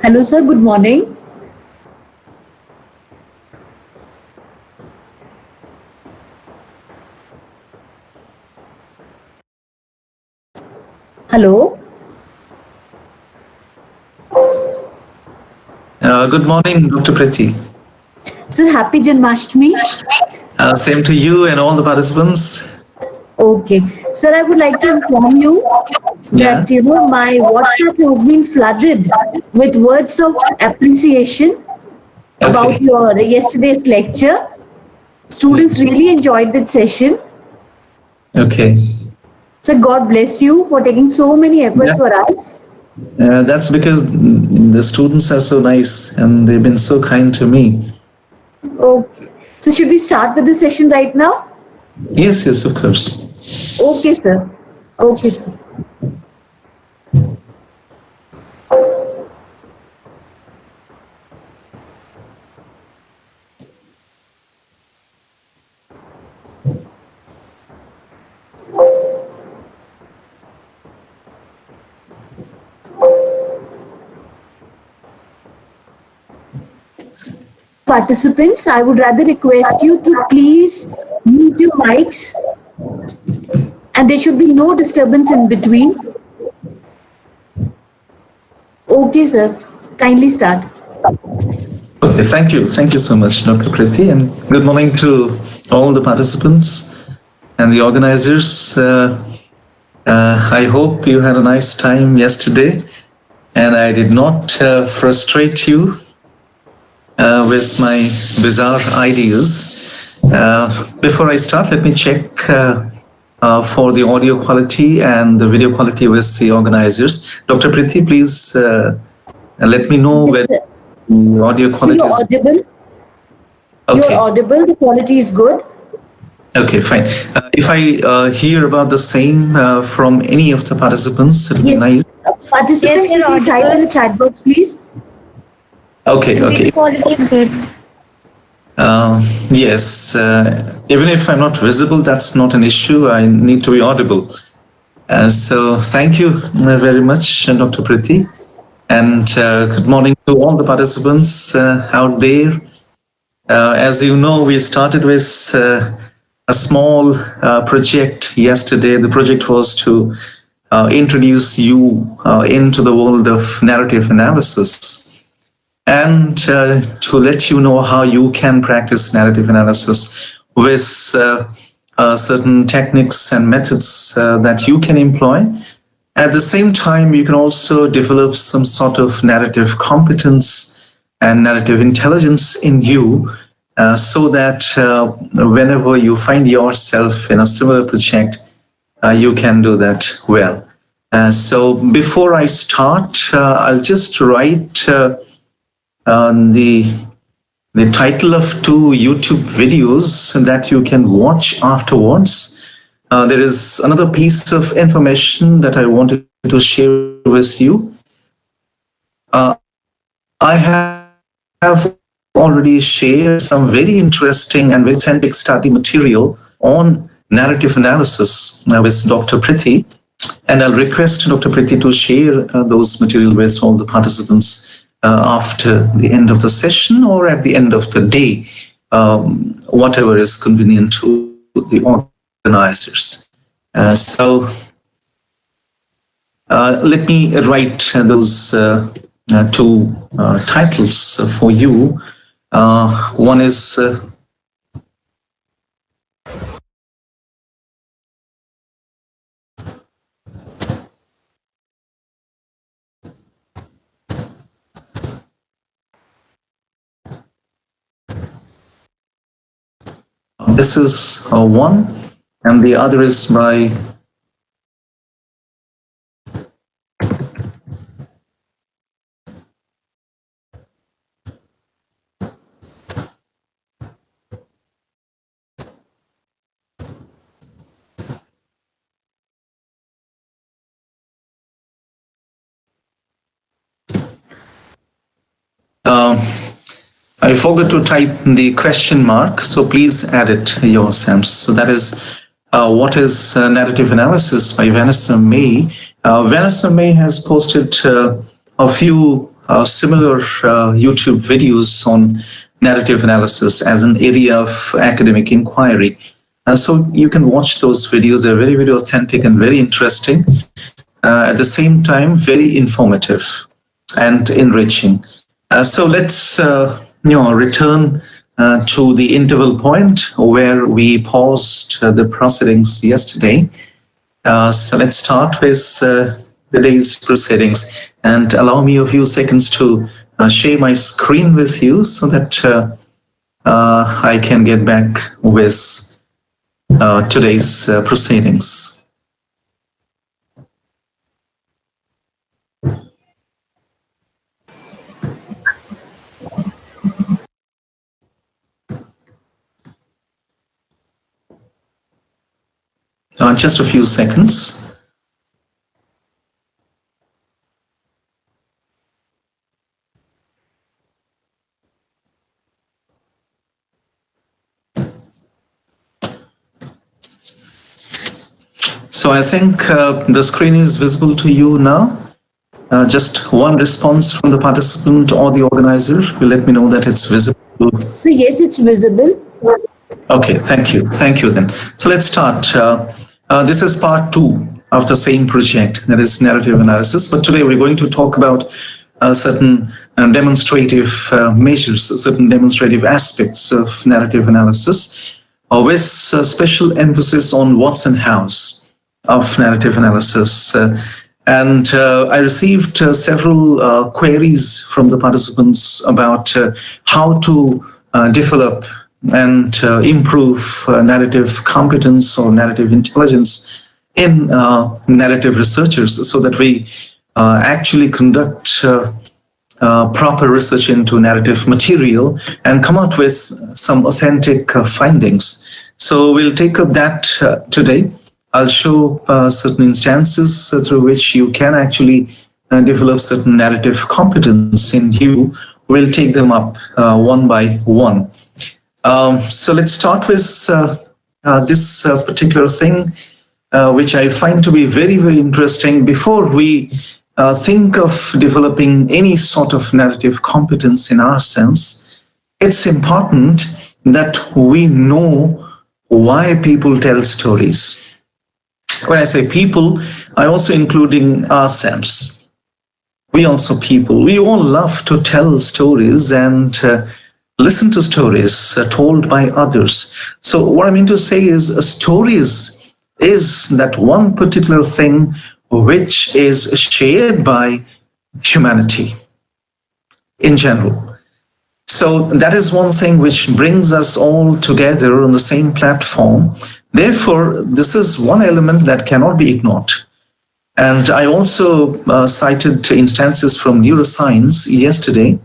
Hello, sir. Good morning. Hello. Good morning, Dr. Priti. Sir, happy Janmashtami. Same to you and all the participants. Okay. Sir, I would like to inform you that, my WhatsApp has been flooded with words of appreciation about your yesterday's lecture. Students really enjoyed that session. Okay. So God bless you for taking so many efforts for us. That's because the students are so nice and they've been so kind to me. Okay. So should we start with the session right now? Yes, of course. Okay, sir. Okay, sir. Participants, I would rather request you to please mute your mics and there should be no disturbance in between. Okay, sir. Kindly start. Okay, thank you. Thank you so much, Dr. Priti, and good morning to all the participants and the organizers. I hope you had a nice time yesterday and I did not frustrate you with my bizarre ideas. Before I start, let me check for the audio quality and the video quality with the organizers. Dr. Priti, please let me know when the audio quality is... You're audible. Okay. You're audible. The quality is good. Okay, fine. If I hear about the same from any of the participants, it would be nice. Participants, you can type in the chat box, please. Okay. The quality is good. Yes, even if I'm not visible, that's not an issue. I need to be audible. So thank you very much, Dr. Priti. And good morning to all the participants out there. As you know, we started with a small project yesterday. The project was to introduce you into the world of narrative analysis and to let you know how you can practice narrative analysis with certain techniques and methods that you can employ. At the same time, you can also develop some sort of narrative competence and narrative intelligence in you so that whenever you find yourself in a similar project, you can do that well. So before I start, I'll just write the title of 2 YouTube videos that you can watch afterwards. There is another piece of information that I wanted to share with you. I have already shared some very interesting and very authentic study material on narrative analysis with Dr. Priti, and I'll request Dr. Priti to share those material with all the participants after the end of the session or at the end of the day, whatever is convenient to the organizers. So let me write those 2 titles for you. One is this is one, and the other is by I forgot to type the question mark, so please add it yourselves. So that is what is narrative analysis by Vanessa May. Vanessa May has posted a few similar YouTube videos on narrative analysis as an area of academic inquiry. So you can watch those videos. They're very, very authentic and very interesting. At the same time, very informative and enriching. So let's return to the interval point where we paused the proceedings yesterday. So let's start with the day's proceedings, and allow me a few seconds to share my screen with you so that I can get back with today's proceedings. Just a few seconds. So I think the screen is visible to you now. Just one response from the participant or the organizer will let me know that it's visible. So yes, it's visible. Okay, thank you. Thank you then. So let's start. This is part 2 of the same project, that is narrative analysis. But today we're going to talk about certain demonstrative measures, certain demonstrative aspects of narrative analysis, with special emphasis on what's and how's of narrative analysis. And I received several queries from the participants about how to develop and improve narrative competence or narrative intelligence in narrative researchers, so that we actually conduct proper research into narrative material and come out with some authentic findings. So we'll take up that today. I'll show certain instances through which you can actually develop certain narrative competence in you. We'll take them up one by one. So let's start with this particular thing, which I find to be very, very interesting. Before we think of developing any sort of narrative competence in our sense, it's important that we know why people tell stories. When I say people, I also including ourselves. We also people. We all love to tell stories and listen to stories told by others. So what I mean to say is stories is that one particular thing which is shared by humanity in general. So that is one thing which brings us all together on the same platform. Therefore, this is one element that cannot be ignored. And I also cited instances from neuroscience yesterday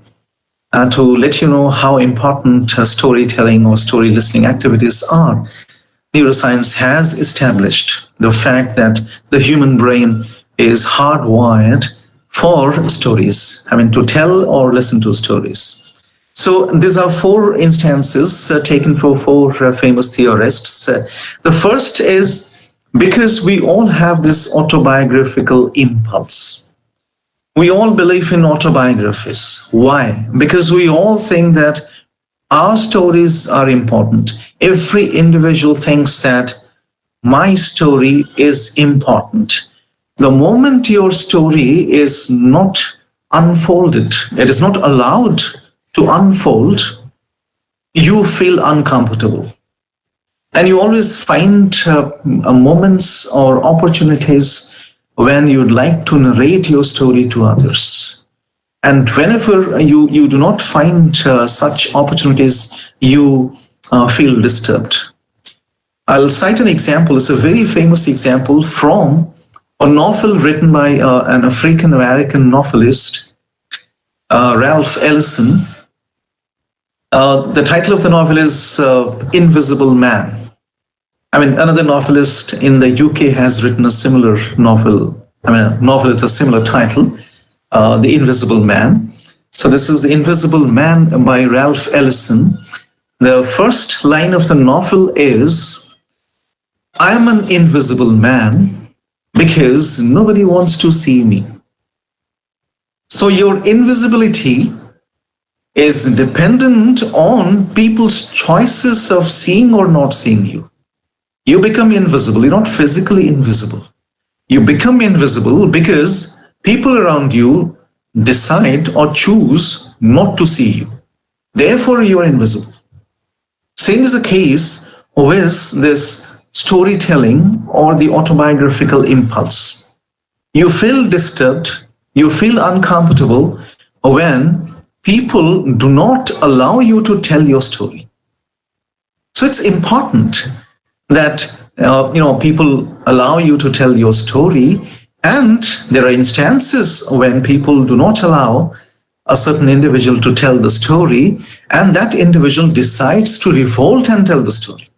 to let you know how important storytelling or story listening activities are. Neuroscience has established the fact that the human brain is hardwired for stories, I mean, to tell or listen to stories. So these are 4 instances taken from 4 famous theorists. The first is because we all have this autobiographical impulse. We all believe in autobiographies. Why? Because we all think that our stories are important. Every individual thinks that my story is important. The moment your story is not unfolded, it is not allowed to unfold, you feel uncomfortable. And you always find moments or opportunities when you'd like to narrate your story to others. And whenever you do not find such opportunities, you feel disturbed. I'll cite an example. It's a very famous example from a novel written by an African-American novelist, Ralph Ellison. The title of the novel is Invisible Man. I mean, another novelist in the UK has written a similar novel. I mean, a novel with a similar title, The Invisible Man. So this is The Invisible Man by Ralph Ellison. The first line of the novel is, I'm an invisible man because nobody wants to see me. So your invisibility is dependent on people's choices of seeing or not seeing you. You become invisible. You're not physically invisible. You become invisible because people around you decide or choose not to see you. Therefore, you are invisible. Same is the case with this storytelling or the autobiographical impulse. You feel disturbed, you feel uncomfortable when people do not allow you to tell your story. So it's important that people allow you to tell your story, and there are instances when people do not allow a certain individual to tell the story, and that individual decides to revolt and tell the story.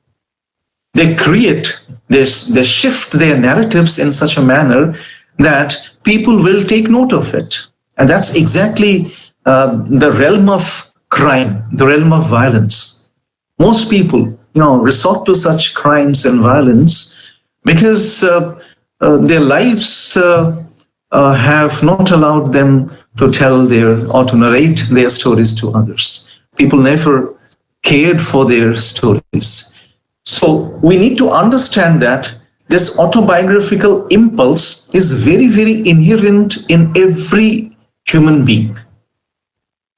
They create this, they shift their narratives in such a manner that people will take note of it. And that's exactly the realm of crime, the realm of violence. Most people, resort to such crimes and violence because their lives have not allowed them to tell or to narrate their stories to others. People never cared for their stories. So we need to understand that this autobiographical impulse is very, very inherent in every human being.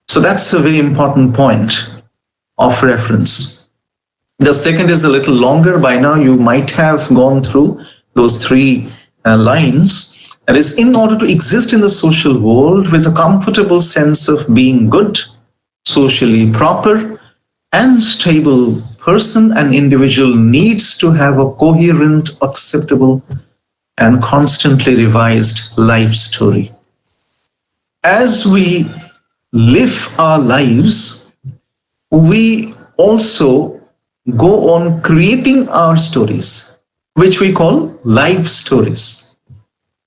So that's a very important point of reference. The second is a little longer. By now, you might have gone through those three lines. That is, in order to exist in the social world with a comfortable sense of being good, socially proper, and stable person, an individual needs to have a coherent, acceptable, and constantly revised life story. As we live our lives, we also go on creating our stories, which we call life stories.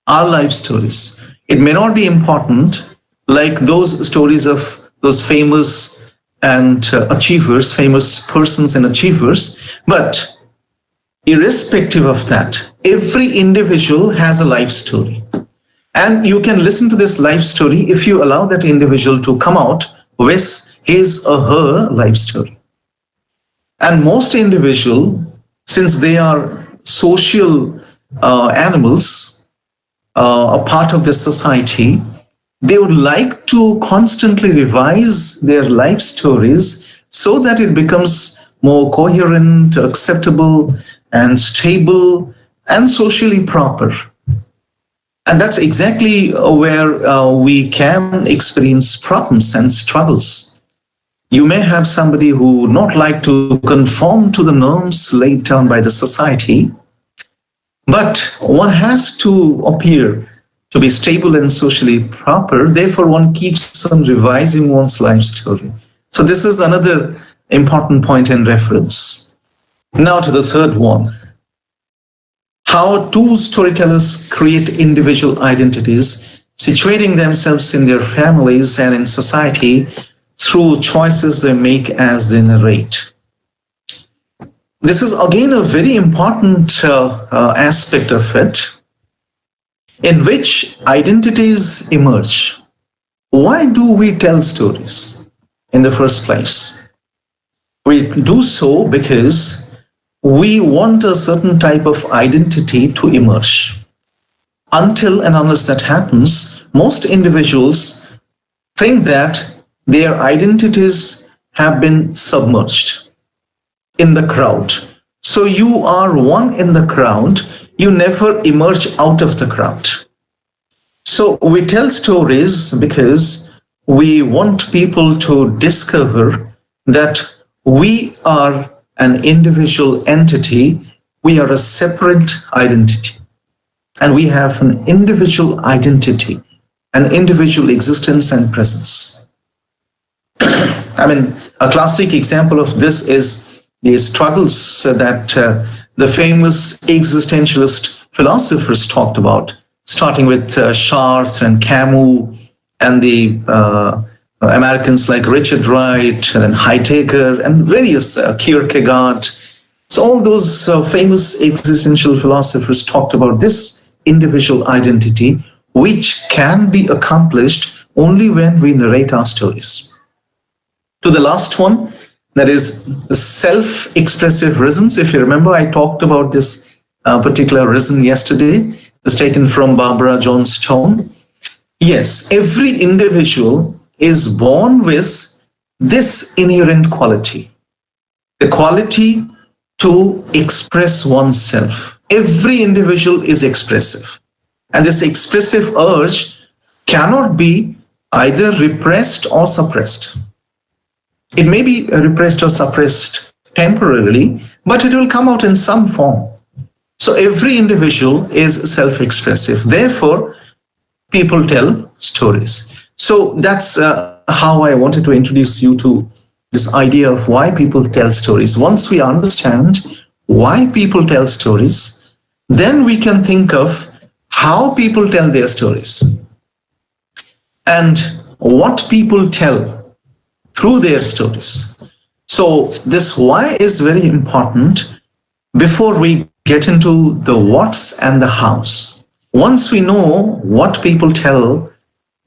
Our life stories. It may not be important like those stories of those famous and achievers, famous persons and achievers, but irrespective of that, every individual has a life story. And you can listen to this life story if you allow that individual to come out with his or her life story. And most individuals, since they are social animals, a part of the society, they would like to constantly revise their life stories so that it becomes more coherent, acceptable, and stable, and socially proper. And that's exactly where we can experience problems and struggles. You may have somebody who would not like to conform to the norms laid down by the society, but one has to appear to be stable and socially proper. Therefore, one keeps on revising one's life story. So this is another important point in reference. Now to the third one. How do storytellers create individual identities, situating themselves in their families and in society through choices they make as they narrate? This is again a very important aspect of it, in which identities emerge. Why do we tell stories in the first place? We do so because we want a certain type of identity to emerge. Until and unless that happens, most individuals think that their identities have been submerged in the crowd. So you are one in the crowd, you never emerge out of the crowd. So we tell stories because we want people to discover that we are an individual entity, we are a separate identity, and we have an individual identity, an individual existence and presence. A classic example of this is the struggles that the famous existentialist philosophers talked about, starting with Sartre and Camus, and the Americans like Richard Wright, and then Heidegger, and various Kierkegaard. So all those famous existential philosophers talked about this individual identity, which can be accomplished only when we narrate our stories. To the last one, that is the self-expressive reasons. If you remember, I talked about this particular reason yesterday. It's taken from Barbara Johnstone. Yes, every individual is born with this inherent quality, the quality to express oneself. Every individual is expressive. And this expressive urge cannot be either repressed or suppressed. It may be repressed or suppressed temporarily, but it will come out in some form. So every individual is self-expressive. Therefore, people tell stories. So that's how I wanted to introduce you to this idea of why people tell stories. Once we understand why people tell stories, then we can think of how people tell their stories and what people tell through their stories. So this why is very important before we get into the what's and the how's. Once we know what people tell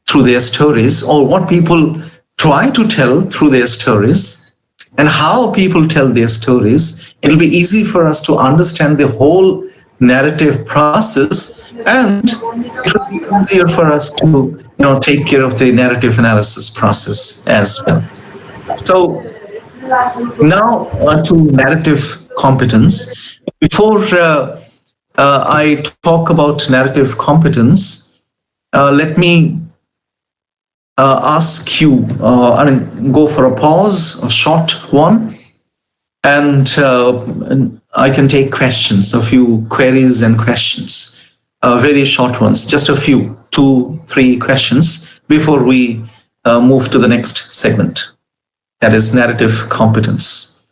through their stories, or what people try to tell through their stories, and how people tell their stories, it'll be easy for us to understand the whole narrative process, and it will be easier for us to take care of the narrative analysis process as well. So now to narrative competence. Before I talk about narrative competence, let me ask you, go for a pause, a short one, and I can take questions, a few queries and questions, very short ones, just a few, 2-3 questions before we move to the next segment. That is narrative competence.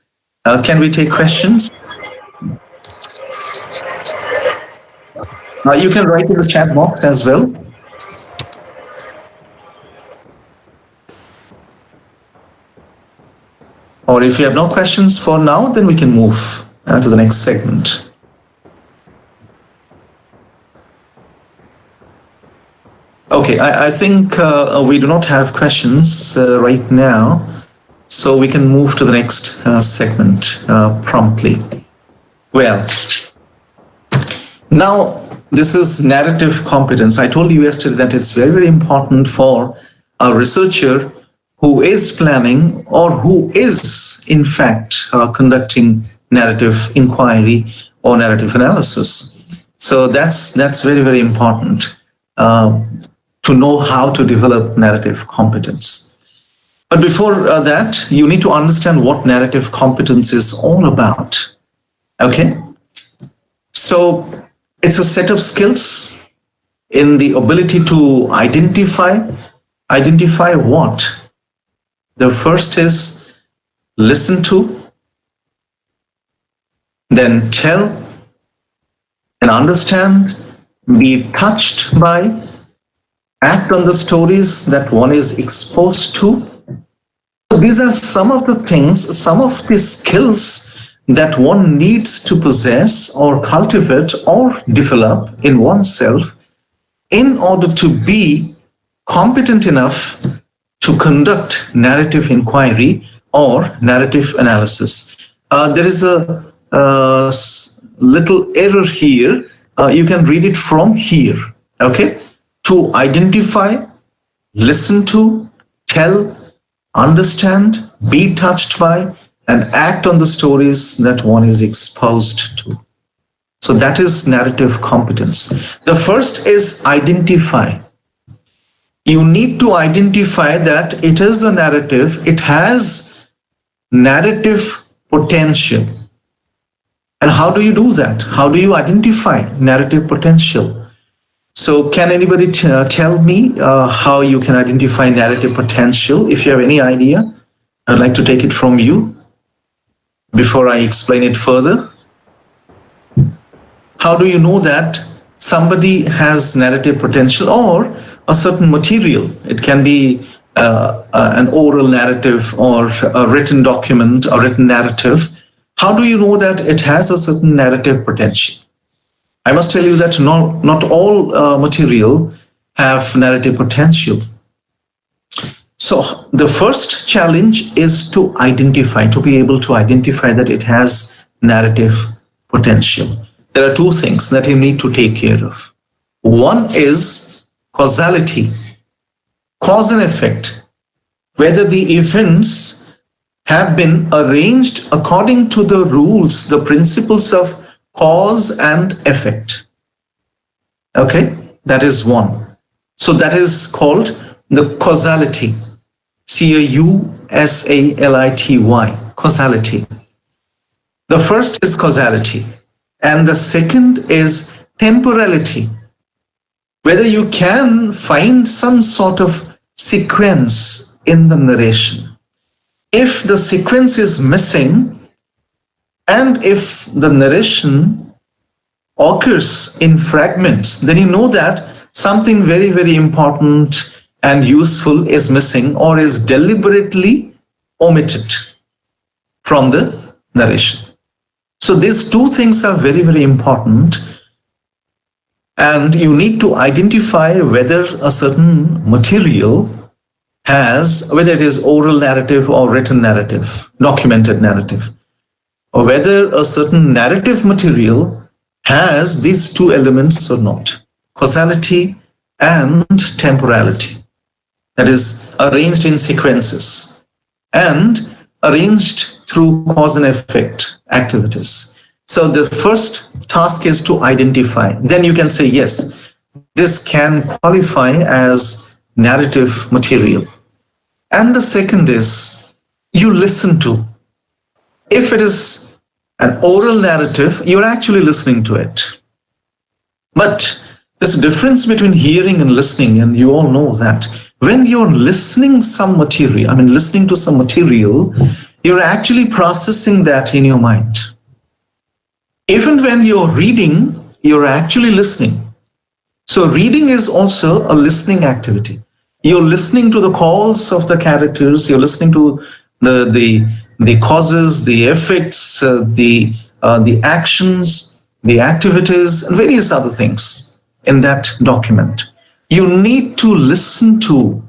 Can we take questions? You can write in the chat box as well. Or if you have no questions for now, then we can move to the next segment. Okay, I think we do not have questions right now, so we can move to the next segment promptly. Well, now this is narrative competence. I told you yesterday that it's very, very important for a researcher who is planning or who is, in fact, conducting narrative inquiry or narrative analysis. So that's very, very important to know how to develop narrative competence. But before that, you need to understand what narrative competence is all about. Okay? So it's a set of skills in the ability to identify what? The first is listen to, then tell, and understand, be touched by, act on the stories that one is exposed to. So these are some of the things, some of the skills that one needs to possess or cultivate or develop in oneself in order to be competent enough to conduct narrative inquiry or narrative analysis. There is a little error here. You can read it from here. Okay? To identify, listen to, tell, understand, be touched by, and act on the stories that one is exposed to. So that is narrative competence. The first is identify. You need to identify that it is a narrative, it has narrative potential. And how do you do that? How do you identify narrative potential? So can anybody tell me how you can identify narrative potential? If you have any idea, I'd like to take it from you before I explain it further. How do you know that somebody has narrative potential or a certain material? It can be an oral narrative or a written document, a written narrative. How do you know that it has a certain narrative potential? I must tell you that not all material have narrative potential. So the first challenge is to be able to identify that it has narrative potential. There are two things that you need to take care of. One is causality, cause and effect, whether the events have been arranged according to the rules, the principles of cause and effect. Okay, that is one. So that is called the causality, causality, causality. The first is causality, and the second is temporality, whether you can find some sort of sequence in the narration. If the sequence is missing, and if the narration occurs in fragments, then you know that something very, very important and useful is missing or is deliberately omitted from the narration. So these two things are very, very important. And you need to identify whether a certain material has, whether it is oral narrative or written narrative, documented narrative, or whether a certain narrative material has these two elements or not, causality and temporality. That is arranged in sequences and arranged through cause and effect activities. So the first task is to identify. Then you can say, yes, this can qualify as narrative material. And the second is you listen to. If it is an oral narrative, you're actually listening to it. But there's a difference between hearing and listening, and you all know that. When you're listening to some material, you're actually processing that in your mind. Even when you're reading, you're actually listening. So reading is also a listening activity. You're listening to the calls of the characters, you're listening to the causes, the effects, the actions, the activities, and various other things in that document. You need to listen to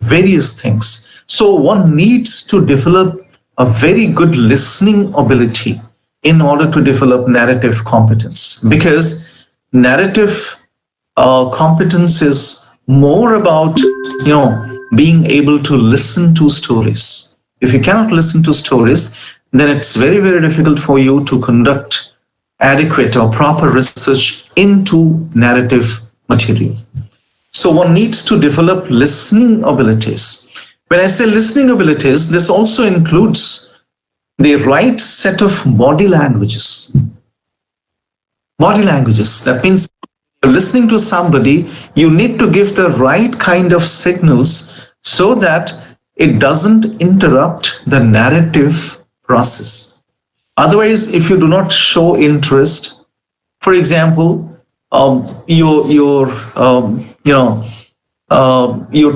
various things. So one needs to develop a very good listening ability in order to develop narrative competence, because narrative competence is more about being able to listen to stories. If you cannot listen to stories, then it's very, very difficult for you to conduct adequate or proper research into narrative material. So one needs to develop listening abilities. When I say listening abilities, this also includes the right set of body languages. Body languages, that means you're listening to somebody, you need to give the right kind of signals so that it doesn't interrupt the narrative process. Otherwise, if you do not show interest, for example, your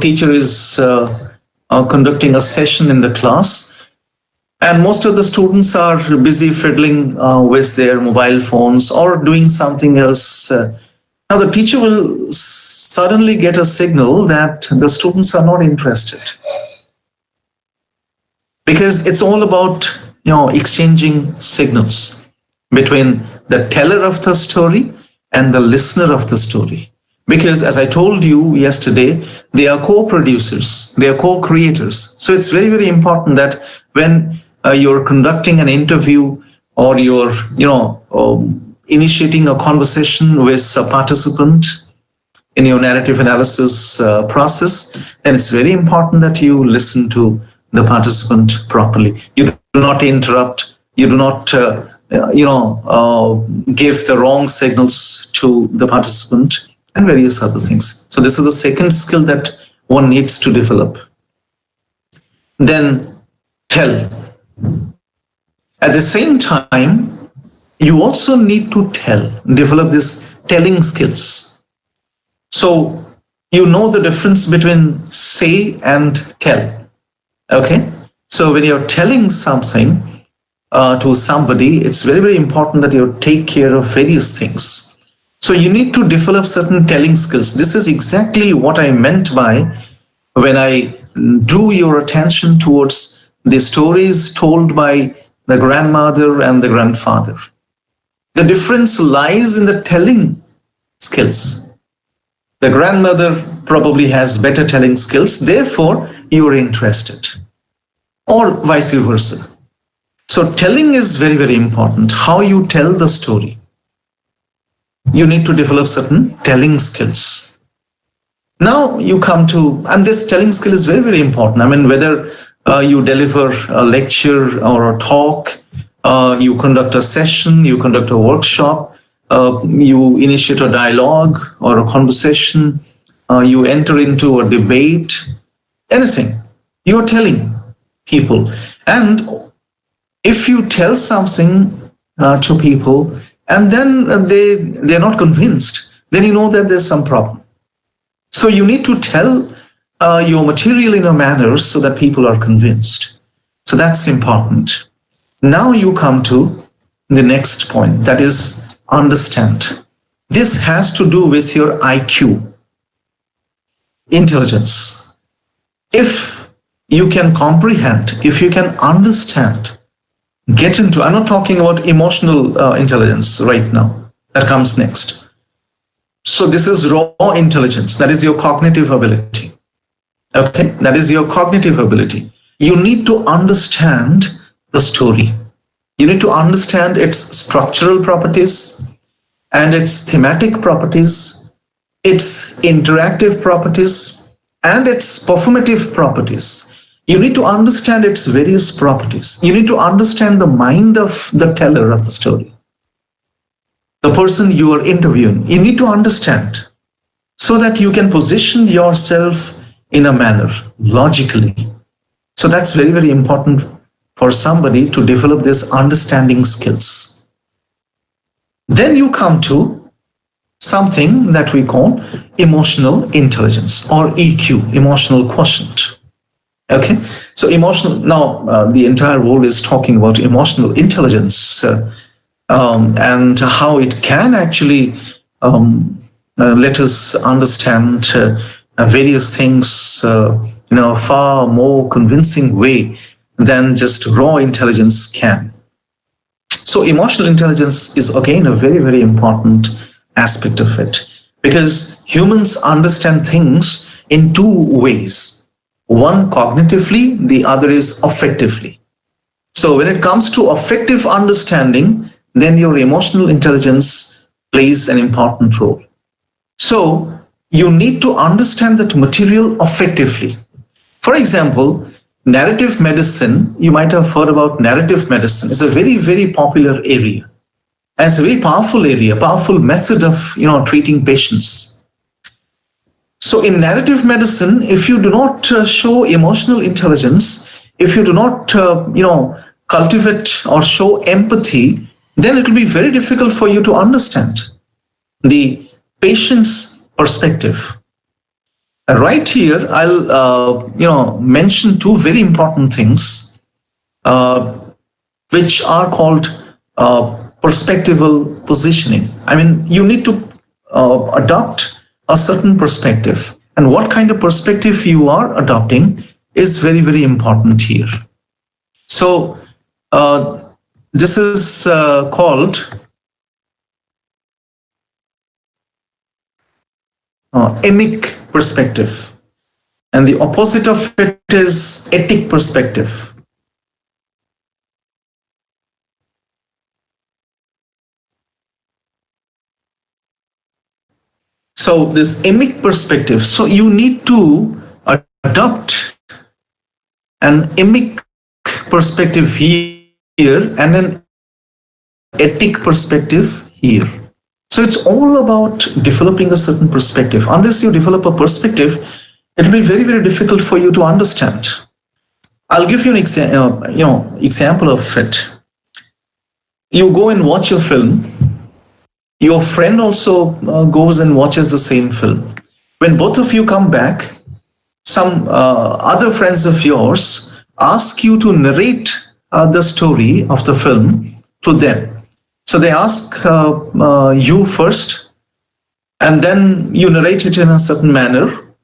teacher is conducting a session in the class, and most of the students are busy fiddling with their mobile phones or doing something else. Now the teacher will suddenly get a signal that the students are not interested, because it's all about exchanging signals between the teller of the story and the listener of the story. Because as I told you yesterday, they are co-producers, they are co-creators. So it's very, very important that when you're conducting an interview or you're initiating a conversation with a participant in your narrative analysis process, then it's very important that you listen to the participant properly. You do not interrupt, you do not give the wrong signals to the participant, and various other things. So this is the second skill that one needs to develop. Then tell. At the same time, you also need to develop this telling skills. So you know the difference between say and tell. Okay? So when you're telling something to somebody, it's very, very important that you take care of various things. So you need to develop certain telling skills. This is exactly what I meant by when I drew your attention towards the stories told by the grandmother and the grandfather. The difference lies in the telling skills. The grandmother probably has better telling skills, therefore you are interested, or vice versa. So telling is very, very important. How you tell the story. You need to develop certain telling skills. Now you come to, and this telling skill is very, very important. I mean, whether you deliver a lecture or a talk, you conduct a session, you conduct a workshop, you initiate a dialogue or a conversation, you enter into a debate, anything, you're telling people. And if you tell something to people and then they're not convinced, then you know that there's some problem. So you need to tell your material in a manner so that people are convinced. So that's important. Now you come to the next point, that is understand. This has to do with your IQ, intelligence. If you can comprehend, if you can understand, get into, I'm not talking about emotional intelligence right now, that comes next. So this is raw intelligence, that is your cognitive ability. Okay, that is your cognitive ability. You need to understand the story. You need to understand its structural properties and its thematic properties, its interactive properties, and its performative properties. You need to understand its various properties. You need to understand the mind of the teller of the story, the person you are interviewing. You need to understand so that you can position yourself in a manner, logically. So that's very, very important for somebody to develop this understanding skills. Then you come to something that we call emotional intelligence, or EQ, emotional quotient. Okay, so emotional, now the entire world is talking about emotional intelligence and how it can actually let us understand various things in a far more convincing way than just raw intelligence can. So emotional intelligence is again a very, very important aspect of it, because humans understand things in two ways. One cognitively, the other is affectively. So when it comes to affective understanding, then your emotional intelligence plays an important role. So you need to understand that material affectively. For example, narrative medicine, you might have heard about narrative medicine. It's a very, very popular area. And it's a very powerful area, powerful method of treating patients. So in narrative medicine, if you do not show emotional intelligence, if you do not cultivate or show empathy, then it will be very difficult for you to understand the patient's perspective. Right here, I'll mention two very important things, which are called perspectival positioning. I mean, you need to adopt a certain perspective, and what kind of perspective you are adopting is very, very important here. So this is called Emic Perspective, and the opposite of it is etic perspective. So this Emic perspective, so you need to adopt an Emic perspective here and an etic perspective here. So it's all about developing a certain perspective. Unless you develop a perspective, it will be very, very difficult for you to understand. I'll give you an example of it. You go and watch a film. Your friend also goes and watches the same film. When both of you come back, some other friends of yours ask you to narrate the story of the film to them. So they ask you first, and then you narrate it in a certain manner.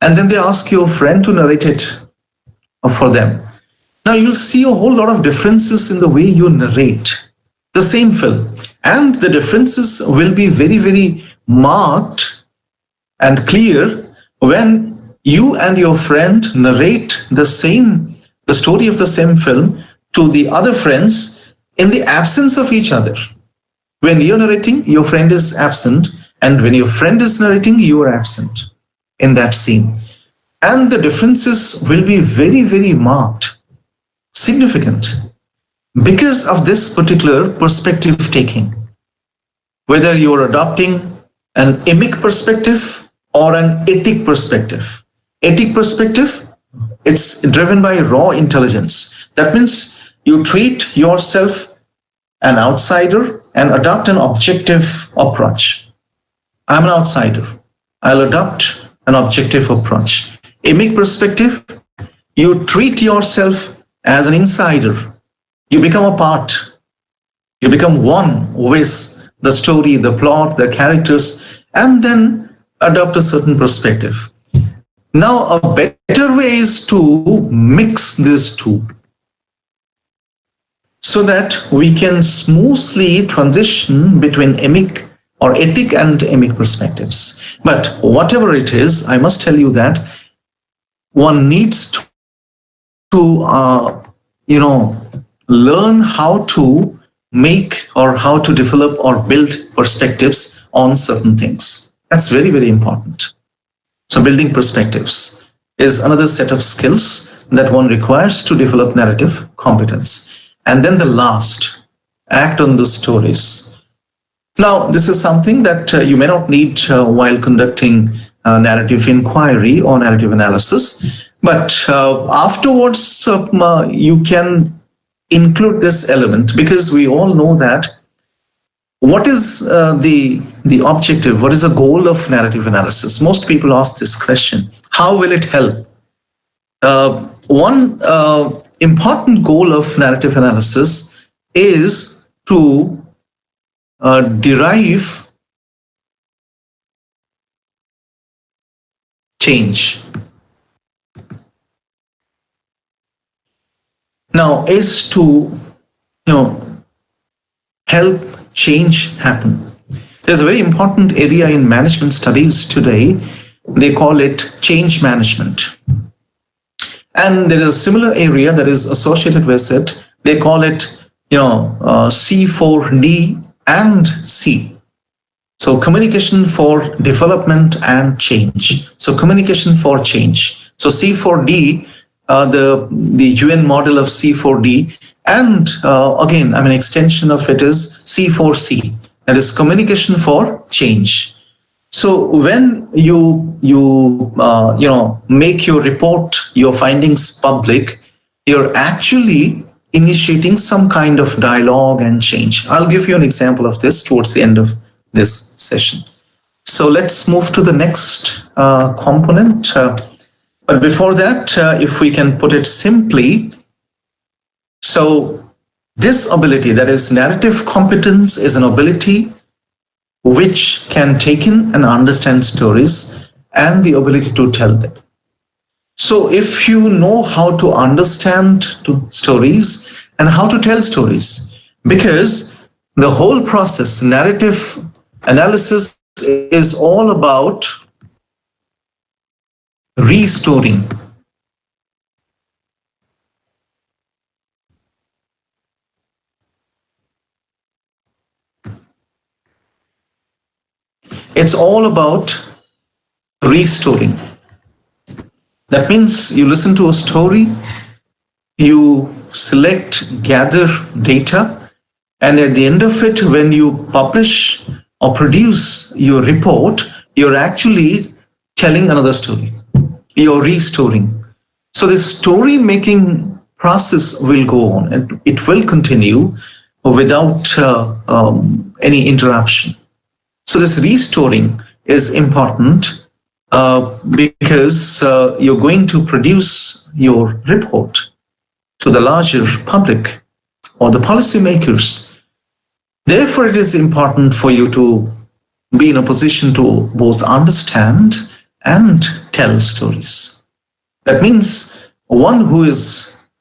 and then they ask your friend to narrate it for them. Now you'll see a whole lot of differences in the way you narrate the same film, and the differences will be very, very marked and clear when you and your friend narrate the story of the same film to the other friends in the absence of each other. When you're narrating, your friend is absent, and when your friend is narrating, you are absent in that scene. And the differences will be very, very marked, significant, because of this particular perspective taking. Whether you're adopting an emic perspective or an etic perspective. Etic perspective, it's driven by raw intelligence. That means you treat yourself an outsider and adopt an objective approach. I'm an outsider. I'll adopt an objective approach. Emic perspective, you treat yourself as an insider. You become a part. You become one with the story, the plot, the characters, and then adopt a certain perspective. Now, a better way is to mix these two so that we can smoothly transition between emic or etic and emic perspectives. But whatever it is, I must tell you that one needs to learn how to make or how to develop or build perspectives on certain things. That's very, very important. So building perspectives is another set of skills that one requires to develop narrative competence. And then the last, act on the stories. Now, this is something that you may not need while conducting narrative inquiry or narrative analysis, but afterwards you can include this element, because we all know that what is the objective, what is the goal of narrative analysis? Most people ask this question. How will it help? One important goal of narrative analysis is to derive change. Now, is to help change happen. There's a very important area in management studies today. They call it change management. And there is a similar area that is associated with it. They call it, C4D and C. So communication for development and change. So communication for change. So C4D, the UN model of C4D, and again, extension of it is C4C, that is communication for change. So when you make your report, your findings public, you're actually initiating some kind of dialogue and change. I'll give you an example of this towards the end of this session. So let's move to the next component. But before that, if we can put it simply, so this ability, that is narrative competence, is an ability which can take in and understand stories and the ability to tell them. So if you know how to understand stories and how to tell stories, because the whole process, narrative analysis, is all about restoring. It's all about restoring. That means you listen to a story, you select, gather data, and at the end of it, when you publish or produce your report, you're actually telling another story. You're restoring. So this story making process will go on, and it will continue without any interruption. So this restoring is important because you're going to produce your report to the larger public or the policymakers. Therefore, it is important for you to be in a position to both understand and tell stories. That means one who is,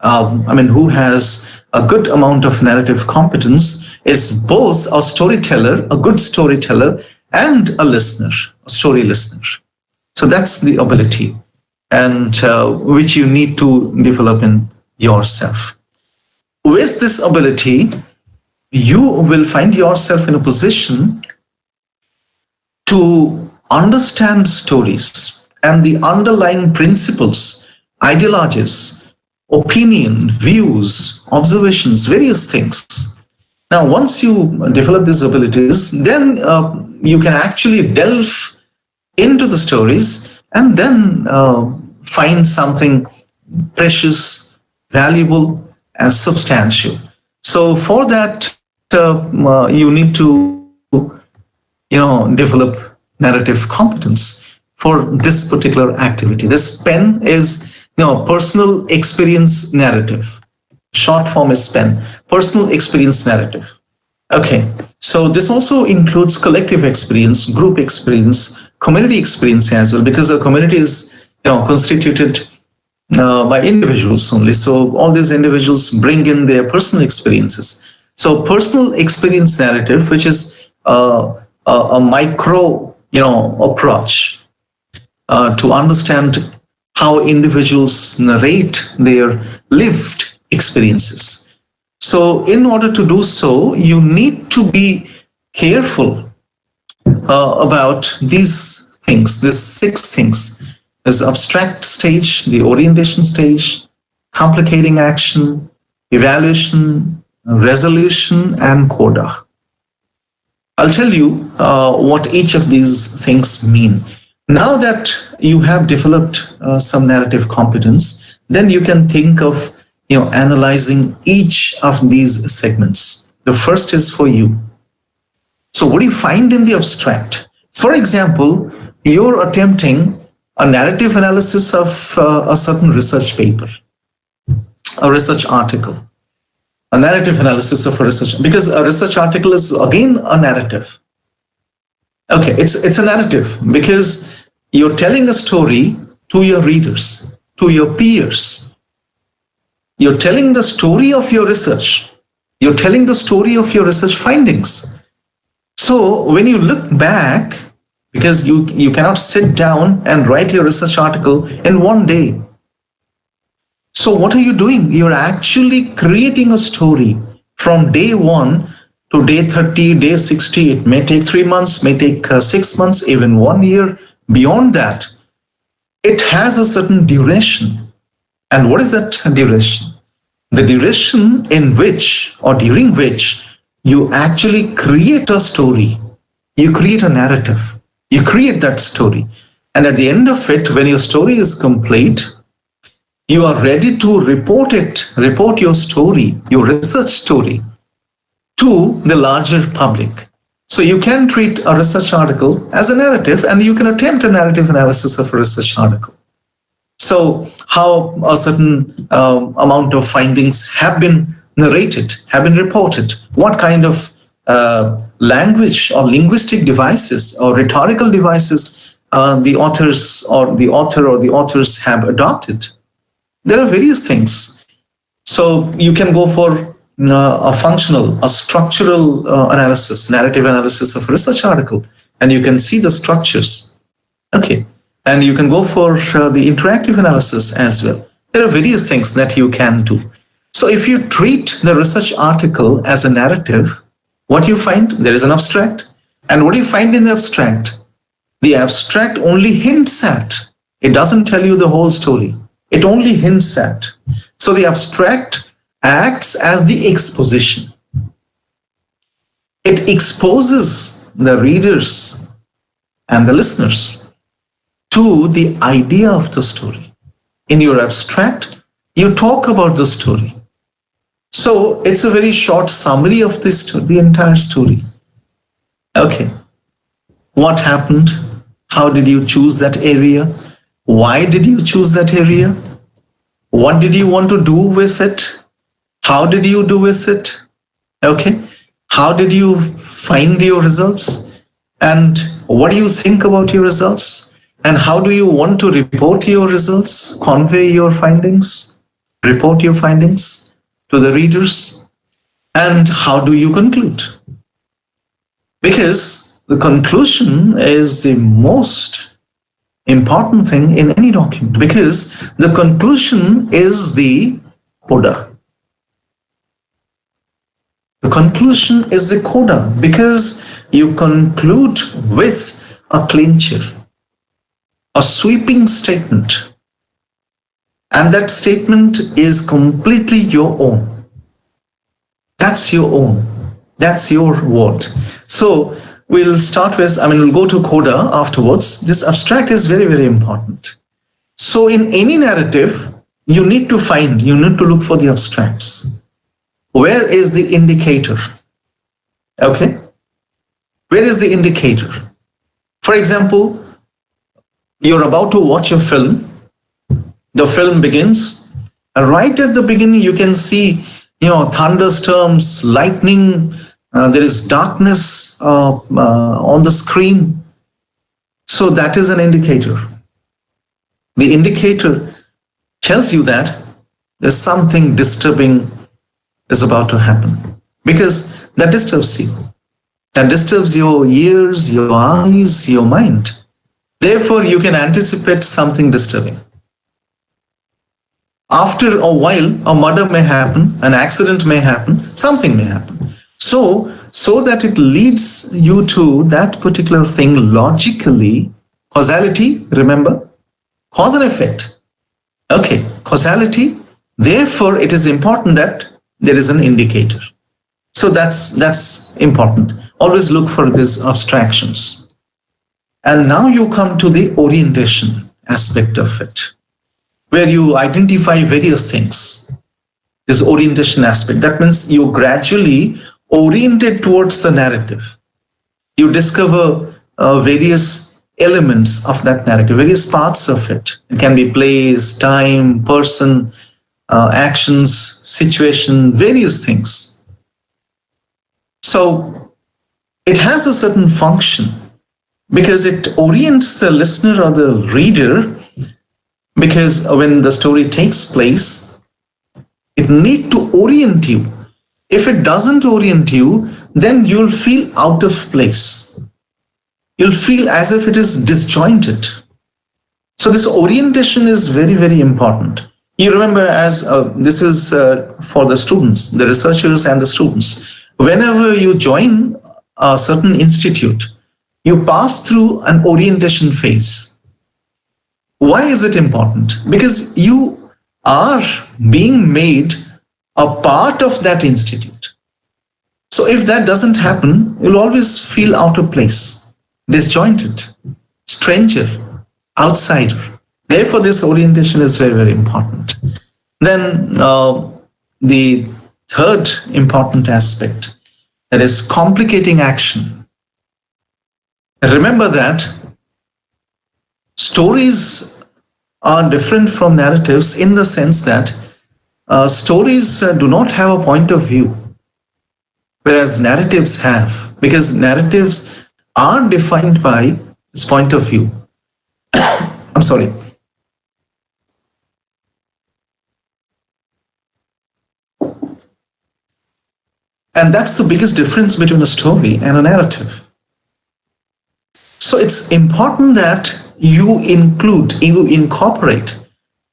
who has a good amount of narrative competence is both a storyteller, a good storyteller, and a listener, a story listener. So that's the ability, and which you need to develop in yourself. With this ability, you will find yourself in a position to understand stories and the underlying principles, ideologies, opinion, views, observations, various things. Now, once you develop these abilities, then you can actually delve into the stories and then find something precious, valuable, and substantial. So for that, you need to, develop narrative competence for this particular activity. This PEN is, personal experience narrative. Short form is PEN, personal experience narrative. Okay, so this also includes collective experience, group experience, community experience as well, because a community is, constituted by individuals only. So all these individuals bring in their personal experiences. So personal experience narrative, which is a micro, approach to understand how individuals narrate their lived experiences. So in order to do so, you need to be careful about these things, these 6 things. There's abstract stage, the orientation stage, complicating action, evaluation, resolution, and coda. I'll tell you what each of these things mean. Now that you have developed some narrative competence, then you can think of analyzing each of these segments. The first is for you. So what do you find in the abstract? For example, you're attempting a narrative analysis of a certain research paper, a research article, a narrative analysis of a research, because a research article is again a narrative. Okay, it's a narrative because you're telling a story to your readers, to your peers. You're telling the story of your research. You're telling the story of your research findings. So when you look back, because you cannot sit down and write your research article in one day. So what are you doing? You're actually creating a story from day 1 to day 30, day 60. It may take 3 months, may take 6 months, even 1 year. Beyond that, it has a certain duration. And what is that duration? The duration in which or during which you actually create a story. You create a narrative. You create that story. And at the end of it, when your story is complete, you are ready to report your story, your research story, to the larger public. So you can treat a research article as a narrative, and you can attempt a narrative analysis of a research article. So how a certain amount of findings have been narrated, have been reported, what kind of language or linguistic devices or rhetorical devices the author or the authors have adopted. There are various things. So you can go for a functional, a structural analysis, narrative analysis of a research article, and you can see the structures. Okay. And you can go for the interactive analysis as well. There are various things that you can do. So if you treat the research article as a narrative, what you find? There is an abstract. And what do you find in the abstract? The abstract only hints at. It doesn't tell you the whole story. It only hints at. So the abstract acts as the exposition. It exposes the readers and the listeners to the idea of the story. In your abstract, you talk about the story. So it's a very short summary of this, the entire story. Okay. What happened? How did you choose that area? Why did you choose that area? What did you want to do with it? How did you do with it? Okay. How did you find your results? And what do you think about your results? And how do you want to report your results, convey your findings, report your findings to the readers? And how do you conclude? Because the conclusion is the most important thing in any document, because the conclusion is the coda. The conclusion is the coda, because you conclude with a clincher, a sweeping statement, and that statement is completely your own. That's your own. That's your word. So we'll start with, we'll go to coda afterwards. This abstract is very, very important. So in any narrative, you need to look for the abstracts. Where is the indicator? Okay? Where is the indicator? For example, you're about to watch a film. The film begins. And right at the beginning, you can see, thunderstorms, lightning. There is darkness on the screen. So that is an indicator. The indicator tells you that there's something disturbing is about to happen, because that disturbs you. That disturbs your ears, your eyes, your mind. Therefore, you can anticipate something disturbing. After a while, a murder may happen, an accident may happen, something may happen. So that it leads you to that particular thing logically. Causality, remember? Cause and effect. Okay, causality. Therefore, it is important that there is an indicator. So that's important. Always look for these abstractions. And now you come to the orientation aspect of it, where you identify various things. This orientation aspect, that means you gradually oriented towards the narrative. You discover various elements of that narrative, various parts of it. It can be place, time, person, actions, situation, various things. So it has a certain function, because it orients the listener or the reader, because when the story takes place, it needs to orient you. If it doesn't orient you, then you'll feel out of place. You'll feel as if it is disjointed. So this orientation is very, very important. You remember, as this is for the students, the researchers and the students. Whenever you join a certain institute, you pass through an orientation phase. Why is it important? Because you are being made a part of that institute. So if that doesn't happen, you'll always feel out of place, disjointed, stranger, outsider. Therefore, this orientation is very, very important. Then the third important aspect, that is complicating action. Remember that stories are different from narratives in the sense that stories do not have a point of view, whereas narratives have, because narratives are defined by this point of view. I'm sorry. And that's the biggest difference between a story and a narrative. So it's important that you incorporate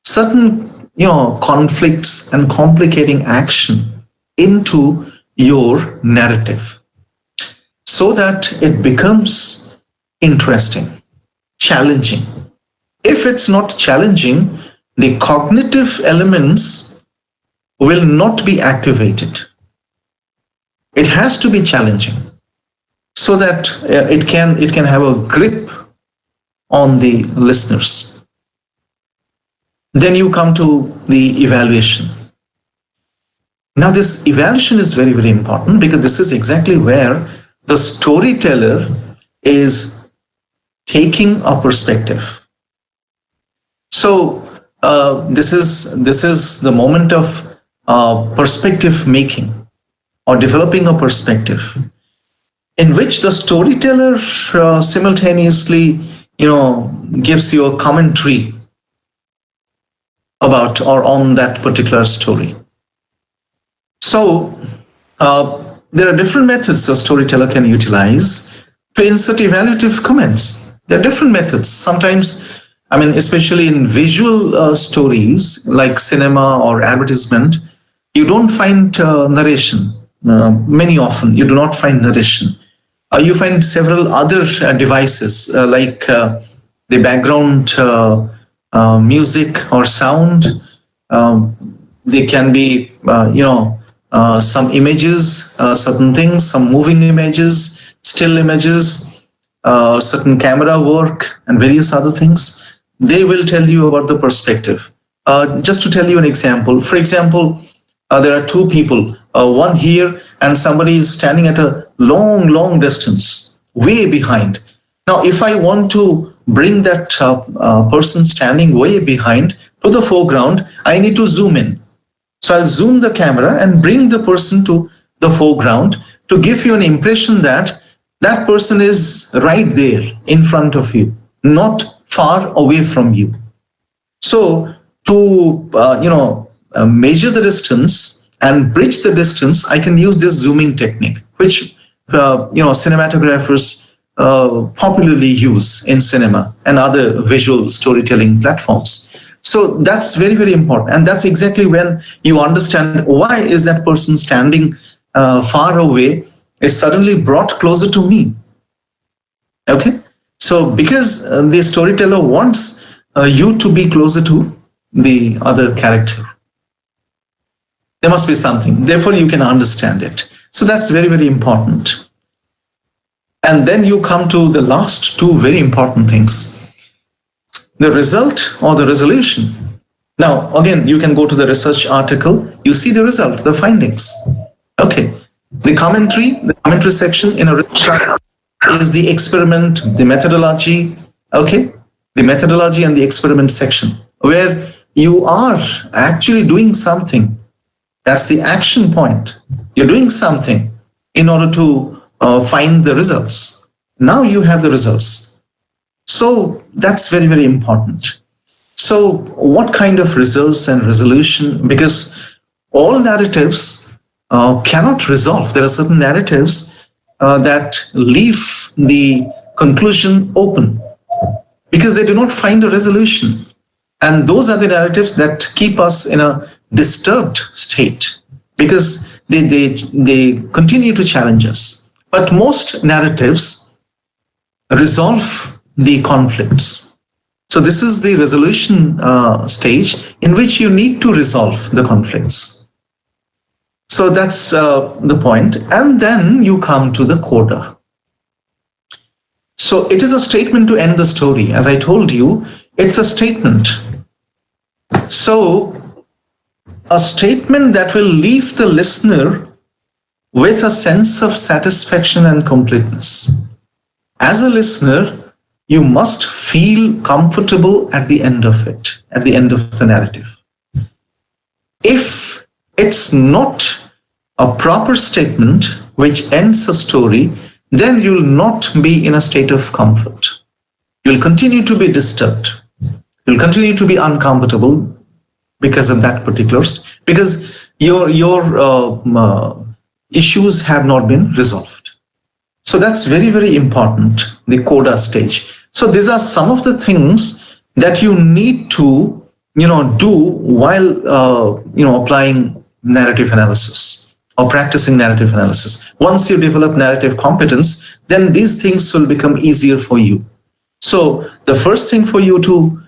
certain conflicts and complicating action into your narrative, so that it becomes interesting, challenging. If it's not challenging, the cognitive elements will not be activated. It has to be challenging, so that it can have a grip on the listeners. Then you come to the evaluation. Now this evaluation is very, very important, because this is exactly where the storyteller is taking a perspective. So this is the moment of perspective making, or developing a perspective, in which the storyteller simultaneously gives you a commentary about or on that particular story. So there are different methods a storyteller can utilize to insert evaluative comments. There are different methods. Sometimes, especially in visual stories like cinema or advertisement, you don't find narration. Many often, you do not find narration. You find several other devices like the background music or sound. They can be, some images, certain things, some moving images, still images, certain camera work, and various other things. They will tell you about the perspective. Just to tell you an example, for example, there are two people, one here, and somebody is standing at a long distance, way behind. Now, if I want to bring that person standing way behind to the foreground, I need to zoom in. So I'll zoom the camera and bring the person to the foreground to give you an impression that that person is right there in front of you, not far away from you. So to measure the distance and bridge the distance, I can use this zooming technique, which cinematographers popularly use in cinema and other visual storytelling platforms. So that's very, very important. And that's exactly when you understand why is that person standing far away is suddenly brought closer to me. Okay? So because the storyteller wants you to be closer to the other character. There must be something. Therefore, you can understand it. So that's very, very important. And then you come to the last two very important things. The result or the resolution. Now, again, you can go to the research article. You see the result, the findings. Okay. The commentary section in a research article is the experiment, the methodology. Okay. The methodology and the experiment section, where you are actually doing something. That's the action point. You're doing something in order to find the results. Now you have the results. So that's very, very important. So what kind of results and resolution? Because all narratives cannot resolve. There are certain narratives that leave the conclusion open because they do not find a resolution. And those are the narratives that keep us in a disturbed state because they continue to challenge us. But most narratives resolve the conflicts. So this is the resolution stage in which you need to resolve the conflicts. So that's the point. And then you come to the coda. So it is a statement to end the story. As I told you, it's a statement. So a statement that will leave the listener with a sense of satisfaction and completeness. As a listener, you must feel comfortable at the end of it, at the end of the narrative. If it's not a proper statement which ends a story, then you'll not be in a state of comfort. You'll continue to be disturbed. You'll continue to be uncomfortable because of that particular, because your issues have not been resolved. So that's very, very important, the coda stage. So these are some of the things that you need to, do while, applying narrative analysis or practicing narrative analysis. Once you develop narrative competence, then these things will become easier for you. So the first thing for you to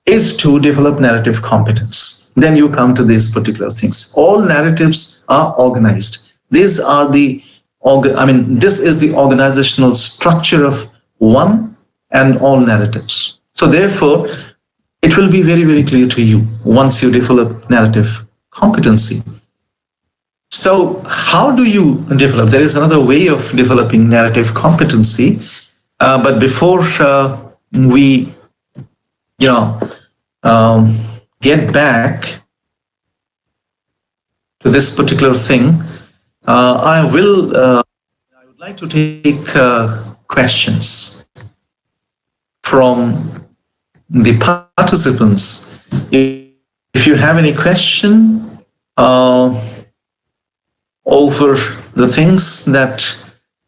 is to develop narrative competence. Then you come to these particular things. All narratives are organized. These are the this is the organizational structure of one and all narratives. So therefore, it will be very, very clear to you once you develop narrative competency. So how do you develop? There is another way of developing narrative competency. But before we, get back to this particular thing, I would like to take questions. from the participants. If you have any question over the things that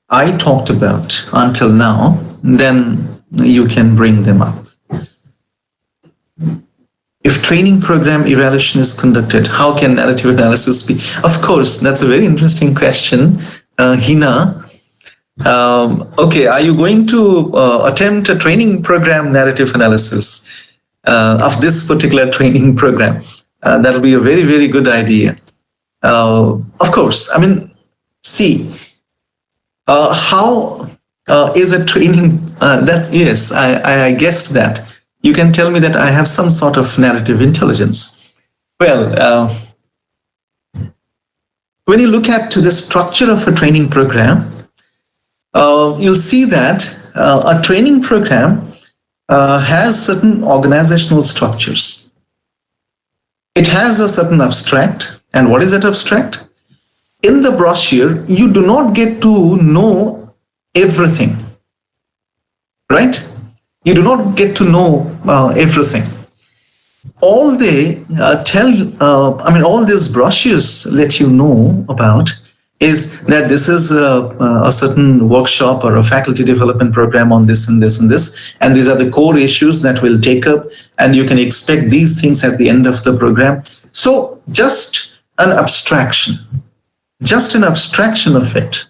I talked about until now, then you can bring them up. If training program evaluation is conducted, how can narrative analysis be? Of course, that's a very interesting question, Hina. Okay, are you going to attempt a training program narrative analysis of this particular training program? That'll be a very, very good idea. Of course, I mean, see, how is a training, yes, I guessed that. You can tell me that I have some sort of narrative intelligence. Well, when you look at the structure of a training program, you'll see that a training program has certain organizational structures. It has a certain abstract. And what is that abstract? In the brochure, you do not get to know everything, right? You do not get to know everything. All they all these brochures let you know about is that this is a certain workshop or a faculty development program on this and this and this, and these are the core issues that we'll take up, and you can expect these things at the end of the program. So just an abstraction of it.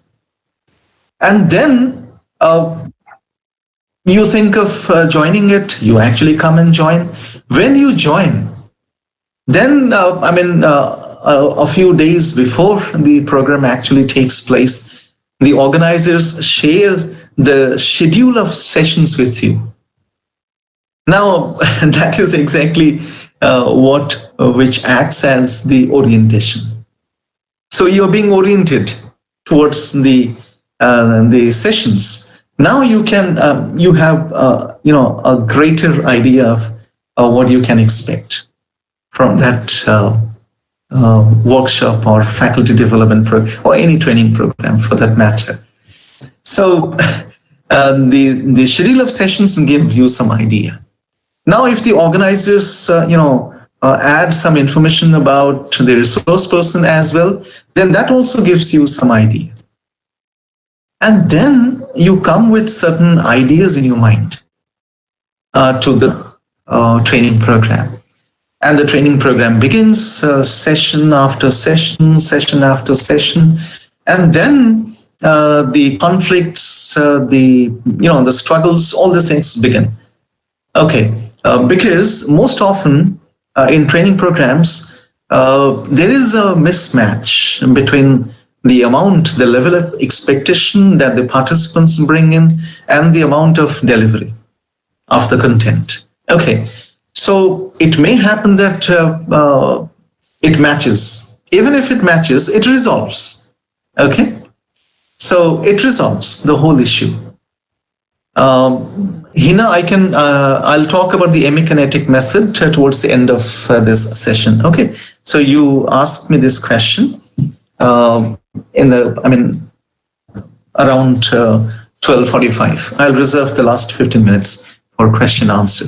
And then you think of joining it, you actually come and join. When you join, then a few days before the program actually takes place, the organizers share the schedule of sessions with you. Now, that is exactly which acts as the orientation. So you're being oriented towards the sessions. Now you can you have a greater idea of what you can expect from that workshop or faculty development program or any training program for that matter. So the schedule of sessions give you some idea. Now, if the organizers add some information about the resource person as well, then that also gives you some idea. And then you come with certain ideas in your mind to the training program. And the training program begins session after session, session after session. And then the conflicts, the struggles, all these things begin. Okay, because most often in training programs, there is a mismatch between the level of expectation that the participants bring in and the amount of delivery of the content. Okay, so it may happen that it matches. Even if it matches, it resolves. Okay, so it resolves the whole issue. Hina, I'll talk about the emic method towards the end of this session. Okay, so you asked me this question around 12:45. I'll reserve the last 15 minutes for question answer.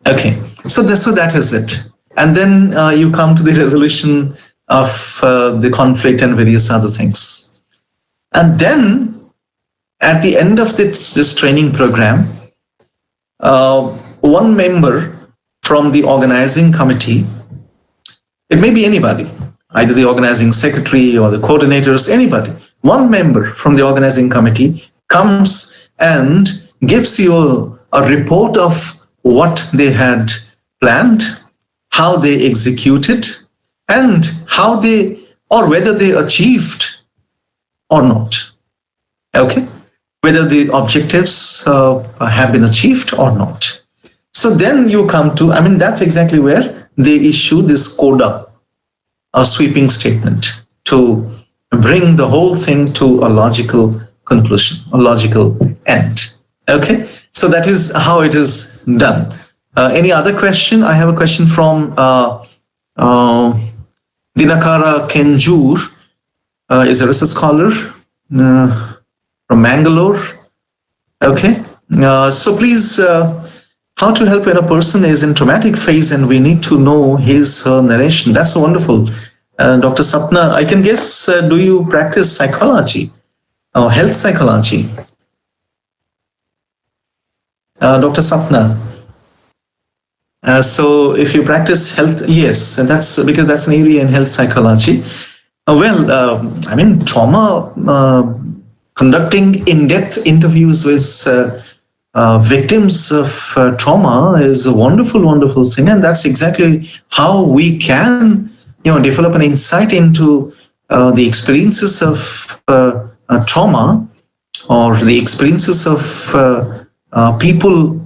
Okay, so that is it. And then you come to the resolution of the conflict and various other things. And then at the end of this training program, one member from the organizing committee, it may be anybody, either the organizing secretary or the coordinators, anybody, one member from the organizing committee comes and gives you a report of what they had planned, how they executed, and how they, or whether they achieved or not. Okay? Whether the objectives have been achieved or not. So then you come to, that's exactly where they issue this coda, a sweeping statement, to bring the whole thing to a logical conclusion, a logical end. Okay, so that is how it is done. Any other question? I have a question from Dinakara Kenjur, is a research scholar from Mangalore. Okay, So please, how to help when a person is in traumatic phase and we need to know his narration. That's wonderful. Dr. Sapna, I can guess, do you practice psychology or health psychology? Dr. Sapna. So if you practice health, yes, and that's because that's an area in health psychology. Trauma, conducting in-depth interviews with victims of trauma is a wonderful, wonderful thing. And that's exactly how we can, develop an insight into the experiences of trauma or the experiences of people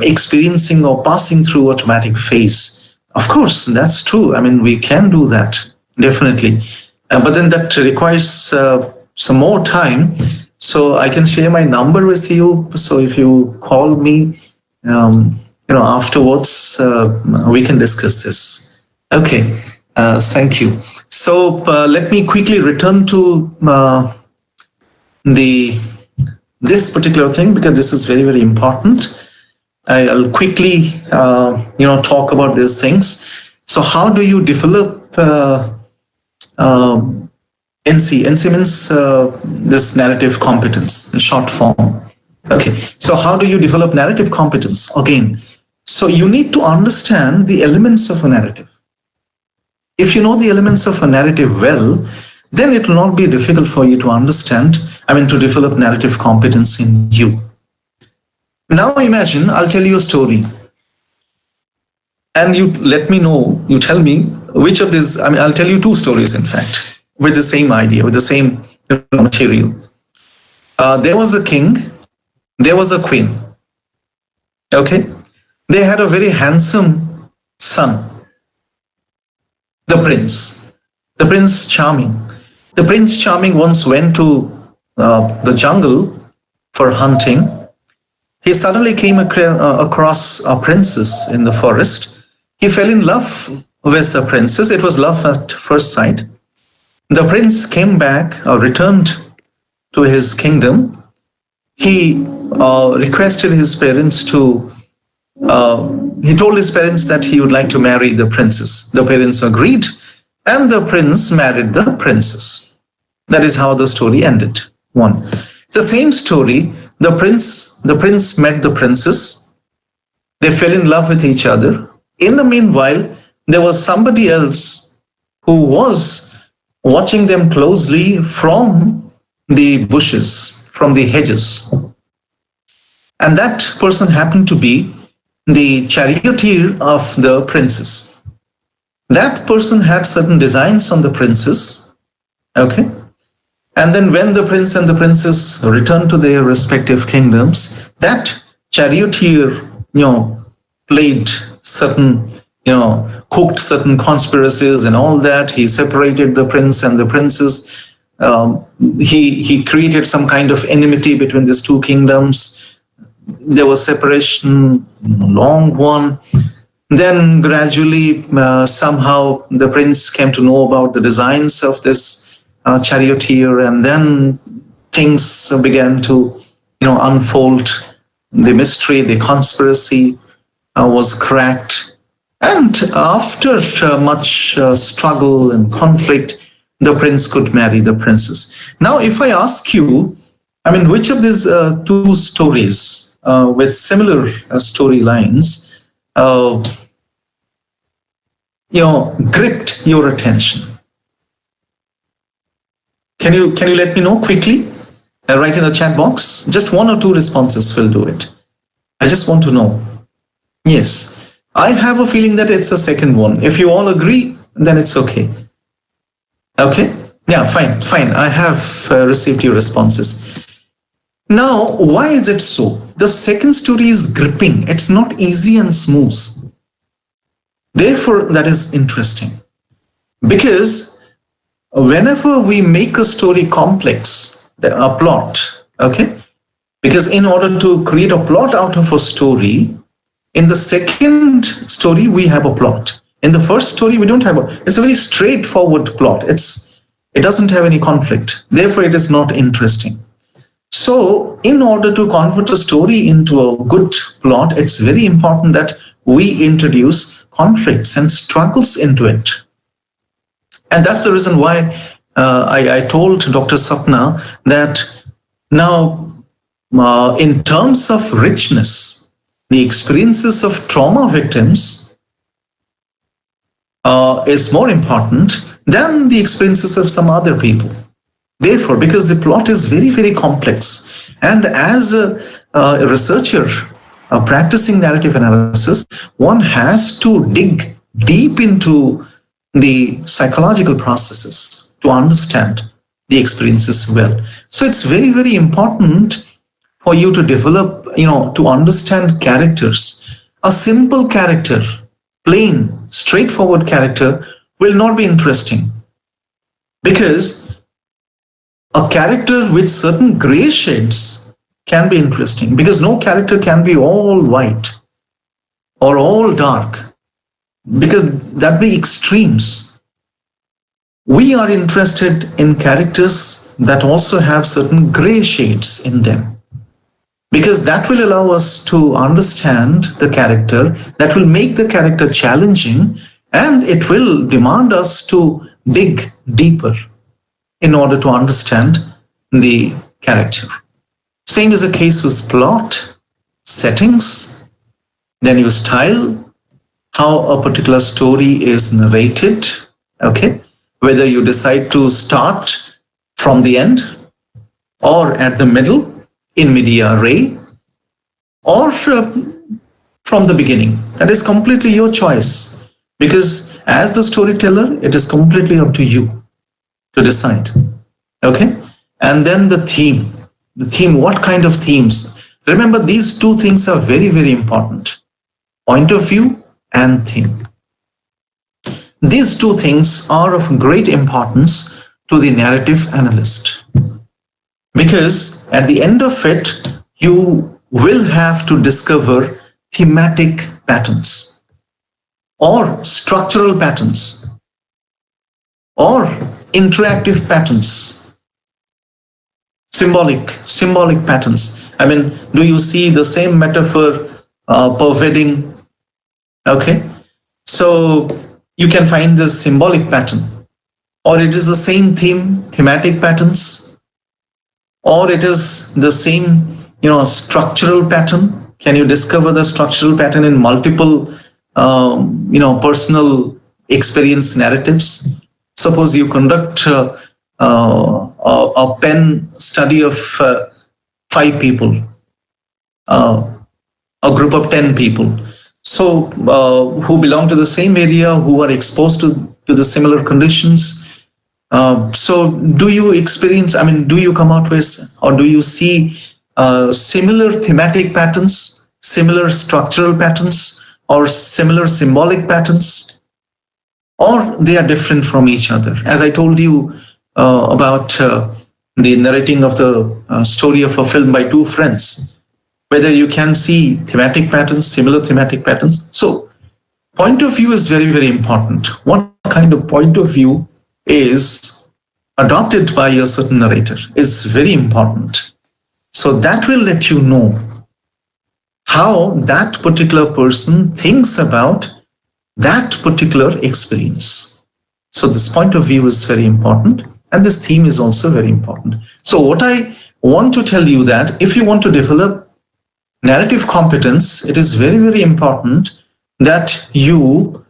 experiencing or passing through a traumatic phase. Of course, that's true. We can do that, definitely. But then that requires some more time. So I can share my number with you. So if you call me, afterwards, we can discuss this. Okay, thank you. So let me quickly return to this particular thing, because this is very, very important. I'll quickly, talk about these things. So how do you develop NC? NC means this narrative competence, the short form. Okay, so how do you develop narrative competence? Again, so you need to understand the elements of a narrative. If you know the elements of a narrative well, then it will not be difficult for you to understand, to develop narrative competence in you. Now imagine, I'll tell you a story. And you let me know, you tell me which of these, I'll tell you two stories, in fact, with the same idea, with the same material. There was a king, there was a queen. Okay? They had a very handsome son, the Prince Charming. The Prince Charming once went to the jungle for hunting. He suddenly came across a princess in the forest. He fell in love with the princess. It was love at first sight. The prince came back, returned to his kingdom. He requested his parents to, he told his parents that he would like to marry the princess. The parents agreed, and the prince married the princess. That is how the story ended. One. The same story, the prince met the princess. They fell in love with each other. In the meanwhile, there was somebody else who was watching them closely from the bushes, from the hedges. And that person happened to be the charioteer of the princess. That person had certain designs on the princess. Okay? And then when the prince and the princess returned to their respective kingdoms, that charioteer, played certain, cooked certain conspiracies and all that. He separated the prince and the princess. He created some kind of enmity between these two kingdoms. There was separation, long one. Then gradually, somehow the prince came to know about the designs of this charioteer, and then things began to, unfold. The mystery, the conspiracy was cracked. And after much struggle and conflict, the prince could marry the princess. Now, if I ask you, which of these two stories with similar storylines, gripped your attention? Can you let me know quickly? Write in the chat box. Just one or two responses will do it. I just want to know. Yes, I have a feeling that it's the second one. If you all agree, then it's okay. Okay? Yeah, fine. I have received your responses. Now, why is it so? The second story is gripping. It's not easy and smooth. Therefore, that is interesting. Because whenever we make a story complex, a plot, okay? Because in order to create a plot out of a story, in the second story, we have a plot. In the first story, we don't have it's a very straightforward plot. It doesn't have any conflict. Therefore, it is not interesting. So, in order to convert a story into a good plot, it's very important that we introduce conflicts and struggles into it. And that's the reason why I told Dr. Sapna that now, in terms of richness, the experiences of trauma victims is more important than the experiences of some other people. Therefore, because the plot is very, very complex, and as a researcher practicing narrative analysis, one has to dig deep into the psychological processes to understand the experiences well. So it's very, very important for you to develop, to understand characters. A simple character, plain, straightforward character will not be interesting, because a character with certain gray shades can be interesting, because no character can be all white or all dark, because that'd be extremes. We are interested in characters that also have certain gray shades in them, because that will allow us to understand the character, that will make the character challenging, and it will demand us to dig deeper in order to understand the character. Same is the case with plot, settings, then your style, how a particular story is narrated, okay? Whether you decide to start from the end or at the middle, in media res, or from the beginning. That is completely your choice, because as the storyteller, it is completely up to you to decide. Okay? And then the theme, what kind of themes? Remember, these two things are very, very important. Point of view and theme. These two things are of great importance to the narrative analyst, because at the end of it, you will have to discover thematic patterns or structural patterns or interactive patterns, symbolic patterns. I mean, do you see the same metaphor pervading? Okay, so you can find this symbolic pattern, or it is the same thematic patterns, or it is the same, structural pattern. Can you discover the structural pattern in multiple, personal experience narratives? Suppose you conduct a pen study of 5 people, a group of 10 people. So who belong to the same area, who are exposed to the similar conditions. So do you experience, do you come out with, or do you see similar thematic patterns, similar structural patterns, or similar symbolic patterns? Or they are different from each other? As I told you about the narrating of the story of a film by 2 friends, whether you can see thematic patterns, similar thematic patterns. So point of view is very, very important. What kind of point of view is adopted by a certain narrator is very important. So that will let you know how that particular person thinks about that particular experience. So this point of view is very important, and this theme is also very important. So what I want to tell you, that if you want to develop narrative competence, it is very, very important that you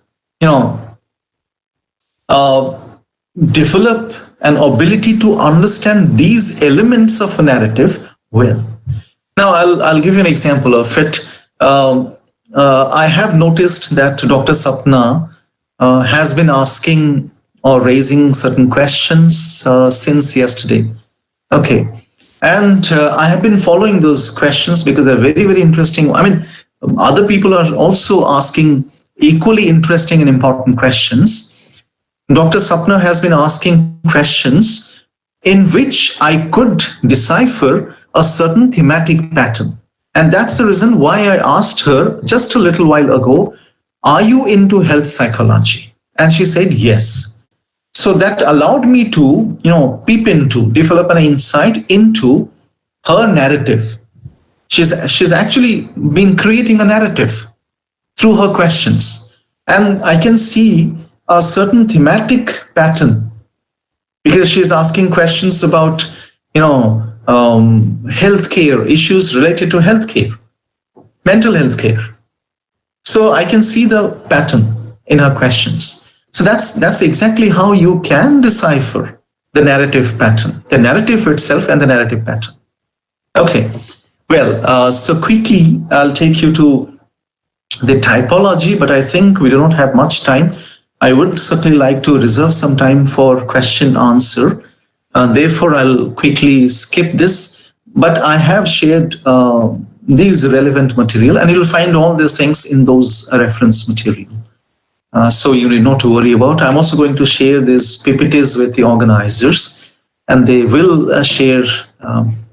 develop an ability to understand these elements of a narrative well. Now, I'll give you an example of it. I have noticed that Dr. Sapna has been asking or raising certain questions since yesterday. Okay. And I have been following those questions because they're very, very interesting. Other people are also asking equally interesting and important questions. Dr. Sapna has been asking questions in which I could decipher a certain thematic pattern. And that's the reason why I asked her just a little while ago, are you into health psychology? And she said yes. So that allowed me to, develop an insight into her narrative. She's actually been creating a narrative through her questions. And I can see a certain thematic pattern because she's asking questions about, healthcare, issues related to healthcare, mental health care. So I can see the pattern in her questions. So that's exactly how you can decipher the narrative pattern, the narrative itself and the narrative pattern. Okay, well, so quickly I'll take you to the typology, but I think we do not have much time. I would certainly like to reserve some time for question answer. Therefore, I'll quickly skip this, but I have shared these relevant material, and you'll find all these things in those reference material. So you need not to worry about. I'm also going to share these PPTs with the organizers, and they will share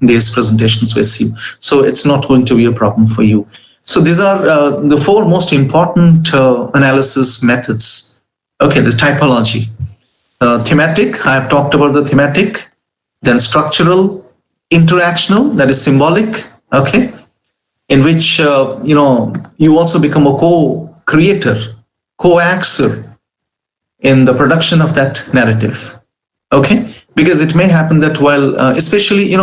these presentations with you. So it's not going to be a problem for you. So these are the four most important analysis methods. Okay, the typology. Thematic, I have talked about the thematic. Then structural, interactional, that is symbolic. Okay, in which you also become a co-creator, co-actor in the production of that narrative. Okay, because it may happen that while, especially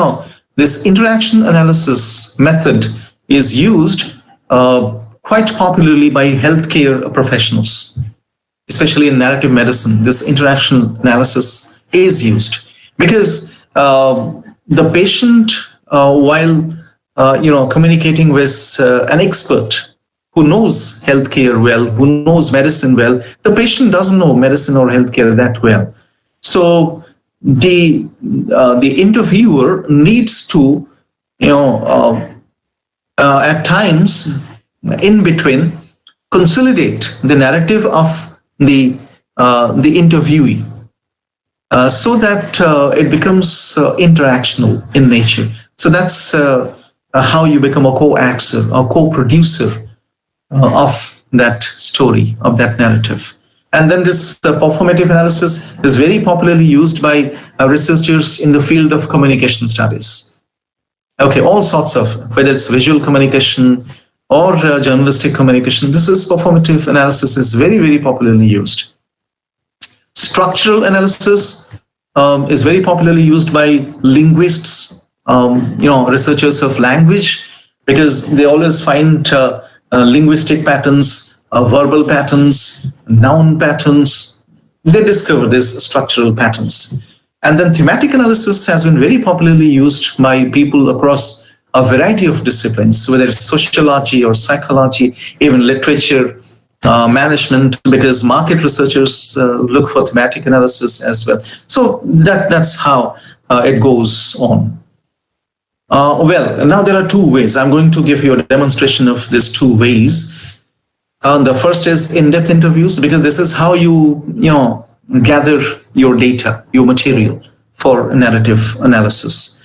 this interaction analysis method is used quite popularly by healthcare professionals, especially in narrative medicine. This interaction analysis is used because the patient, while communicating with an expert who knows healthcare well, who knows medicine well, the patient doesn't know medicine or healthcare that well. So the interviewer needs to, at times in between, consolidate the narrative of the interviewee so that it becomes interactional in nature. So that's how you become a co-actor or co-producer of that story, of that narrative. And then this performative analysis is very popularly used by researchers in the field of communication studies. Okay, all sorts of, whether it's visual communication or journalistic communication, this is performative analysis is very, very popularly used. Structural analysis is very popularly used by linguists, researchers of language, because they always find linguistic patterns, verbal patterns, noun patterns. They discover these structural patterns. And then thematic analysis has been very popularly used by people across a variety of disciplines, whether it's sociology or psychology, even literature, management, because market researchers look for thematic analysis as well. So that's how it goes on. Well, now there are two ways. I'm going to give you a demonstration of these two ways. The first is in-depth interviews, because this is how you gather your data, your material for narrative analysis.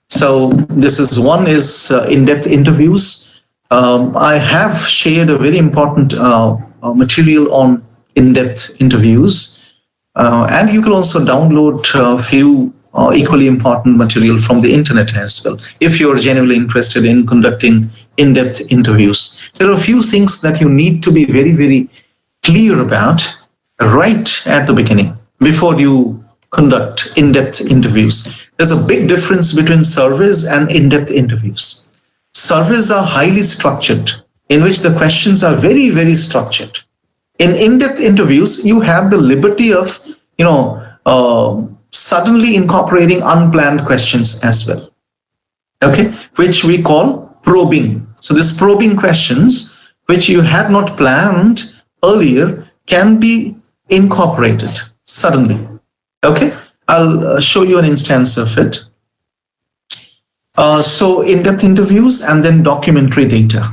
So this is one is in-depth interviews. I have shared a very important material on in-depth interviews, and you can also download a few equally important material from the internet as well, if you're genuinely interested in conducting in-depth interviews. There are a few things that you need to be very, very clear about right at the beginning before you conduct in-depth interviews. There's a big difference between surveys and in-depth interviews. Surveys are highly structured, in which the questions are very, very structured. In in-depth interviews, you have the liberty of, suddenly incorporating unplanned questions as well, okay, which we call probing. So these probing questions, which you had not planned earlier, can be incorporated suddenly, okay? I'll show you an instance of it. So in-depth interviews and then documentary data.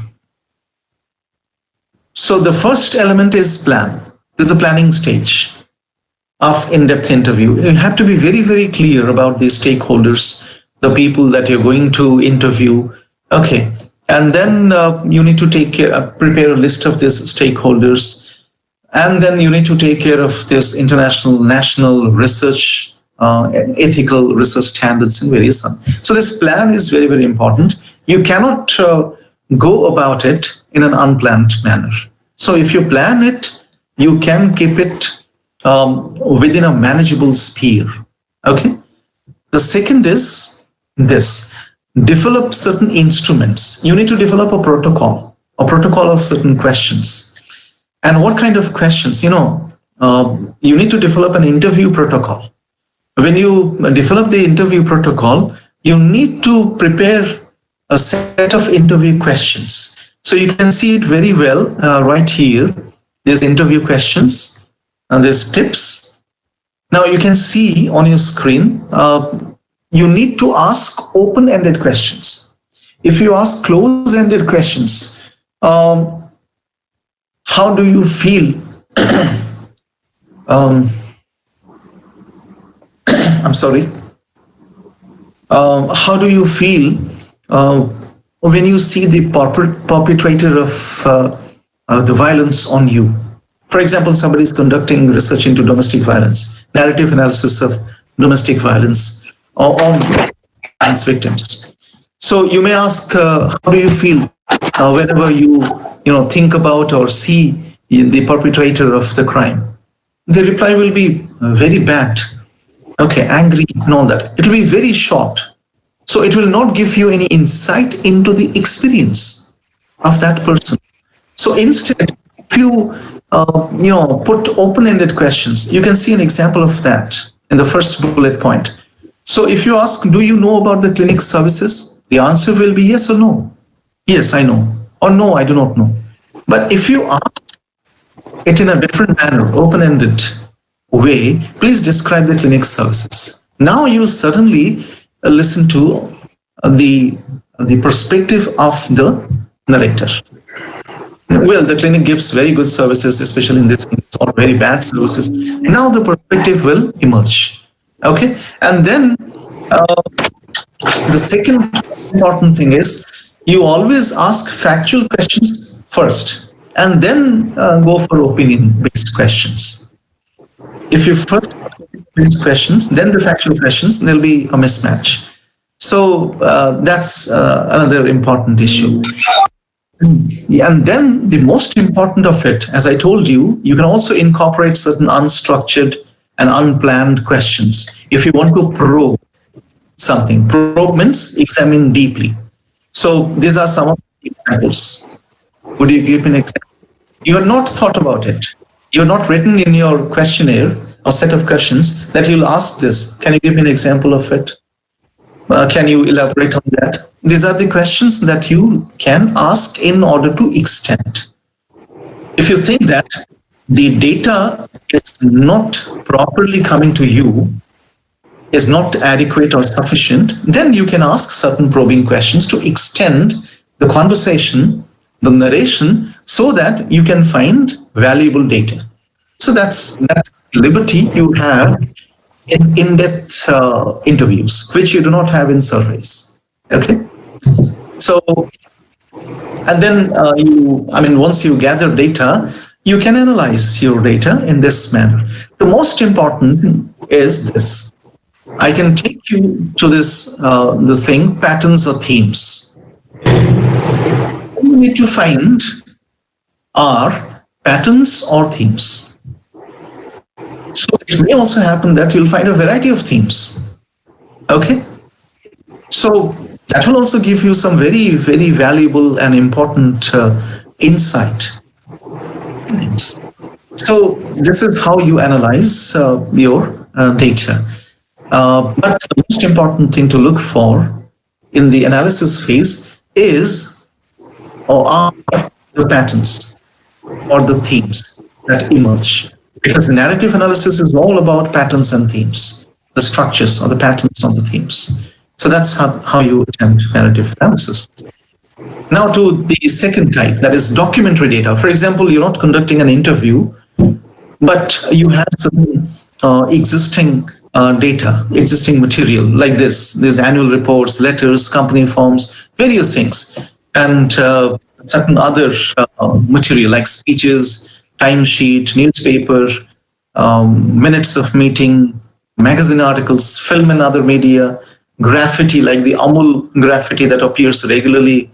So the first element is plan. There's a planning stage of in-depth interview. You have to be very, very clear about the stakeholders, the people that you're going to interview. Okay, and then you need to prepare a list of these stakeholders, and then you need to take care of this international, national research ethical research standards and various some. So this plan is very, very important. You cannot go about it in an unplanned manner. So if you plan it, you can keep it within a manageable sphere. Okay. The second is this: develop certain instruments. You need to develop a protocol of certain questions. And what kind of questions? You need to develop an interview protocol. When you develop the interview protocol, you need to prepare a set of interview questions. So you can see it very well right here. There's interview questions and there's tips. Now you can see on your screen, you need to ask open-ended questions. If you ask close-ended questions, how do you feel? I'm sorry. How do you feel when you see the perpetrator of the violence on you? For example, somebody is conducting research into domestic violence, narrative analysis of domestic violence or on violence victims. So you may ask, how do you feel whenever you think about or see the perpetrator of the crime? The reply will be very bad. Okay, angry and all that. It will be very short. So it will not give you any insight into the experience of that person. So instead, if you put open-ended questions, you can see an example of that in the first bullet point. So if you ask, do you know about the clinic services? The answer will be yes or no. Yes, I know. Or no, I do not know. But if you ask it in a different manner, open-ended way, please describe the clinic services. Now you will certainly listen to the perspective of the narrator. Well, the clinic gives very good services, especially in this case, or very bad services. Now the perspective will emerge. Okay, and then the second important thing is you always ask factual questions first, and then go for opinion-based questions. If you first ask opinion-based questions, then the factual questions, there'll be a mismatch. So that's another important issue. And then the most important of it, as I told you, you can also incorporate certain unstructured and unplanned questions if you want to probe something. Probe means examine deeply. So these are some of the examples. Would you give me an example? You have not thought about it. You have not written in your questionnaire or set of questions that you'll ask this. Can you give me an example of it? Can you elaborate on that? These are the questions that you can ask in order to extend. If you think that the data is not properly coming to you, is not adequate or sufficient, then you can ask certain probing questions to extend the conversation, the narration, so that you can find valuable data. So that's liberty you have in in-depth interviews, which you do not have in surveys. Okay. So, and then once you gather data, you can analyze your data in this manner. The most important thing is this. I can take you to this thing, patterns or themes. What you need to find are patterns or themes. So it may also happen that you'll find a variety of themes. Okay? So that will also give you some very, very valuable and important insight. So this is how you analyze your data. But the most important thing to look for in the analysis phase is or are the patterns or the themes that emerge. Because narrative analysis is all about patterns and themes, the structures or the patterns of the themes. So that's how you attempt narrative analysis. Now to the second type, that is documentary data. For example, you're not conducting an interview, but you have some existing data, existing material like this. There's annual reports, letters, company forms, various things, and certain other material like speeches, timesheet, newspaper, minutes of meeting, magazine articles, film and other media, graffiti like the Amul graffiti that appears regularly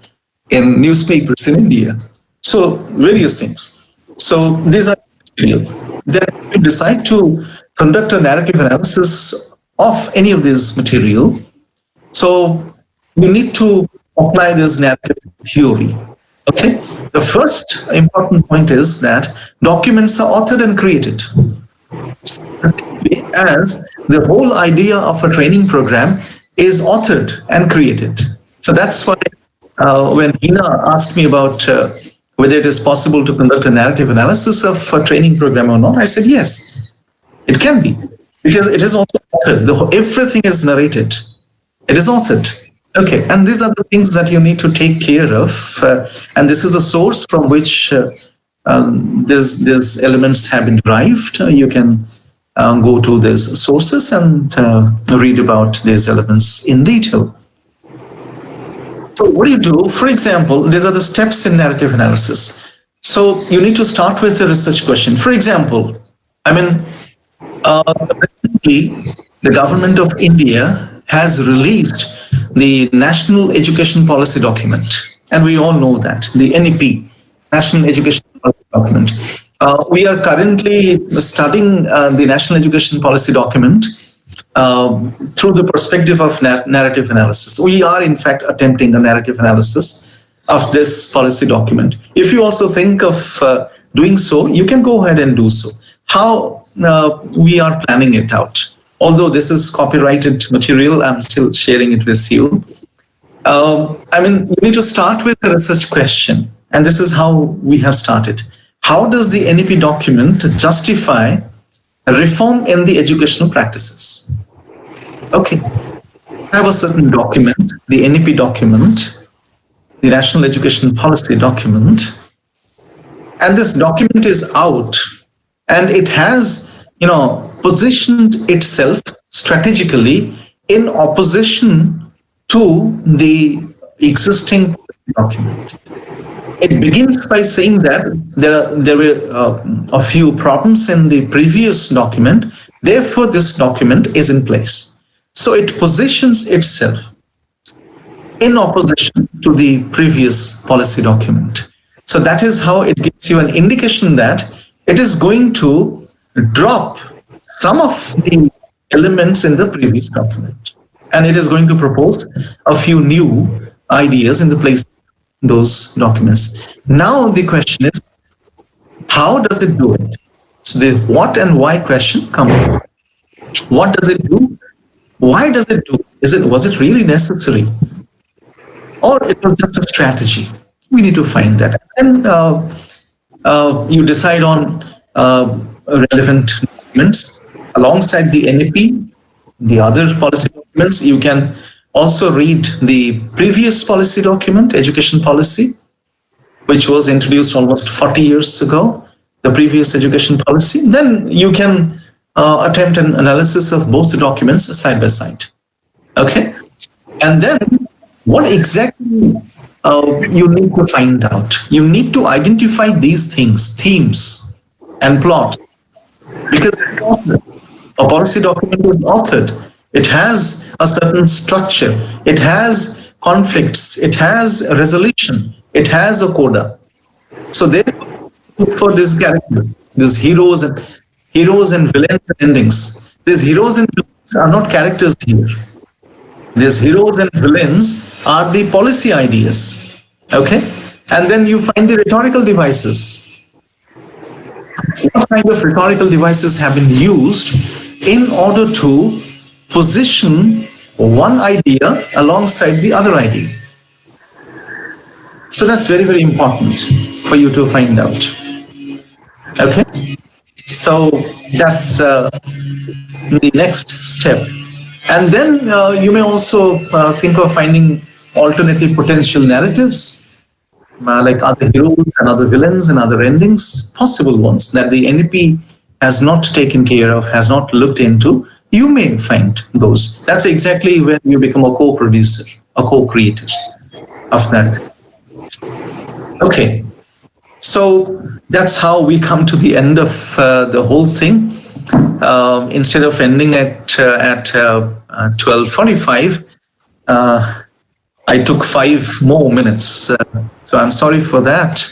in newspapers in India. So various things. So these are material. Then you decide to conduct a narrative analysis of any of this material. So you need to apply this narrative theory. Okay. The first important point is that documents are authored and created. As the whole idea of a training program is authored and created. So that's why when Hina asked me about whether it is possible to conduct a narrative analysis of a training program or not, I said yes, it can be, because it is also authored. Everything is narrated. It is authored. Okay, and these are the things that you need to take care of, and this is the source from which these elements have been derived. You can go to these sources and read about these elements in detail. So what do you do? For example, these are the steps in narrative analysis. So you need to start with the research question. For example, recently the government of India has released the National Education Policy document. And we all know that, the NEP, National Education Policy document. We are currently studying the National Education Policy document through the perspective of narrative analysis. We are, in fact, attempting a narrative analysis of this policy document. If you also think of doing so, you can go ahead and do so. How we are planning it out. Although this is copyrighted material, I'm still sharing it with you. You need to start with a research question, and this is how we have started. How does the NEP document justify a reform in the educational practices? Okay, I have a certain document, the NEP document, the National Education Policy document, and this document is out, and it has, positioned itself strategically in opposition to the existing document. It begins by saying that there were a few problems in the previous document, therefore this document is in place. So it positions itself in opposition to the previous policy document. So that is how it gives you an indication that it is going to drop some of the elements in the previous document, and it is going to propose a few new ideas in the place of those documents. Now the question is, how does it do it? So the what and why question come. What does it do? Why does it do? Was it really necessary? Or it was just a strategy? We need to find that. And you decide on relevant documents alongside the NEP, the other policy documents. You can also read the previous policy document, education policy, which was introduced almost 40 years ago, the previous education policy. Then you can attempt an analysis of both the documents side by side. Okay? And then what exactly you need to find out? You need to identify these things, themes and plots. Because a policy document is authored. It has a certain structure. It has conflicts. It has a resolution. It has a coda. So therefore, for these characters, these heroes and villains and endings. These heroes and villains are not characters here. These heroes and villains are the policy ideas. Okay? And then you find the rhetorical devices. What kind of rhetorical devices have been used in order to position one idea alongside the other idea? So that's very, very important for you to find out. Okay? So that's the next step. And then you may also think of finding alternative potential narratives, like other heroes and other villains and other endings, possible ones that the NEP has not taken care of, has not looked into. You may find those. That's exactly when you become a co-producer, a co-creator of that. Okay. So that's how we come to the end of the whole thing. instead of ending at 12:45, I took 5 more minutes. So I'm sorry for that.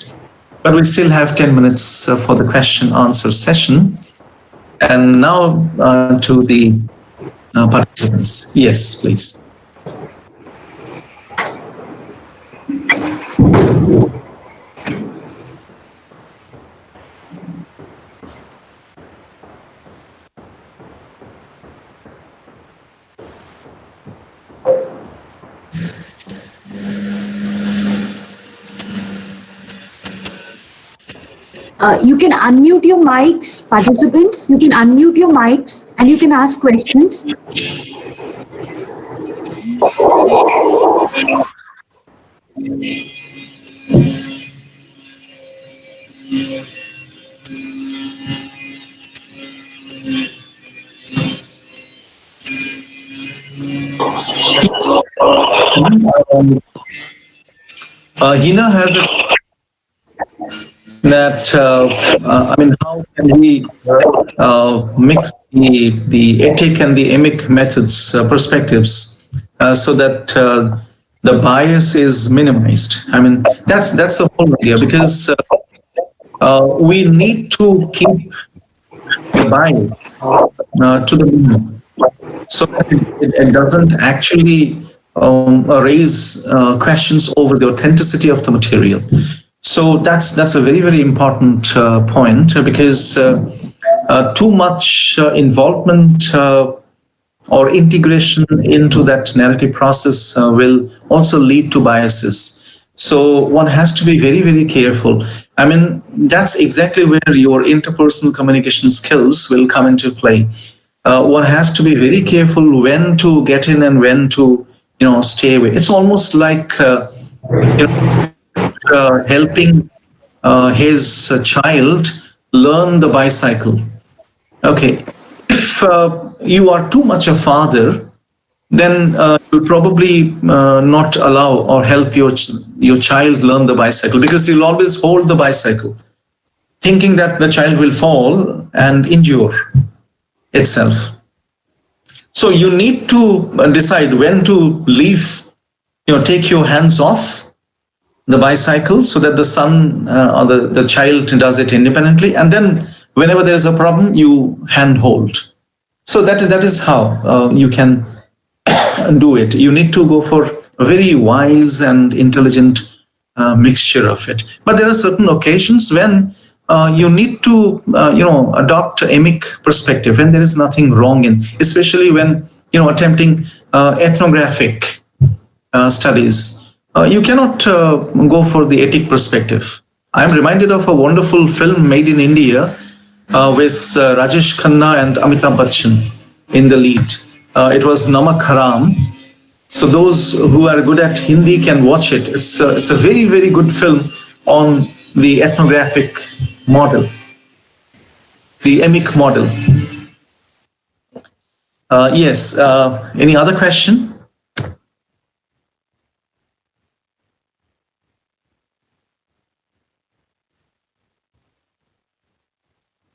But we still have 10 minutes for the question answer session. And now to the participants. Yes, please. You can unmute your mics, participants. You can unmute your mics and you can ask questions. Hina has a that I mean, how can we mix the ethic and the emic methods perspectives so that the bias is minimized? I mean, that's the whole idea, because we need to keep the bias to the minimum, so that it doesn't actually raise questions over the authenticity of the material. So that's a very, very important point, because too much involvement or integration into that narrative process will also lead to biases. So one has to be very, very careful. I mean, that's exactly where your interpersonal communication skills will come into play. One has to be very careful when to get in and when to, stay away. It's almost like, helping his child learn the bicycle. Okay, if you are too much a father, then you'll probably not allow or help your child learn the bicycle, because you'll always hold the bicycle, thinking that the child will fall and injure itself. So you need to decide when to leave, take your hands off the bicycle so that the son or the child does it independently, and then whenever there is a problem, you handhold. So that is how you can do it. You need to go for a very wise and intelligent mixture of it. But there are certain occasions when you need to adopt emic perspective, and there is nothing wrong in, especially when attempting ethnographic studies. You cannot go for the ethic perspective. I'm reminded of a wonderful film made in India with Rajesh Khanna and Amitabh Bachchan in the lead. It was Namak Haram. So those who are good at Hindi can watch it. It's a very, very good film on the ethnographic model, the emic model. Yes. Any other question?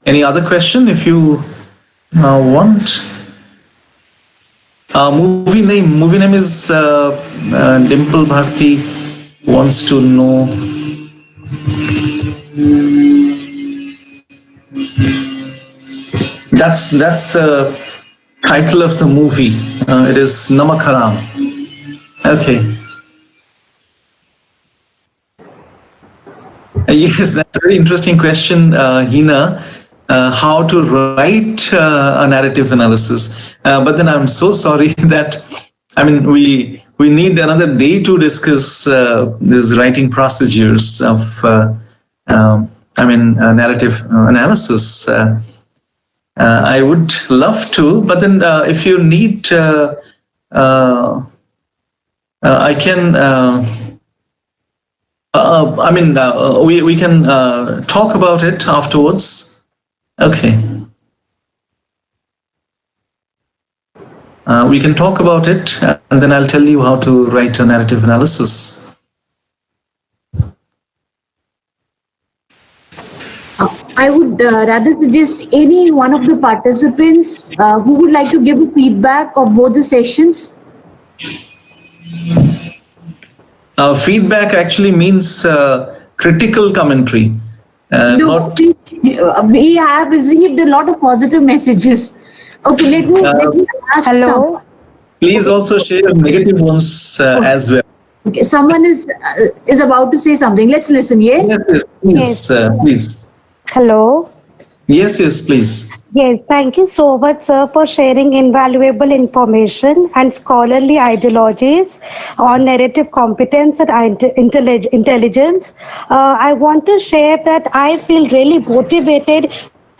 Any other question if you want? Movie name is Dimple Bharti wants to know. That's the title of the movie. It is Namak Haram. Okay. Yes, that's a very interesting question, Hina. How to write a narrative analysis. But then I'm so sorry that, we need another day to discuss these writing procedures of, narrative analysis. I would love to, but then if you need, I can. We can talk about it afterwards. Okay. We can talk about it, and then I'll tell you how to write a narrative analysis. I would rather suggest any one of the participants who would like to give a feedback of both the sessions. Feedback actually means critical commentary. No, we have received a lot of positive messages. Okay, let me ask some. Hello. Please also share negative ones as well. Okay, someone is about to say something. Let's listen. Yes. Yes, please, please. Hello. Yes, please. Yes, thank you so much, sir, for sharing invaluable information and scholarly ideologies on narrative competence and intelligence. I want to share that I feel really motivated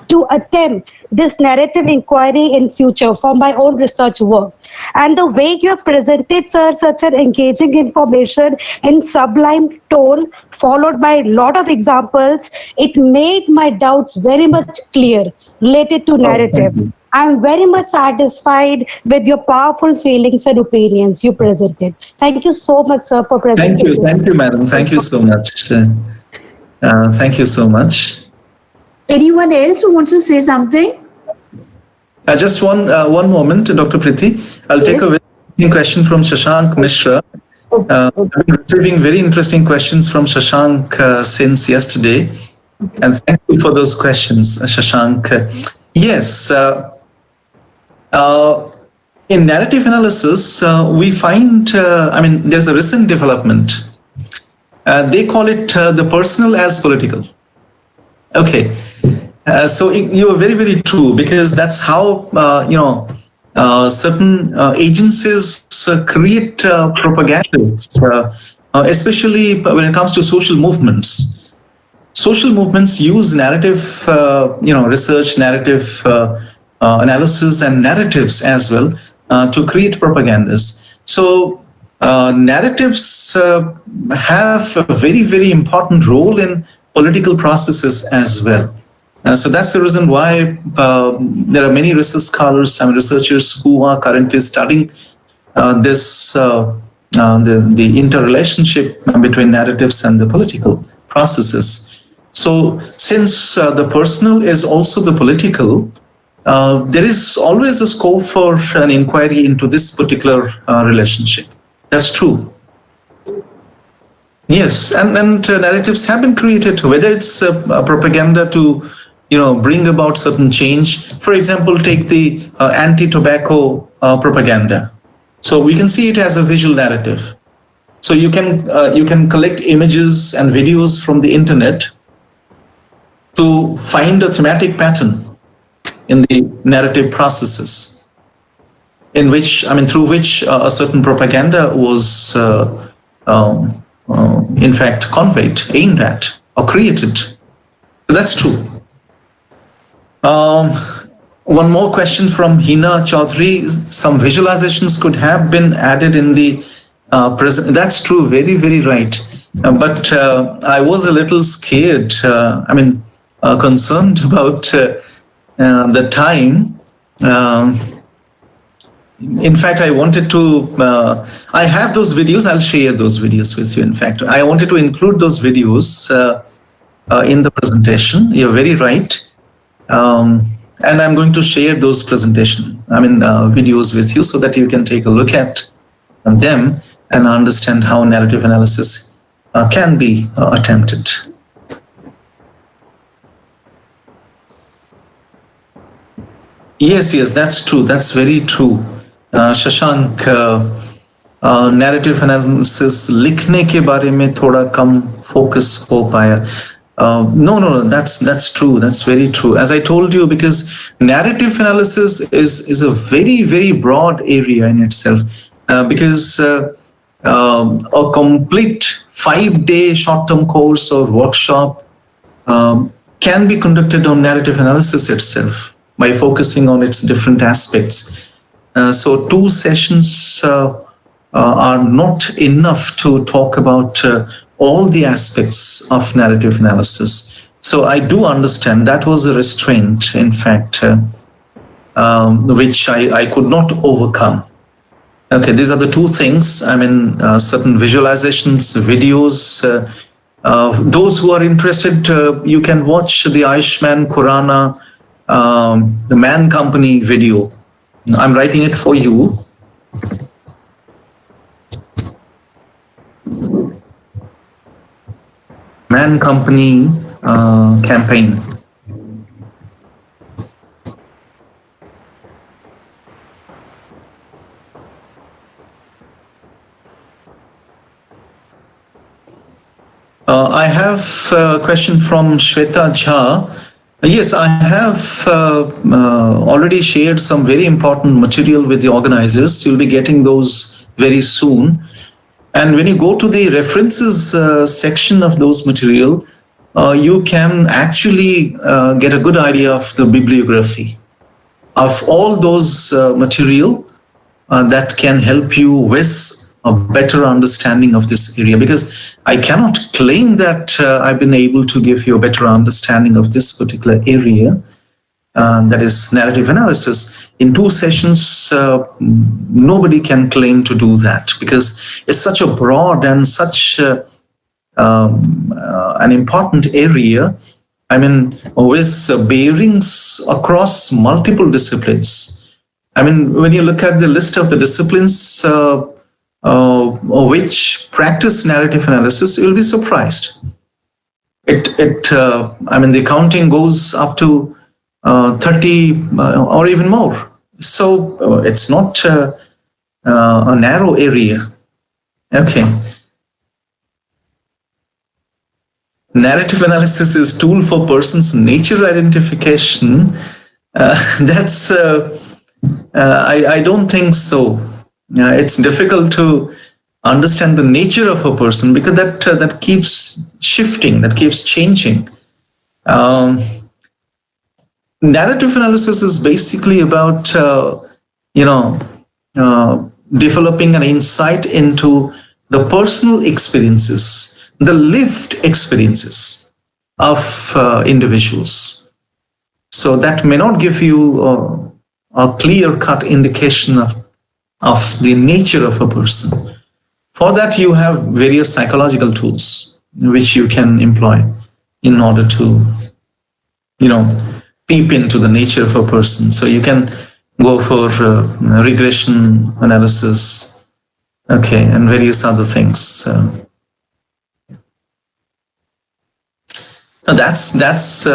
to attempt this narrative inquiry in future for my own research work. And the way you have presented, sir, such an engaging information in sublime tone, followed by a lot of examples, it made my doubts very much clear related to narrative. I'm very much satisfied with your powerful feelings and opinions you presented. Thank you so much, sir, for presenting. Thank you, madam. Thank you so much. Thank you so much. Anyone else who wants to say something? Just one moment, Dr. Priti. I'll take a very interesting question from Shashank Mishra. I've been receiving very interesting questions from Shashank since yesterday. And thank you for those questions, Shashank. Yes, in narrative analysis, we find, there's a recent development. They call it the personal as political. Okay. So you are very, very true, because that's how, certain agencies create propagandas, especially when it comes to social movements. Social movements use narrative, research, narrative analysis, and narratives as well to create propagandas. So narratives have a very, very important role in political processes as well. So that's the reason why there are many research scholars and researchers who are currently studying the interrelationship between narratives and the political processes. So since the personal is also the political, there is always a scope for an inquiry into this particular relationship. That's true. Yes, and narratives have been created, whether it's a propaganda to bring about certain change. For example, take the anti-tobacco propaganda. So we can see it as a visual narrative. So you can collect images and videos from the internet to find a thematic pattern in the narrative processes, in which through which a certain propaganda was in fact conveyed, aimed at, or created. That's true. One more question from Hina Chaudhary. Some visualizations could have been added in the present. That's true, very, very right. But I was a little scared, concerned about the time. In fact, I wanted to, I have those videos, I'll share those videos with you. In fact, I wanted to include those videos in the presentation. You're very right. And I'm going to share those videos with you so that you can take a look at them and understand how narrative analysis can be attempted. Yes, that's true. That's very true. Shashank, narrative analysis लिखने के बारे में थोड़ा कम focus हो पाया. No, that's true. That's very true. As I told you, because narrative analysis is a very, very broad area in itself, because a complete 5-day short-term course or workshop can be conducted on narrative analysis itself by focusing on its different aspects. So 2 sessions are not enough to talk about all the aspects of narrative analysis. So I do understand that was a restraint, in fact, which I could not overcome. Okay, these are the 2 things. Certain visualizations, videos Those who are interested, you can watch the Ayushman Khurrana, the Man Company video. I'm writing it for you. Man Company campaign. I have a question from Shweta Jha. Yes, I have already shared some very important material with the organizers. You'll be getting those very soon. And when you go to the references section of those material, you can actually get a good idea of the bibliography of all those material that can help you with a better understanding of this area, because I cannot claim that I've been able to give you a better understanding of this particular area, that is narrative analysis. In 2 sessions, nobody can claim to do that, because it's such a broad and such an important area. I mean, with bearings across multiple disciplines. I mean, when you look at the list of the disciplines which practice narrative analysis, you'll be surprised. I mean, the counting goes up to 30 or even more. So it's not a narrow area. Okay. Narrative analysis is tool for person's nature identification. That's I don't think so. It's difficult to understand the nature of a person, because that keeps shifting, that keeps changing. Narrative analysis is basically about developing an insight into the personal experiences, the lived experiences of individuals. So that may not give you a clear-cut indication of the nature of a person. For that, you have various psychological tools which you can employ in order to, peep into the nature of a person. So you can go for regression analysis, okay, and various other things. That's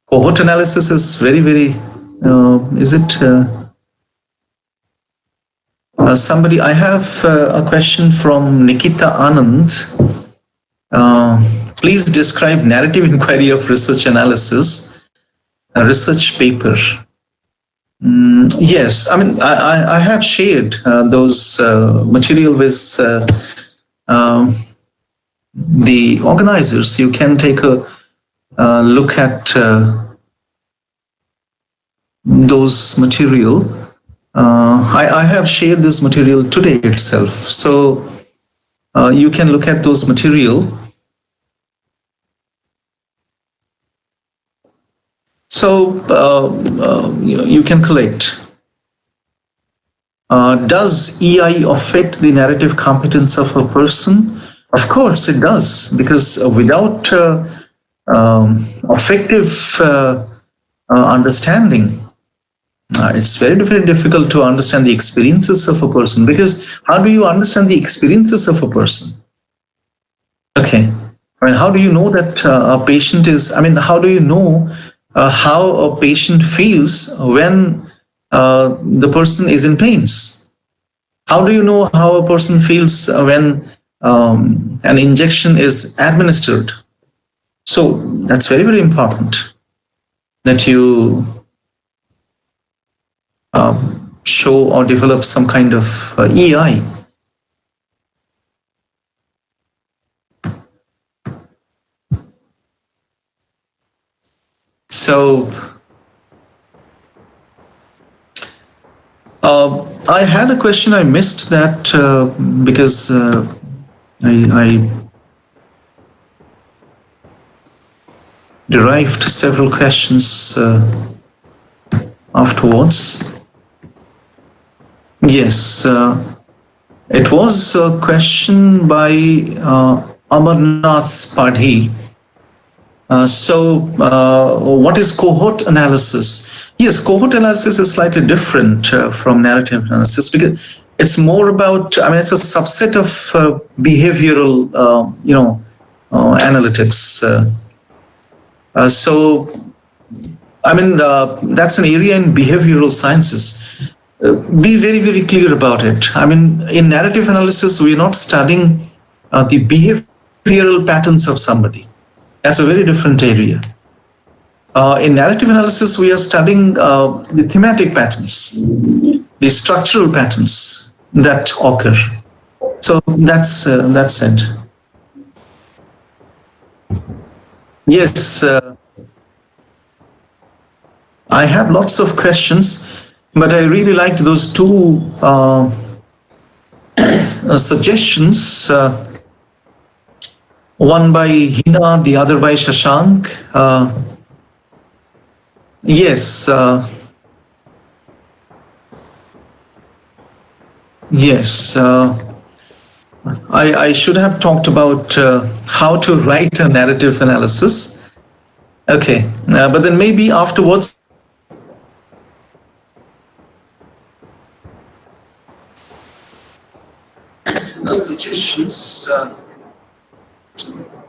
cohort analysis is very, very. Is it? Somebody, I have a question from Nikita Anand. Please describe narrative inquiry of research analysis, a research paper. Yes, I mean, I have shared those material with the organizers. You can take a look at those material. I have shared this material today itself, so you can look at those material. So you can collect. Does EI affect the narrative competence of a person? Of course it does, because without effective understanding, it's very, very difficult to understand the experiences of a person, because how do you understand the experiences of a person? Okay, I mean, how do you know that a patient is, I mean, how do you know how a patient feels when the person is in pains? How do you know how a person feels when an injection is administered? So that's very, very important that you show or develop some kind of EI. So I had a question, I missed that because I derived several questions afterwards. Yes, it was a question by Amarnath Padhi. What is cohort analysis? Yes, cohort analysis is slightly different from narrative analysis because it's more about, I mean, it's a subset of behavioral, analytics. That's an area in behavioral sciences. Be very, very clear about it. I mean, in narrative analysis, we're not studying the behavioral patterns of somebody. That's a very different area. In narrative analysis, we are studying the thematic patterns, the structural patterns that occur. So that's it. Yes, I have lots of questions, but I really liked those two suggestions. One by Hina, the other by Shashank. Yes. Yes. I should have talked about how to write a narrative analysis. Okay. But then maybe afterwards, the suggestions,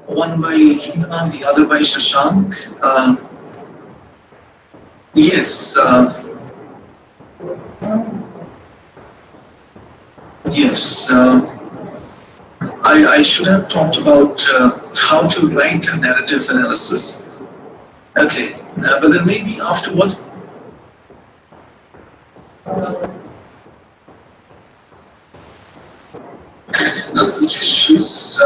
one by Hina, the other by Shashank. Yes. Yes. I should have talked about how to write a narrative analysis. Okay. But then maybe afterwards, the suggestions.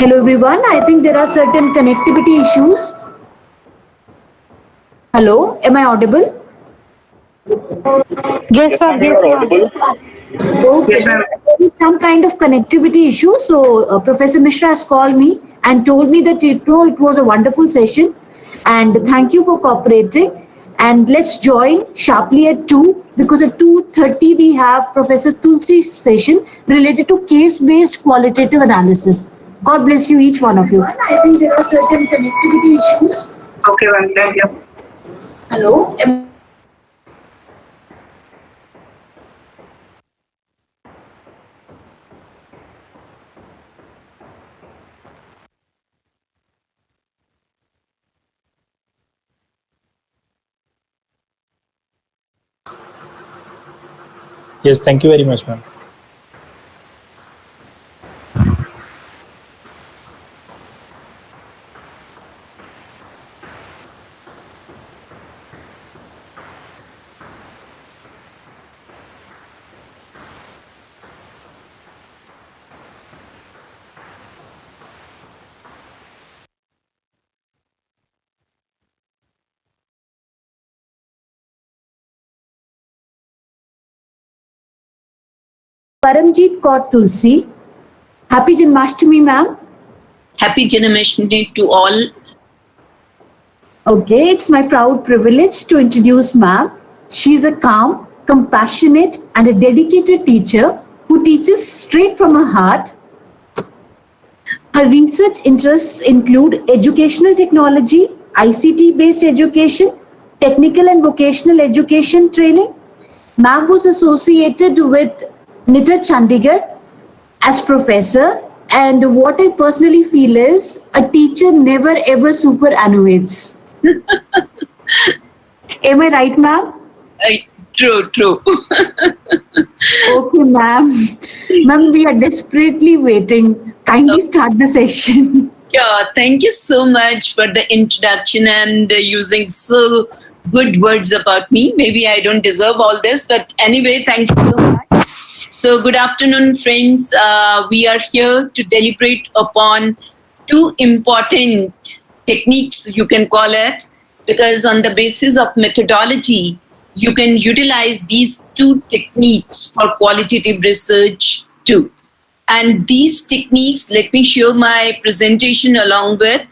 Hello everyone, I think there are certain connectivity issues. Hello, am I audible? Yes, ma'am. Yes, ma'am. Okay, there is some kind of connectivity issue. So Professor Mishra has called me and told me that it was a wonderful session, and thank you for cooperating. And let's join sharply at 2, because at 2:30 we have Professor Tulsi's session related to case-based qualitative analysis. God bless you, each one of you. I think there are certain connectivity issues. Okay, ma'am. Thank you. Hello. Yes, thank you very much, ma'am. Paramjeet Kaur Tulsi. Happy Janmashtami, ma'am. Happy Janmashtami to all. Okay, it's my proud privilege to introduce ma'am. She's a calm, compassionate, and a dedicated teacher who teaches straight from her heart. Her research interests include educational technology, ICT-based education, technical and vocational education training. Ma'am was associated with NITR Chandigarh as professor, and what I personally feel is a teacher never ever superannuates. Am I right, ma'am? True. Okay, ma'am. Ma'am, we are desperately waiting. Kindly start the session. Yeah, thank you so much for the introduction and using so good words about me. Maybe I don't deserve all this, but anyway, thank you so much. So, good afternoon, friends. We are here to deliberate upon two important techniques, you can call it, because on the basis of methodology, you can utilize these two techniques for qualitative research too. And these techniques, let me show my presentation along with,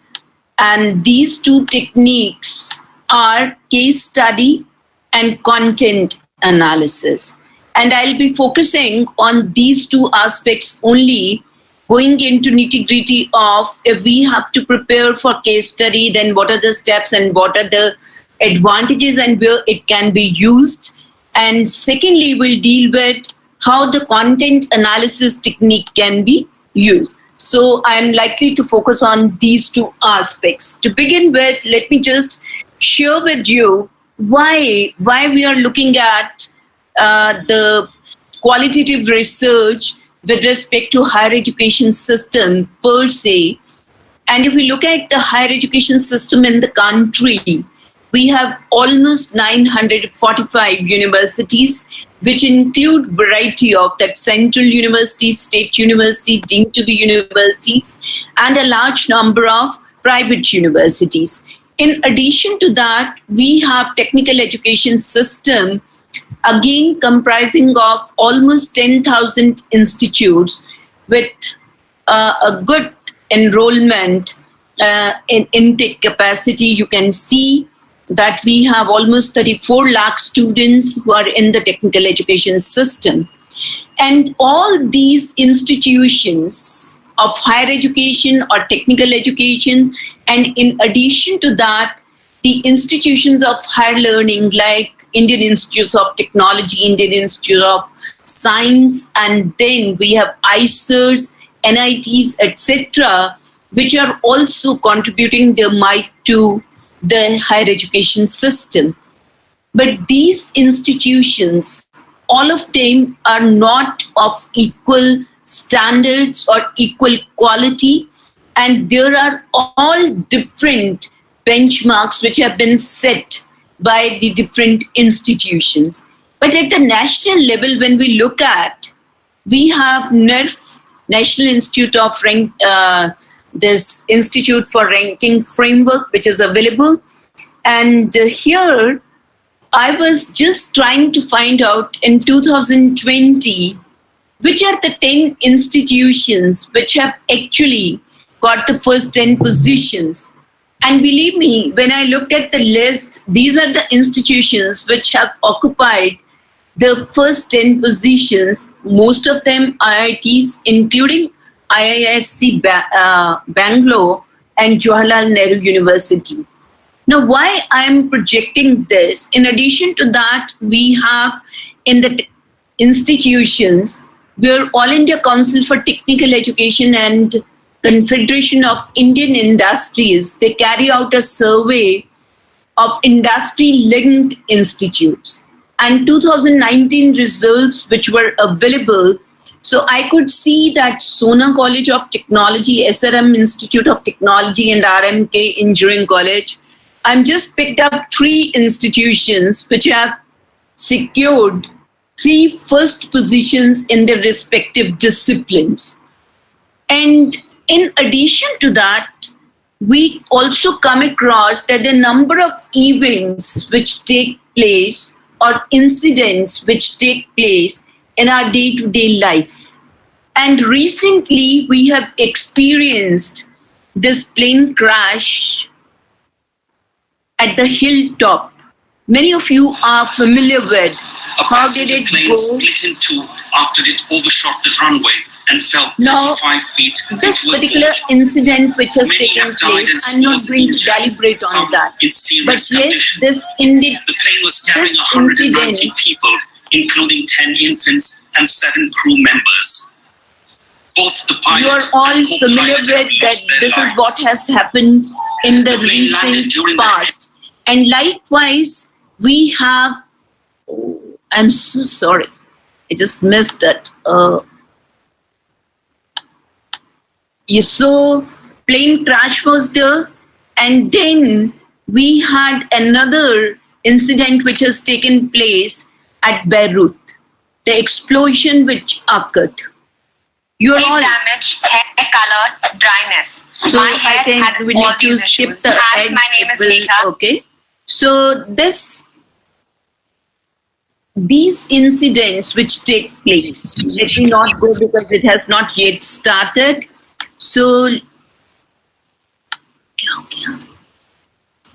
and these two techniques are case study and content analysis. And I'll be focusing on these two aspects only, going into nitty-gritty of if we have to prepare for case study, then what are the steps and what are the advantages and where it can be used. And secondly, we'll deal with how the content analysis technique can be used. So I'm likely to focus on these two aspects. To begin with, let me just share with you why we are looking at the qualitative research with respect to higher education system per se. And if we look at the higher education system in the country, we have almost 945 universities, which include variety of that central universities, state university, deemed to be universities, and a large number of private universities. In addition to that, we have technical education system, again comprising of almost 10,000 institutes with a good enrollment in intake capacity. You can see that we have almost 34 lakh students who are in the technical education system. And all these institutions of higher education or technical education, and in addition to that, the institutions of higher learning like Indian Institutes of Technology, Indian Institute of Science, and then we have ICERs, NITs, etc., which are also contributing their might to the higher education system. But these institutions, all of them are not of equal standards or equal quality, and there are all different benchmarks which have been set by the different institutions. But at the national level, when we look at, we have NIRF, National Institute of this Institute for Ranking Framework, which is available. And here, I was just trying to find out in 2020, which are the 10 institutions which have actually got the first 10 positions. And believe me, when I looked at the list, these are the institutions which have occupied the first 10 positions, most of them IITs, including IISc Bangalore and Jawaharlal Nehru University. Now, why I'm projecting this, in addition to that, we have in the institutions where All India Council for Technical Education and Confederation of Indian Industries, they carry out a survey of industry-linked institutes. And 2019 results which were available, so I could see that Sona College of Technology, SRM Institute of Technology, and RMK Engineering College, I'm just picked up 3 institutions which have secured 3 first positions in their respective disciplines. And in addition to that, we also come across that the number of events which take place or incidents which take place in our day-to-day life. And recently, we have experienced this plane crash at the hilltop. Many of you are familiar with how did it plane go. Split in two after it overshot the runway and fell 35 feet This into a particular gorge. incident which has Many taken have died place, and I'm not scores going to injured, deliberate on some that. in serious But yes, condition. this indeed, The plane was carrying this 190 incident, people, including 10 infants and 7 crew members. Both the pilot you are all and familiar co-pilot have with that lost their this is lives. what has happened in the The plane landed recent during the past. And likewise, we have, I'm so sorry, I just missed that. You saw plane crash was there, and then we had another incident which has taken place at Beirut, the explosion which occurred. You are all damage, hair color, dryness. so My I head think had we all need to these skip issues. the Hi, end. my name It is will- Neha. Okay. So these incidents which take place, let me not go because it has not yet started. So,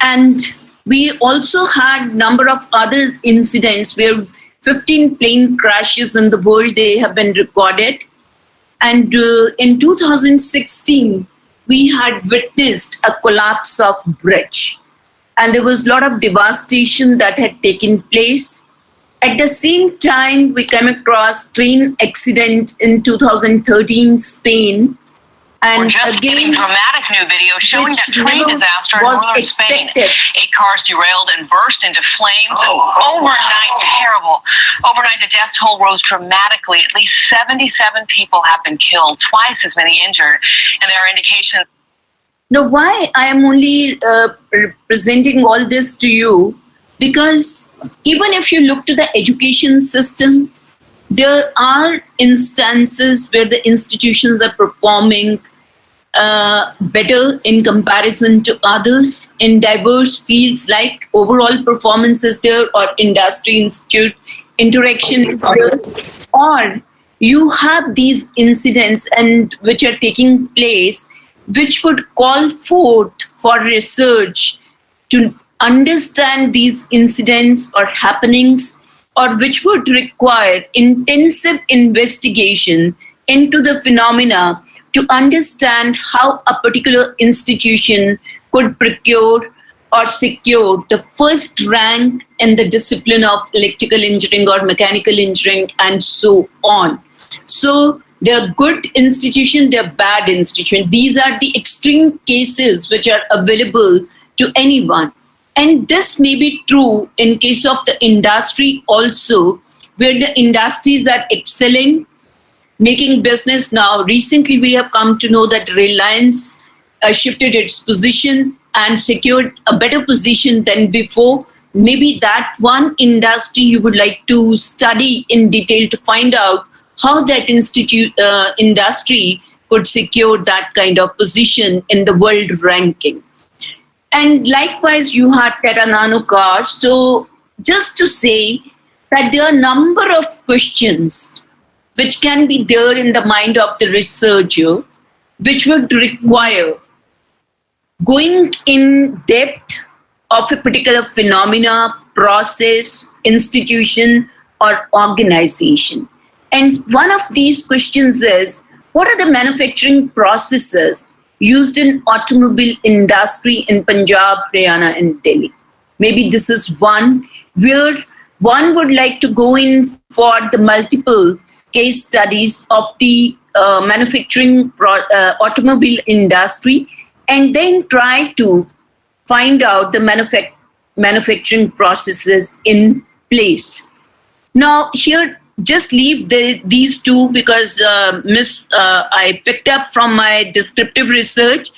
and we also had number of other incidents where 15 plane crashes in the world, they have been recorded. And in 2016, we had witnessed a collapse of bridge. And there was a lot of devastation that had taken place. At the same time, we came across train accident in 2013 Spain. And We're just getting dramatic new video showing which that train never disaster in was northern Spain. expected. 8 cars derailed and burst into flames. Overnight, terrible. Overnight, the death toll rose dramatically. At least 77 people have been killed, twice as many injured. And there are indications. Now, why I am only presenting all this to you? Because even if you look to the education system, there are instances where the institutions are performing better in comparison to others in diverse fields, like overall performance is there, or industry institute interaction is there, or you have these incidents and which are taking place, which would call forth for research to understand these incidents or happenings, or which would require intensive investigation into the phenomena to understand how a particular institution could procure or secure the first rank in the discipline of electrical engineering or mechanical engineering, and so on. So there are good institutions, there are bad institutions. These are the extreme cases which are available to anyone. And this may be true in case of the industry also, where the industries are excelling, making business now. Recently, we have come to know that Reliance shifted its position and secured a better position than before. Maybe that one industry you would like to study in detail to find out how that industry could secure that kind of position in the world ranking. And likewise, you had Terra Nano cars. So just to say that there are a number of questions which can be there in the mind of the researcher, which would require going in depth of a particular phenomena, process, institution, or organization. And one of these questions is, what are the manufacturing processes used in automobile industry in Punjab, Haryana, and Delhi? Maybe this is one where one would like to go in for the multiple case studies of the manufacturing automobile industry, and then try to find out the manufacturing processes in place. Now, here, just leave these two because I picked up from my descriptive research.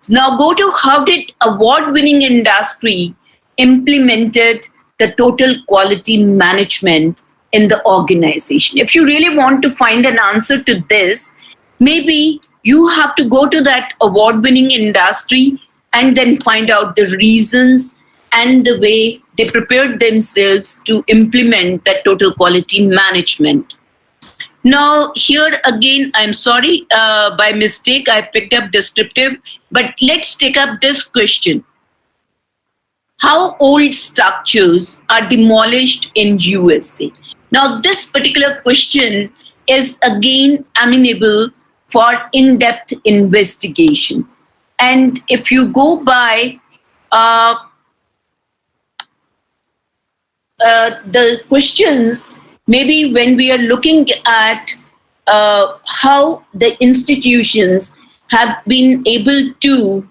Now go to how did award-winning industry implemented the total quality management in the organization. If you really want to find an answer to this, maybe you have to go to that award-winning industry and then find out the reasons and the way they prepared themselves to implement that total quality management. Now, here again, I'm sorry, by mistake, I picked up descriptive, but let's take up this question. How old structures are demolished in USA? Now, this particular question is again amenable for in-depth investigation. And if you go by the questions, maybe when we are looking at how the institutions have been able to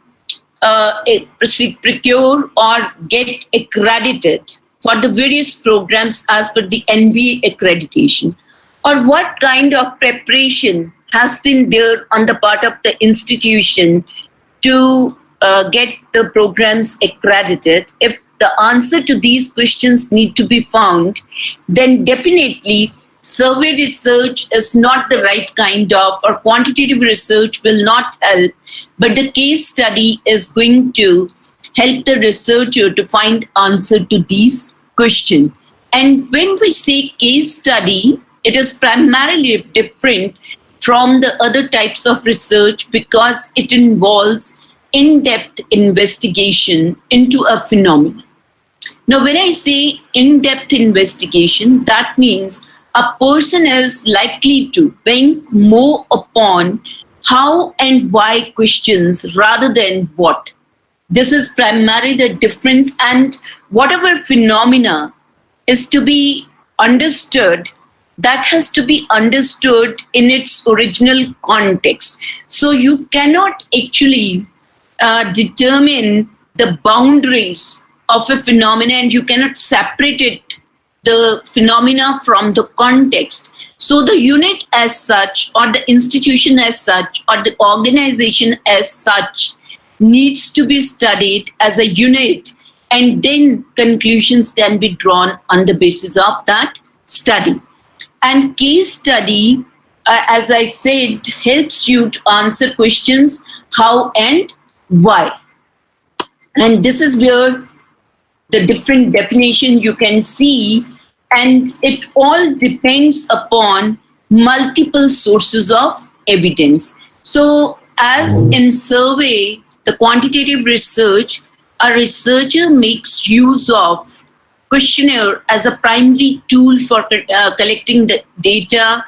procure or get accredited for the various programs as per the NBA accreditation, or what kind of preparation has been there on the part of the institution to get the programs accredited. If the answer to these questions need to be found, then definitely survey research is not the right kind of, or quantitative research will not help, but the case study is going to help the researcher to find answer to these questions. And when we say case study, it is primarily different from the other types of research because it involves in-depth investigation into a phenomenon. Now, when I say in-depth investigation, that means a person is likely to think more upon how and why questions rather than what. This is primarily the difference, and whatever phenomena is to be understood, that has to be understood in its original context. So you cannot actually determine the boundaries of a phenomenon, and you cannot separate it, the phenomena, from the context. So the unit as such, or the institution as such, or the organization as such needs to be studied as a unit, and then conclusions can be drawn on the basis of that study. And case study, as I said, helps you to answer questions how and why. And this is where the different definition you can see, and it all depends upon multiple sources of evidence. So as in survey, the quantitative research, a researcher makes use of questionnaire as a primary tool for collecting the data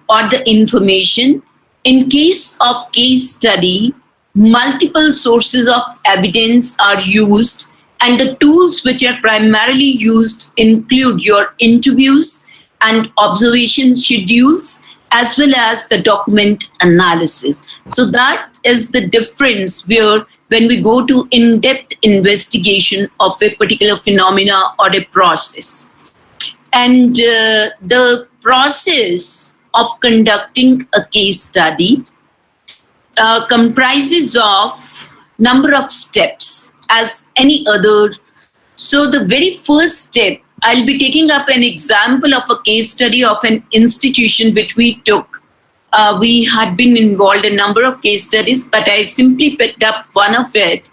or the information. In case of case study, multiple sources of evidence are used, and the tools which are primarily used include your interviews and observation schedules, as well as the document analysis. So that is the difference where when we go to in-depth investigation of a particular phenomena or a process. And the process of conducting a case study comprises of number of steps as any other. So the very first step, I'll be taking up an example of a case study of an institution which we took. We had been involved in a number of case studies, but I simply picked up one of it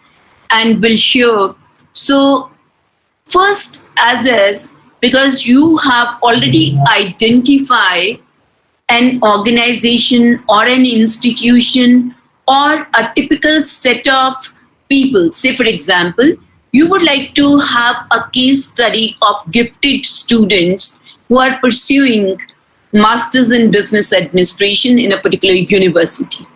and will share. So first, as is, because you have already identified an organization or an institution or a typical set of people. Say, for example, you would like to have a case study of gifted students who are pursuing Masters in Business Administration in a particular university.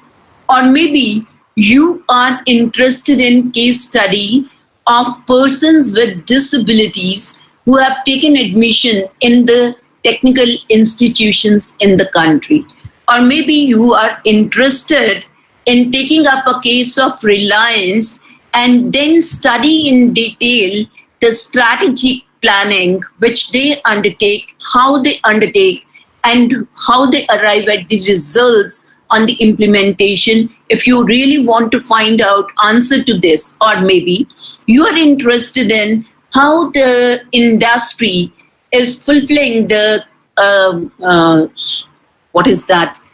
Or maybe you are interested in case study of persons with disabilities who have taken admission in the technical institutions in the country. Or maybe you are interested in taking up a case of Reliance and then study in detail the strategic planning which they undertake, how they undertake, and how they arrive at the results on the implementation. If you really want to find out answer to this, or maybe you are interested in how the industry is fulfilling the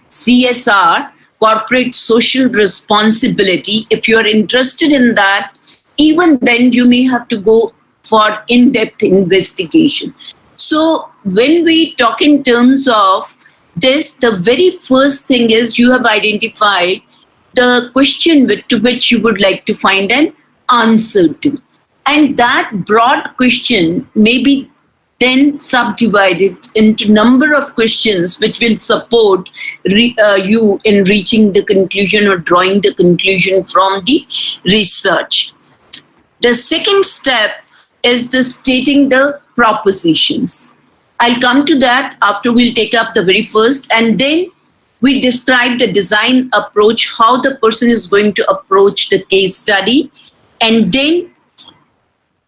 CSR, corporate social responsibility. If you are interested in that, even then you may have to go for in-depth investigation. So when we talk in terms of this, the very first thing is you have identified the question to which you would like to find an answer to. And that broad question may be then subdivided into number of questions which will support you in reaching the conclusion or drawing the conclusion from the research. The second step is the stating the propositions. I'll come to that after we'll take up the very first, and then we describe the design approach, how the person is going to approach the case study, and then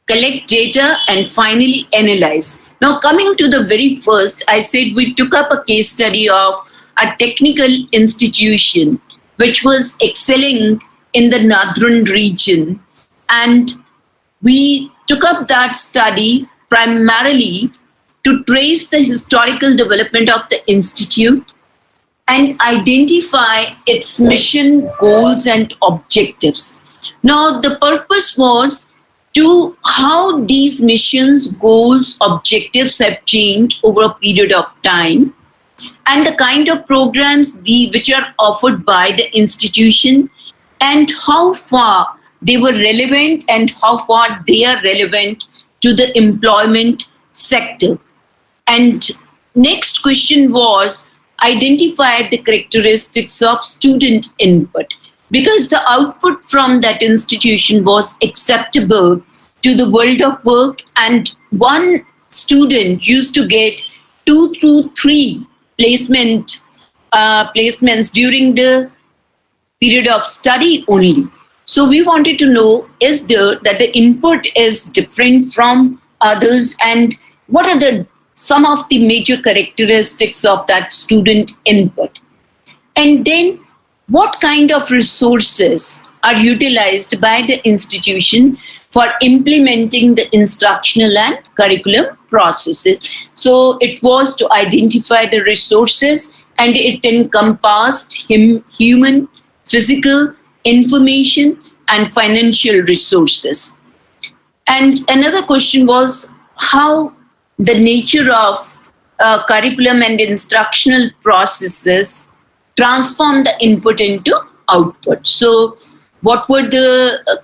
collect data and finally analyze. Now, coming to the very first, I said we took up a case study of a technical institution which was excelling in the northern region, and we took up that study primarily to trace the historical development of the institute and identify its mission, goals, and objectives. Now, the purpose was to how these missions, goals, objectives have changed over a period of time, and the kind of programs which are offered by the institution, and how far they were relevant and how far they are relevant to the employment sector. And next question was identify the characteristics of student input, because the output from that institution was acceptable to the world of work, and one student used to get 2 to 3 placements during the period of study only. So we wanted to know, is there that the input is different from others, and what are some of the major characteristics of that student input? And then what kind of resources are utilized by the institution for implementing the instructional and curriculum processes? So it was to identify the resources, and it encompassed human, physical, information, and financial resources. And another question was how the nature of curriculum and instructional processes transform the input into output. So what were the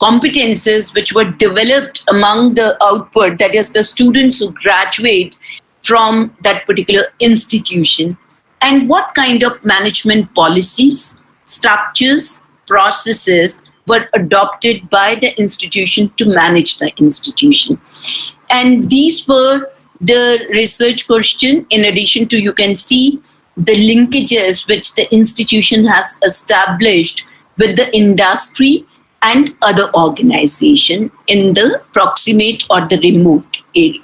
competences which were developed among the output, that is the students who graduate from that particular institution, and what kind of management policies, structures, processes were adopted by the institution to manage the institution. And these were the research question. In addition to, you can see the linkages which the institution has established with the industry and other organization in the proximate or the remote area.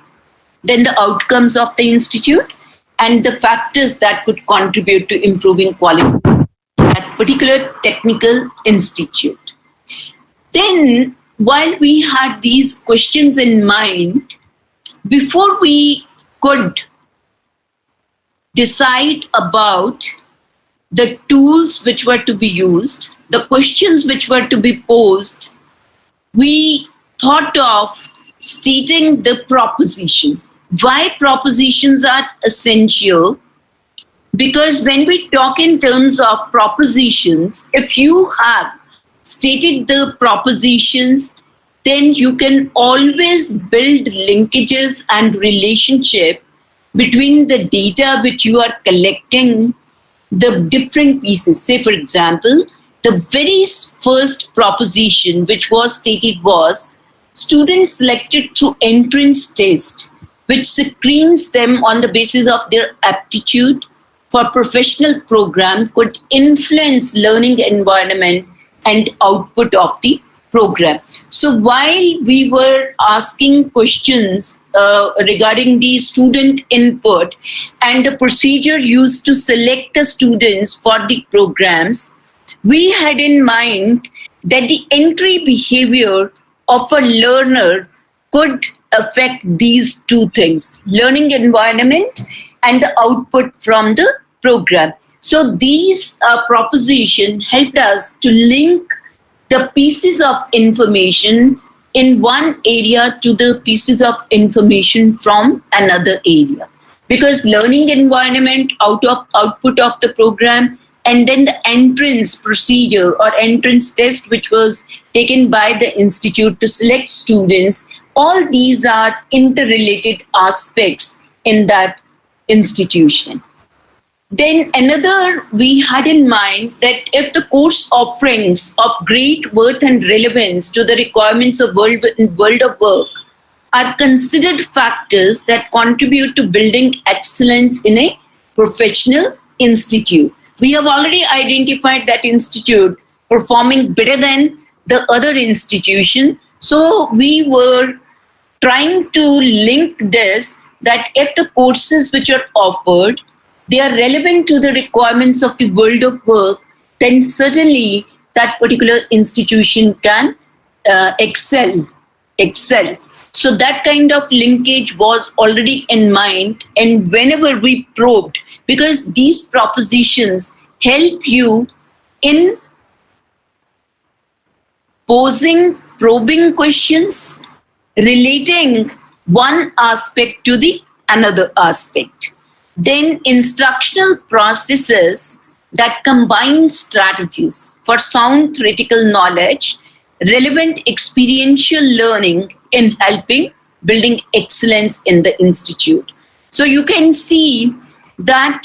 Then the outcomes of the institute and the factors that could contribute to improving quality at particular technical institute. Then, while we had these questions in mind, before we could decide about the tools which were to be used, the questions which were to be posed, we thought of stating the propositions. Why propositions are essential? Because when we talk in terms of propositions, if you have stated the propositions, then you can always build linkages and relationship between the data which you are collecting, the different pieces. Say, for example, the very first proposition which was stated was students selected through entrance test, which screens them on the basis of their aptitude for professional program, could influence learning environment and output of the program. So while we were asking questions regarding the student input and the procedure used to select the students for the programs, we had in mind that the entry behavior of a learner could affect these two things, learning environment and the output from the program. So these propositions helped us to link the pieces of information in one area to the pieces of information from another area. because learning environment, output of the program, and then the entrance procedure or entrance test, which was taken by the institute to select students, all these are interrelated aspects in that institution. Then another, we had in mind that if the course offerings of great worth and relevance to the requirements of world of work are considered factors that contribute to building excellence in a professional institute. We have already identified that institute performing better than the other institution. So we were trying to link this, that if the courses which are offered, they are relevant to the requirements of the world of work, then certainly that particular institution can excel. So that kind of linkage was already in mind. And whenever we probed, because these propositions help you in posing probing questions, relating one aspect to the another aspect. Then instructional processes that combine strategies for sound theoretical knowledge, relevant experiential learning in helping building excellence in the institute. So you can see that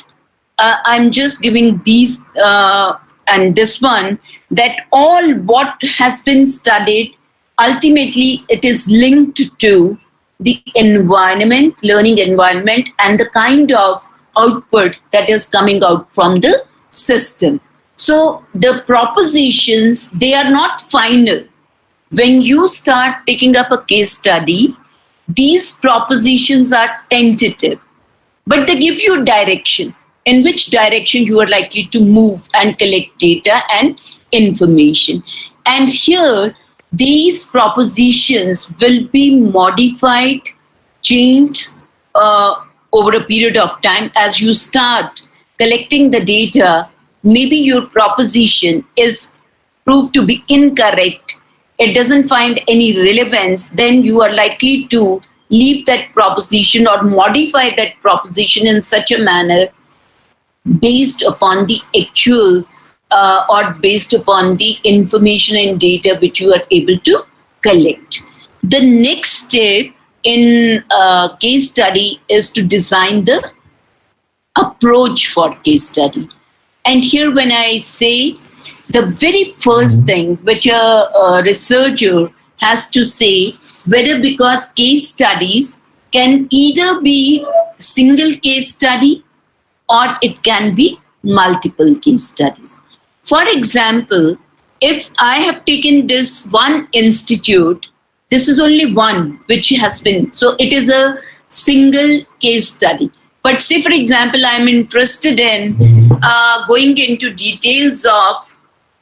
I'm just giving these and this one, that all what has been studied, ultimately it is linked to the environment, learning environment, and the kind of output that is coming out from the system. So the propositions, they are not final. When you start taking up a case study, these propositions are tentative, but they give you direction, in which direction you are likely to move and collect data and information. And here, these propositions will be modified, changed over a period of time. As you start collecting the data, maybe your proposition is proved to be incorrect, it doesn't find any relevance, then you are likely to leave that proposition or modify that proposition in such a manner based upon the actual or based upon the information and data which you are able to collect. The next step in case study is to design the approach for case study. And here when I say, the very first thing which a researcher has to say, whether, because case studies can either be single case study or it can be multiple case studies. For example, if I have taken this one institute, this is only one which has been, so it is a single case study. But say, for example, I'm interested in going into details of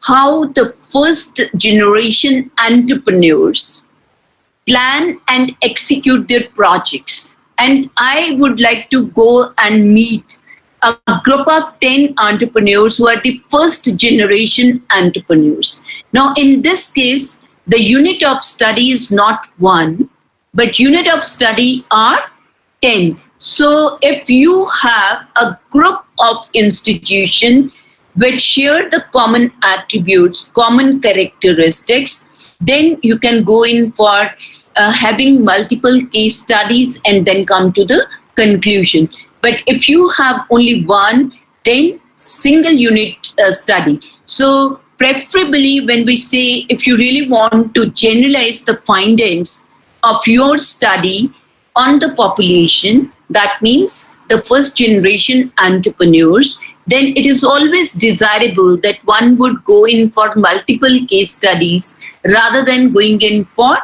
how the first generation entrepreneurs plan and execute their projects. And I would like to go and meet a group of 10 entrepreneurs who are the first generation entrepreneurs. Now, in this case, the unit of study is not one, but unit of study are 10. So if you have a group of institutions which share the common attributes, common characteristics, then you can go in for having multiple case studies and then come to the conclusion. But if you have only one, then single unit study. So preferably when we say, if you really want to generalize the findings of your study on the population, that means the first generation entrepreneurs, then it is always desirable that one would go in for multiple case studies rather than going in for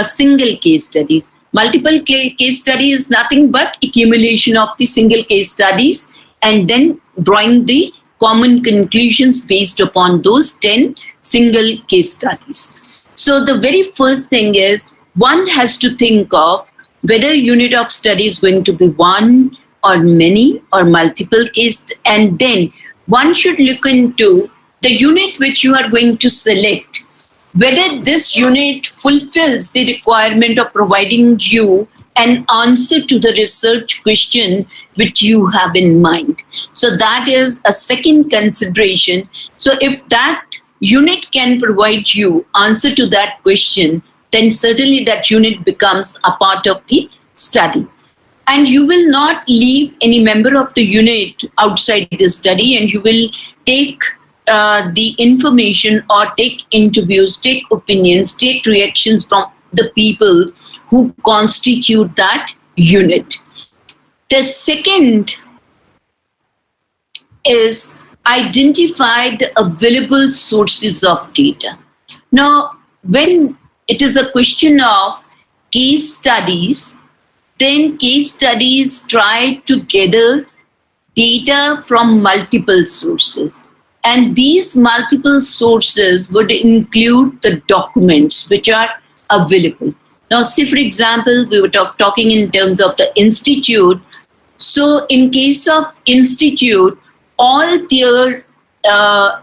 single case studies. Multiple case study is nothing but accumulation of the single case studies and then drawing the common conclusions based upon those 10 single case studies. So the very first thing is, one has to think of whether unit of study is going to be one or many or multiple case, and then one should look into the unit which you are going to select, whether this unit fulfills the requirement of providing you an answer to the research question which you have in mind. So that is a second consideration. So if that unit can provide you answer to that question, then certainly that unit becomes a part of the study. And you will not leave any member of the unit outside the study, and you will take the information or take interviews, take opinions, take reactions from the people who constitute that unit. The second is identify the available sources of data. Now, when it is a question of case studies, then case studies try to gather data from multiple sources. And these multiple sources would include the documents which are available. Now, say, for example, we were talking in terms of the institute. So in case of institute, all their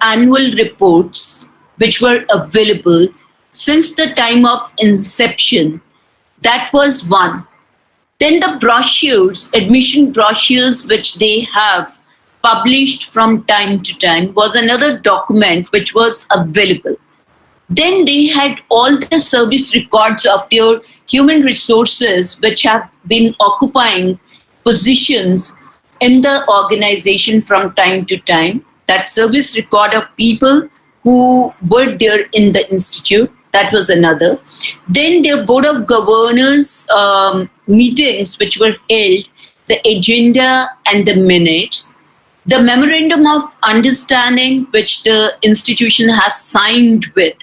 annual reports which were available since the time of inception, that was one. Then the brochures, admission brochures which they have published from time to time was another document which was available. Then they had all the service records of their human resources which have been occupying positions in the organization from time to time. That service record of people who were there in the institute, that was another. Then their board of governors meetings which were held, the agenda and the minutes, the memorandum of understanding which the institution has signed with.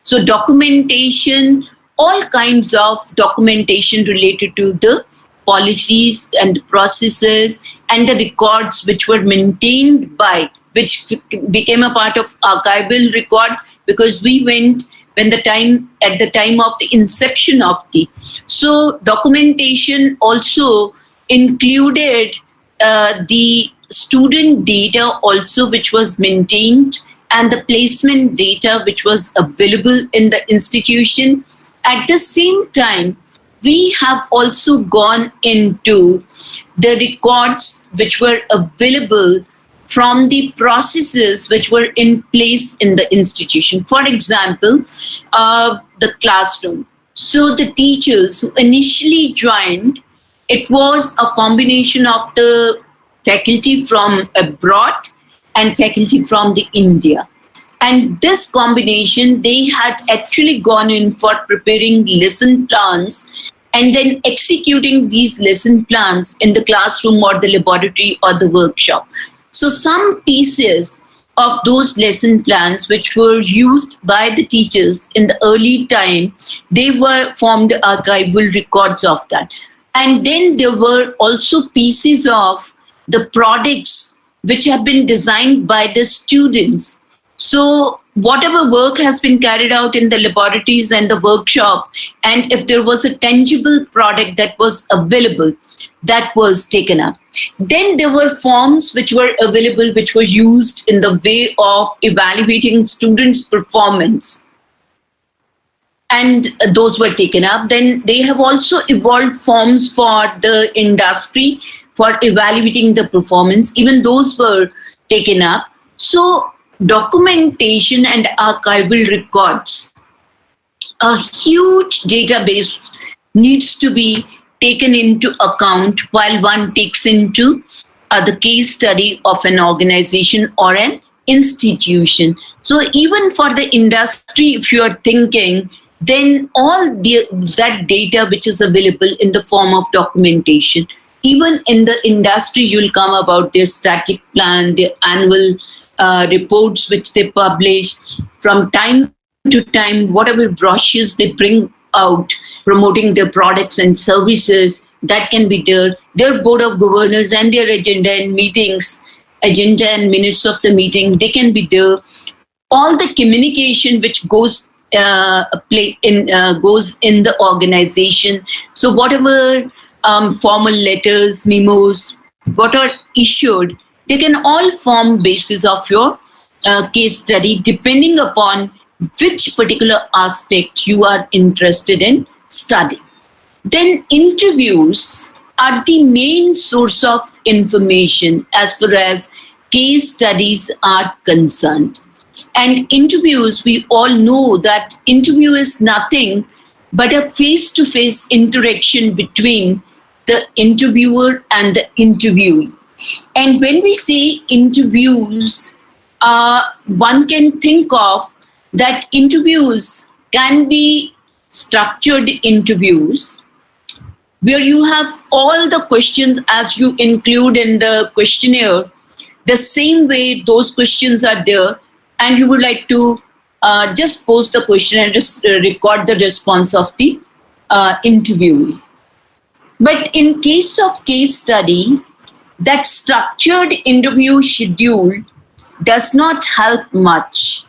So documentation, all kinds of documentation related to the policies and the processes and the records which were maintained by, which became a part of archival record, because we went at the time of the inception of the. So documentation also included the student data also which was maintained, and the placement data which was available in the institution. At the same time, we have also gone into the records which were available from the processes which were in place in the institution. For example, the classroom. So the teachers who initially joined, it was a combination of the faculty from abroad and faculty from the India. And this combination, they had actually gone in for preparing lesson plans and then executing these lesson plans in the classroom or the laboratory or the workshop. So some pieces of those lesson plans which were used by the teachers in the early time, they were formed archival records of that. And then there were also pieces of the products which have been designed by the students. So whatever work has been carried out in the laboratories and the workshop, and if there was a tangible product that was available, that was taken up. Then there were forms which were available, which were used in the way of evaluating students' performance. And those were taken up. Then they have also evolved forms for the industry for evaluating the performance. Even those were taken up. So documentation and archival records, a huge database needs to be taken into account while one takes into the case study of an organization or an institution. So even for the industry, if you are thinking, then all that data which is available in the form of documentation, even in the industry, you'll come about their strategic plan, their annual reports which they publish from time to time, whatever brochures they bring out promoting their products and services, that can be their board of governors and their agenda and meetings, agenda and minutes of the meeting, they can be there. All the communication which goes goes in the organization. So whatever formal letters, memos, what are issued, they can all form basis of your case study depending upon which particular aspect you are interested in studying. then interviews are the main source of information as far as case studies are concerned. And interviews, we all know that interview is nothing but a face-to-face interaction between the interviewer and the interviewee. And when we say interviews, one can think of that interviews can be structured interviews where you have all the questions as you include in the questionnaire, the same way those questions are there, and you would like to just post the question and just record the response of the interviewee. But in case of case study, that structured interview schedule does not help much.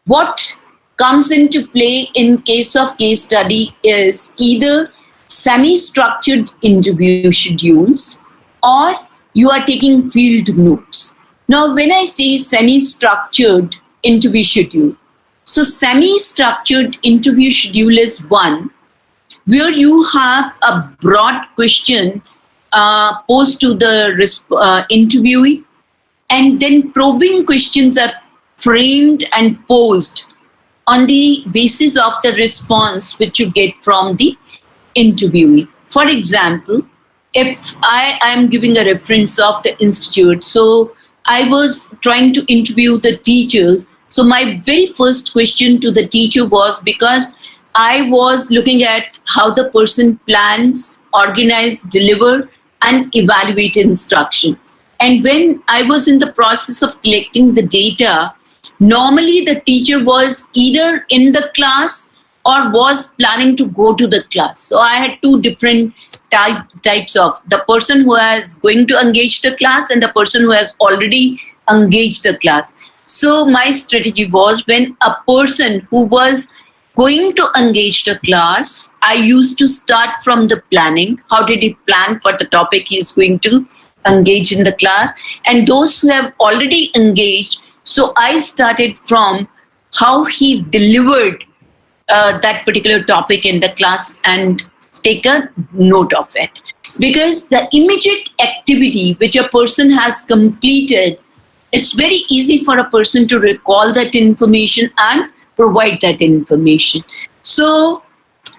What comes into play in case of case study is either semi-structured interview schedules or you are taking field notes. Now, when I say semi-structured interview schedule, so semi-structured interview schedule is one where you have a broad question posed to the interviewee, and then probing questions are framed and posed on the basis of the response which you get from the interviewee. For example, if I am giving a reference of the institute, so I was trying to interview the teachers. So my very first question to the teacher was, because I was looking at how the person plans, organize, deliver, and evaluate instruction. And when I was in the process of collecting the data, normally the teacher was either in the class or was planning to go to the class. So I had two different types of the person who is going to engage the class and the person who has already engaged the class. So my strategy was, when a person who was going to engage the class, I used to start from the planning. How did he plan for the topic he is going to engage in the class? And those who have already engaged, so I started from how he delivered that particular topic in the class and take a note of it. Because the immediate activity which a person has completed, it's very easy for a person to recall that information and provide that information. So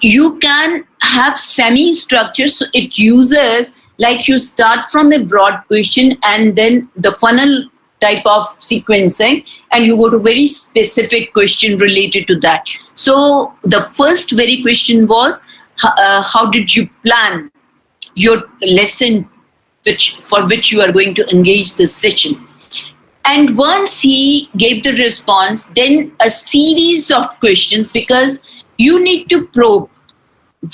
you can have semi-structure. So it uses, like, you start from a broad question and then the funnel type of sequencing, and you go to very specific question related to that. So the first very question was, how did you plan your lesson for which you are going to engage this session? And once he gave the response, then a series of questions, because you need to probe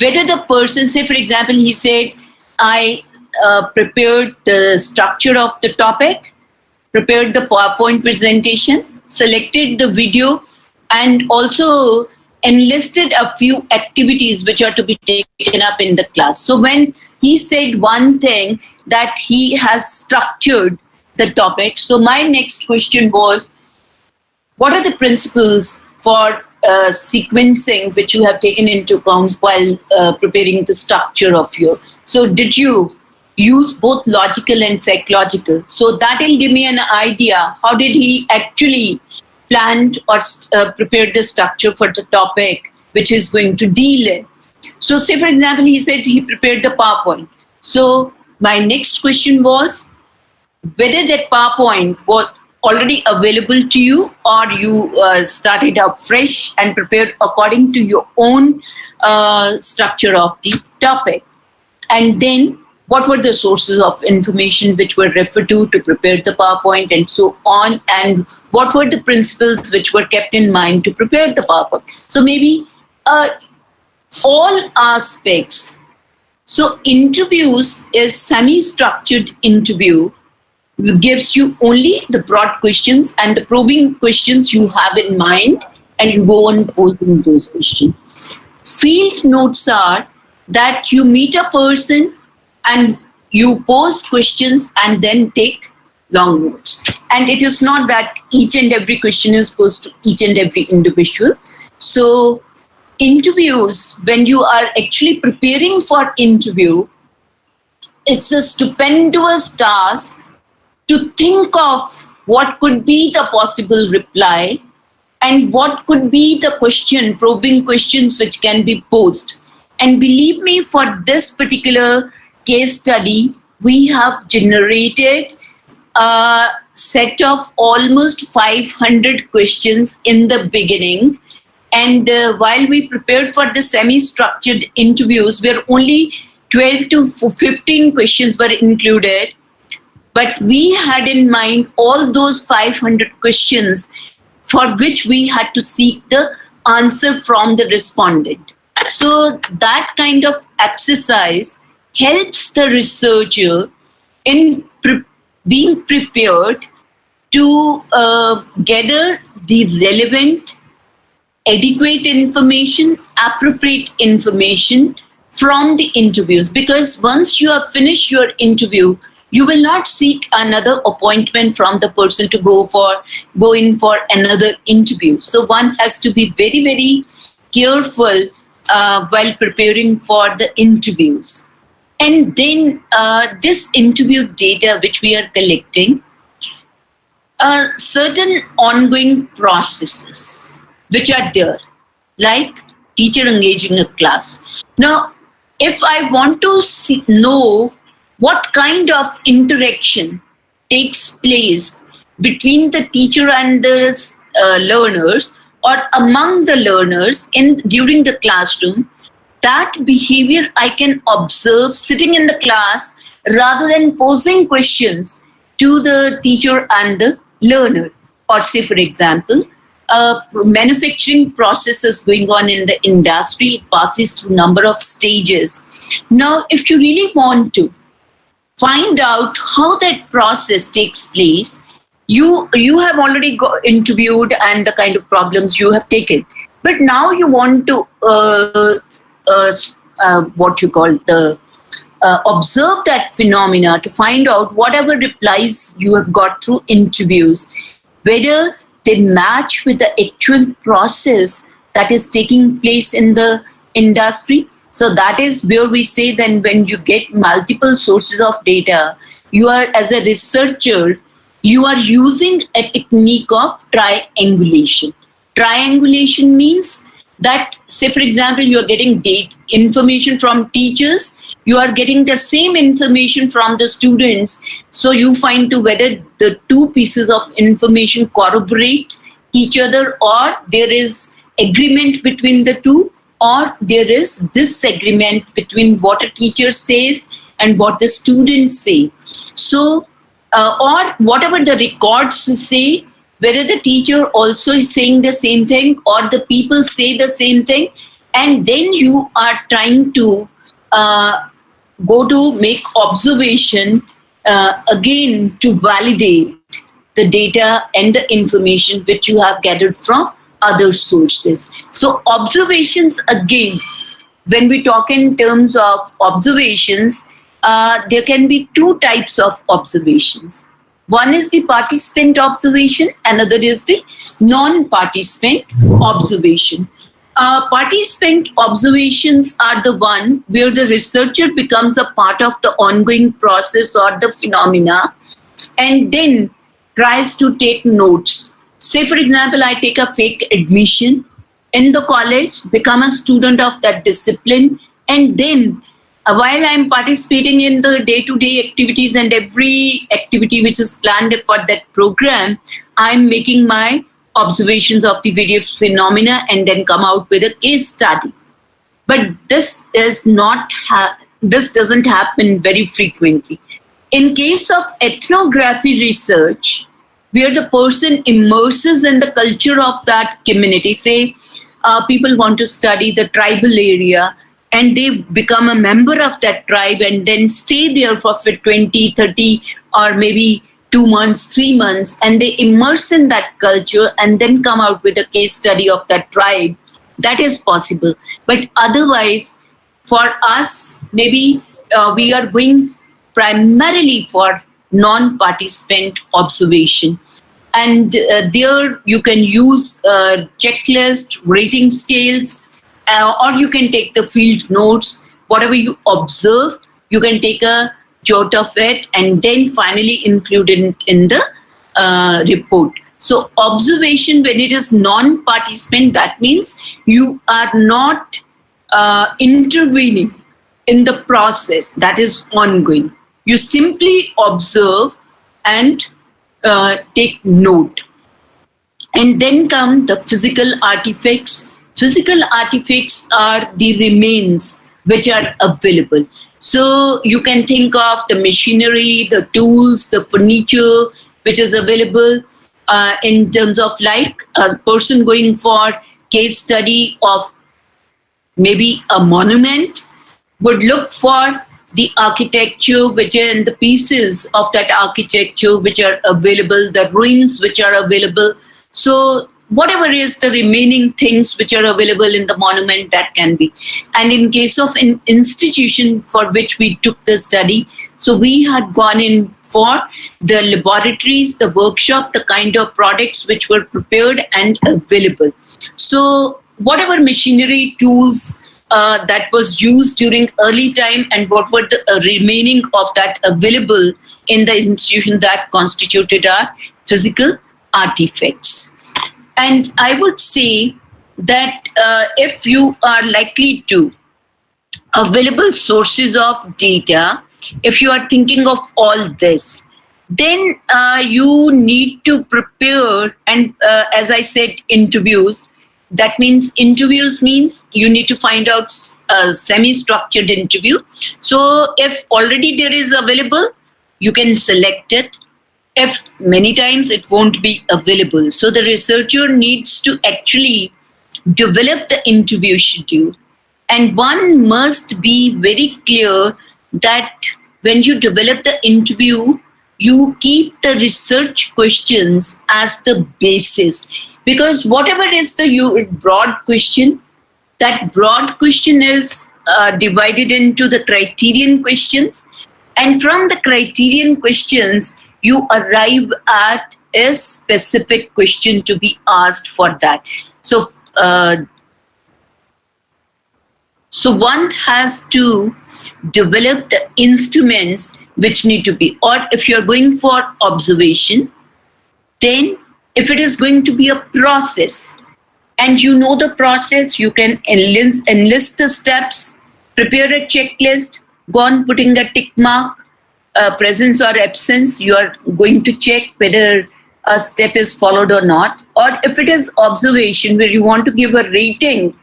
whether the person, say for example, he said, I prepared the structure of the topic, prepared the PowerPoint presentation, selected the video, and also enlisted a few activities which are to be taken up in the class. So when he said one thing, that he has structured the topic, so my next question was, what are the principles for sequencing which you have taken into account while preparing the structure of your, so did you use both logical and psychological? So that will give me an idea, how did he actually planned or prepared the structure for the topic which is going to deal in. So say for example, he said he prepared the PowerPoint. So my next question was whether that PowerPoint was already available to you, or you started out fresh and prepared according to your own structure of the topic. And then what were the sources of information which were referred to prepare the PowerPoint, and so on, and what were the principles which were kept in mind to prepare the PowerPoint. So maybe all aspects. So interviews is semi-structured interview, gives you only the broad questions and the probing questions you have in mind, and you go on posing those questions. Field notes are that you meet a person and you pose questions and then take long notes. And it is not that each and every question is posed to each and every individual. So interviews, when you are actually preparing for interview, it's a stupendous task to think of what could be the possible reply and what could be the question, probing questions which can be posed. And believe me, for this particular case study, we have generated a set of almost 500 questions in the beginning. And while we prepared for the semi-structured interviews, where only 12 to 15 questions were included, but we had in mind all those 500 questions for which we had to seek the answer from the respondent. So that kind of exercise helps the researcher in being prepared to gather the relevant, adequate information, appropriate information from the interviews. Because once you have finished your interview, you will not seek another appointment from the person to go in for another interview. So one has to be very, very careful while preparing for the interviews. And then this interview data which we are collecting, certain ongoing processes which are there, like teacher engaging a class. Now, if I want to know what kind of interaction takes place between the teacher and the learners, or among the learners during the classroom, that behavior I can observe sitting in the class rather than posing questions to the teacher and the learner. Or say, for example, manufacturing processes going on in the industry, it passes through a number of stages. Now, if you really want to find out how that process takes place, you have already interviewed and the kind of problems you have taken. But now you want to observe that phenomena to find out whatever replies you have got through interviews, whether they match with the actual process that is taking place in the industry. So that is where we say then when you get multiple sources of data, you are, as a researcher, you are using a technique of triangulation. Triangulation means that, say for example, you are getting information from teachers, you are getting the same information from the students. So you find to whether the two pieces of information corroborate each other, or there is agreement between the two, or there is disagreement between what a teacher says and what the students say. So, or whatever the records say, whether the teacher also is saying the same thing or the people say the same thing, and then you are trying to go to make observation again to validate the data and the information which you have gathered from other sources. So observations, again, when we talk in terms of observations, there can be two types of observations. One is the participant observation, another is the non-participant observation. Participant observations are the one where the researcher becomes a part of the ongoing process or the phenomena and then tries to take notes. Say, for example, I take a fake admission in the college, become a student of that discipline, and then while I'm participating in the day-to-day activities and every activity which is planned for that program, I'm making my observations of the various phenomena and then come out with a case study. But this doesn't happen very frequently. In case of ethnography research, where the person immerses in the culture of that community, say people want to study the tribal area and they become a member of that tribe and then stay there for 20, 30 or maybe 2 months, 3 months, and they immerse in that culture and then come out with a case study of that tribe. That is possible. But otherwise, for us, maybe we are going primarily for non-participant observation. And there you can use checklist, rating scales, or you can take the field notes. Whatever you observe, you can take a jot of it and then finally include it in the report. So observation, when it is non-participant, that means you are not intervening in the process that is ongoing. You simply observe and take note. And then come the physical artifacts. Physical artifacts are the remains which are available. So you can think of the machinery, the tools, the furniture which is available in terms of like a person going for case study of maybe a monument would look for the architecture which are in the pieces of that architecture which are available, the ruins which are available. So whatever is the remaining things which are available in the monument, that can be. And in case of an institution for which we took the study, so we had gone in for the laboratories, the workshop, the kind of products which were prepared and available. So whatever machinery, tools that was used during early time and what were the remaining of that available in the institution, that constituted our physical artifacts. And I would say that if you are likely to available sources of data, if you are thinking of all this, then you need to prepare, and as I said, interviews. That means interviews means you need to find out a semi-structured interview. So if already there is available, you can select it. If many times it won't be available. So the researcher needs to actually develop the interview schedule. And one must be very clear that when you develop the interview, you keep the research questions as the basis. Because whatever is the broad question, that broad question is divided into the criterion questions. And from the criterion questions, you arrive at a specific question to be asked for that. So, so one has to develop the instruments which need to be, or if you're going for observation, then if it is going to be a process and you know the process, you can enlist the steps, prepare a checklist, go on putting a tick mark, presence or absence, you are going to check whether a step is followed or not. Or if it is observation where you want to give a rating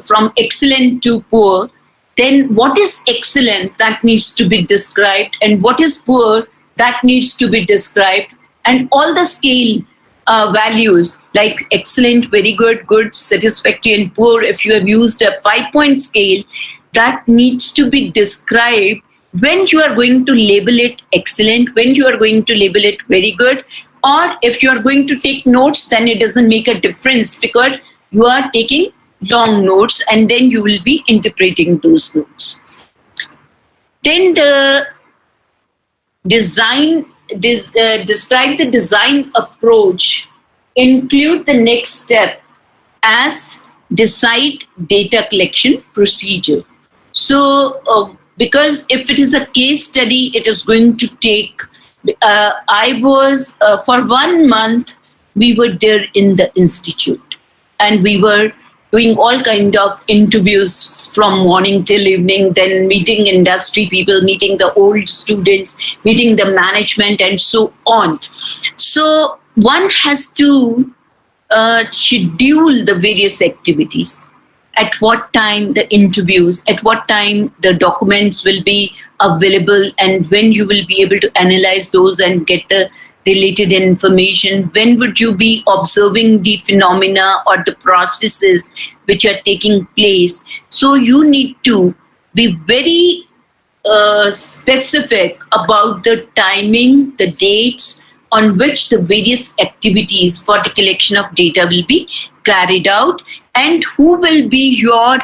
from excellent to poor, then what is excellent, that needs to be described, and what is poor, that needs to be described. And all the scale values like excellent, very good, good, satisfactory, and poor, if you have used a 5-point scale, that needs to be described when you are going to label it excellent, when you are going to label it very good, or if you are going to take notes, then it doesn't make a difference because you are taking long notes and then you will be interpreting those notes. Then the design, describe the design approach, include the next step as decide data collection procedure. So because if it is a case study, it is going to take, I was, for 1 month, we were there in the institute and we were doing all kind of interviews from morning till evening, then meeting industry people, meeting the old students, meeting the management and so on. So one has to schedule the various activities. At what time the interviews, at what time the documents will be available, and when you will be able to analyze those and get the related information, when would you be observing the phenomena or the processes which are taking place. So you need to be very specific about the timing, the dates on which the various activities for the collection of data will be carried out, and who will be your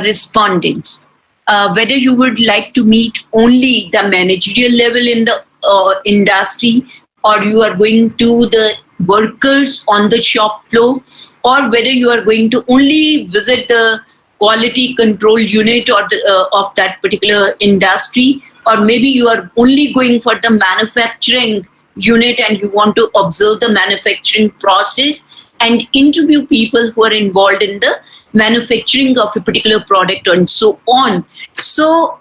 respondents. Whether you would like to meet only the managerial level in the industry, or you are going to workers on the shop floor, or whether you are going to only visit the quality control unit or of that particular industry, or maybe you are only going for the manufacturing unit and you want to observe the manufacturing process and interview people who are involved in the manufacturing of a particular product and so on. So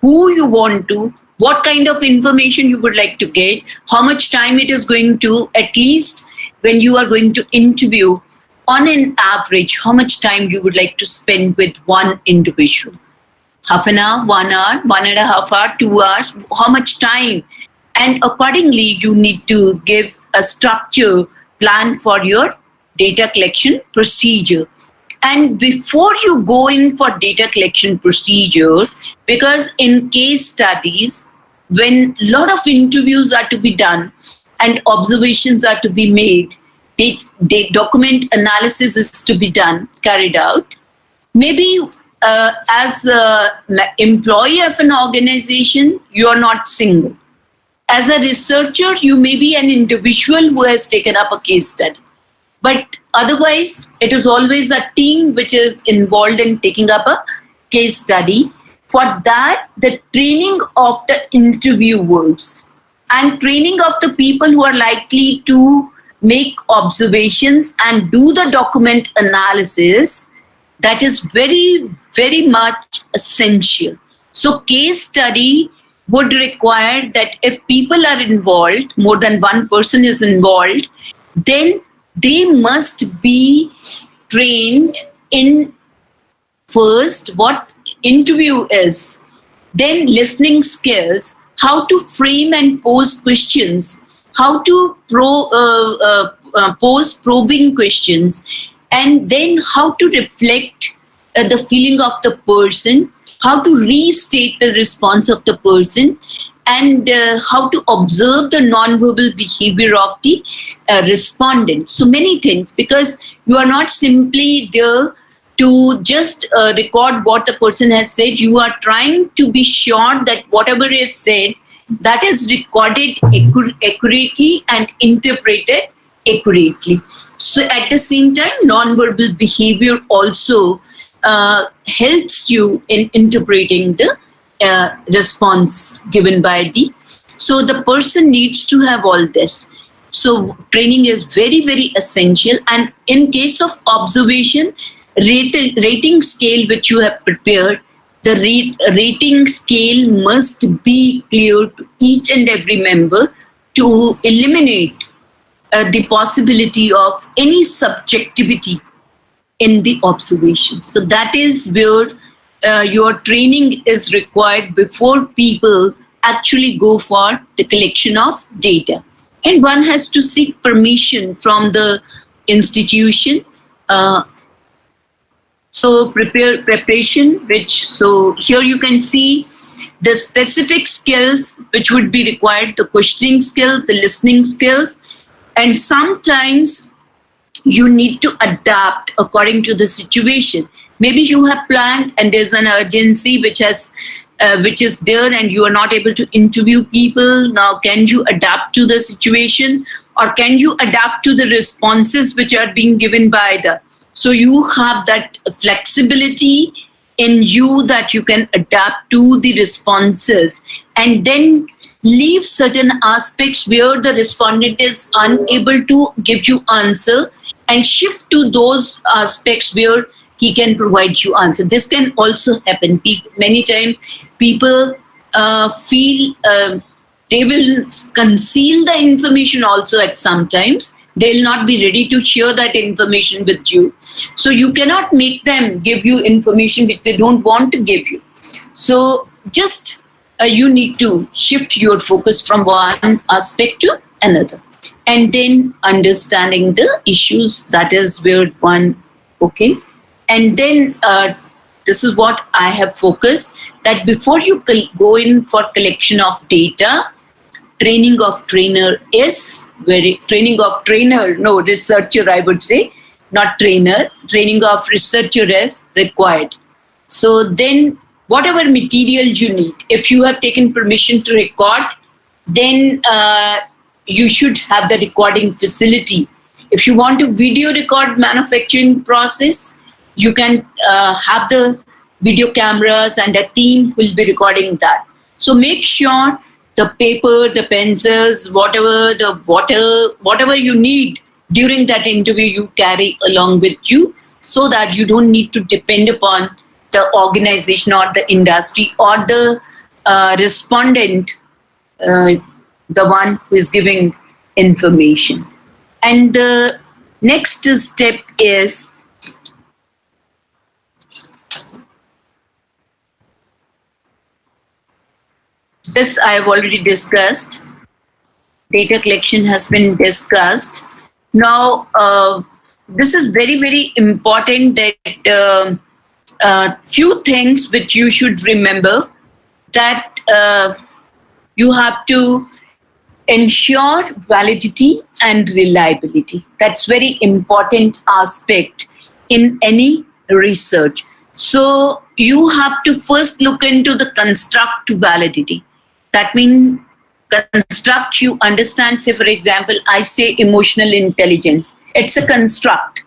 who you want to, what kind of information you would like to get, how much time it is going to, at least when you are going to interview, on an average, how much time you would like to spend with one individual. Half an hour, 1 hour, 1.5 hours, 2 hours, how much time? And accordingly, you need to give a structure plan for your data collection procedure. And before you go in for data collection procedure, because in case studies, when a lot of interviews are to be done and observations are to be made, they document analysis is to be done, carried out. Maybe as an employee of an organization, you are not single. As a researcher, you may be an individual who has taken up a case study. But otherwise, it is always a team which is involved in taking up a case study. For that, the training of the interviewers and training of the people who are likely to make observations and do the document analysis, that is very, very much essential. So case study would require that if people are involved, more than one person is involved, then they must be trained in first what interview is, then listening skills, how to frame and pose questions, how to pose probing questions, and then how to reflect the feeling of the person, how to restate the response of the person, and how to observe the non-verbal behavior of the respondent. So many things, because you are not simply there to just record what the person has said. You are trying to be sure that whatever is said, that is recorded accurately and interpreted accurately. So at the same time, non-verbal behavior also helps you in interpreting the response given by the. So the person needs to have all this. So training is very, very essential. And in case of observation, rating scale which you have prepared, the rating scale must be clear to each and every member to eliminate the possibility of any subjectivity in the observation. So that is where your training is required before people actually go for the collection of data. And one has to seek permission from the institution. So preparation, so here you can see the specific skills which would be required, the questioning skill, the listening skills, and sometimes you need to adapt according to the situation. Maybe you have planned and there's an urgency which is there and you are not able to interview people. Now, can you adapt to the situation, or can you adapt to the responses which are being given by the. So you have that flexibility in you that you can adapt to the responses and then leave certain aspects where the respondent is unable to give you answer and shift to those aspects where he can provide you answer. This can also happen. Many times people feel they will conceal the information also at some times. They'll not be ready to share that information with you. So you cannot make them give you information which they don't want to give you. So just you need to shift your focus from one aspect to another. And then understanding the issues, that is where one, okay. And then this is what I have focused, that before you go in for collection of data, training of trainer is researcher, I would say, not trainer. Training of researcher is required. So then whatever material you need, if you have taken permission to record, then you should have the recording facility. If you want to video record manufacturing process, you can have the video cameras and a team will be recording that. So make sure the paper, the pencils, whatever, the water, whatever you need during that interview, you carry along with you, so that you don't need to depend upon the organization or the industry or the respondent, the one who is giving information. And the next step is this I have already discussed. Data collection has been discussed. Now, this is very, very important that few things which you should remember, that you have to ensure validity and reliability. That's very important aspect in any research. So you have to first look into the construct validity. That means construct, you understand, say for example, I say emotional intelligence. It's a construct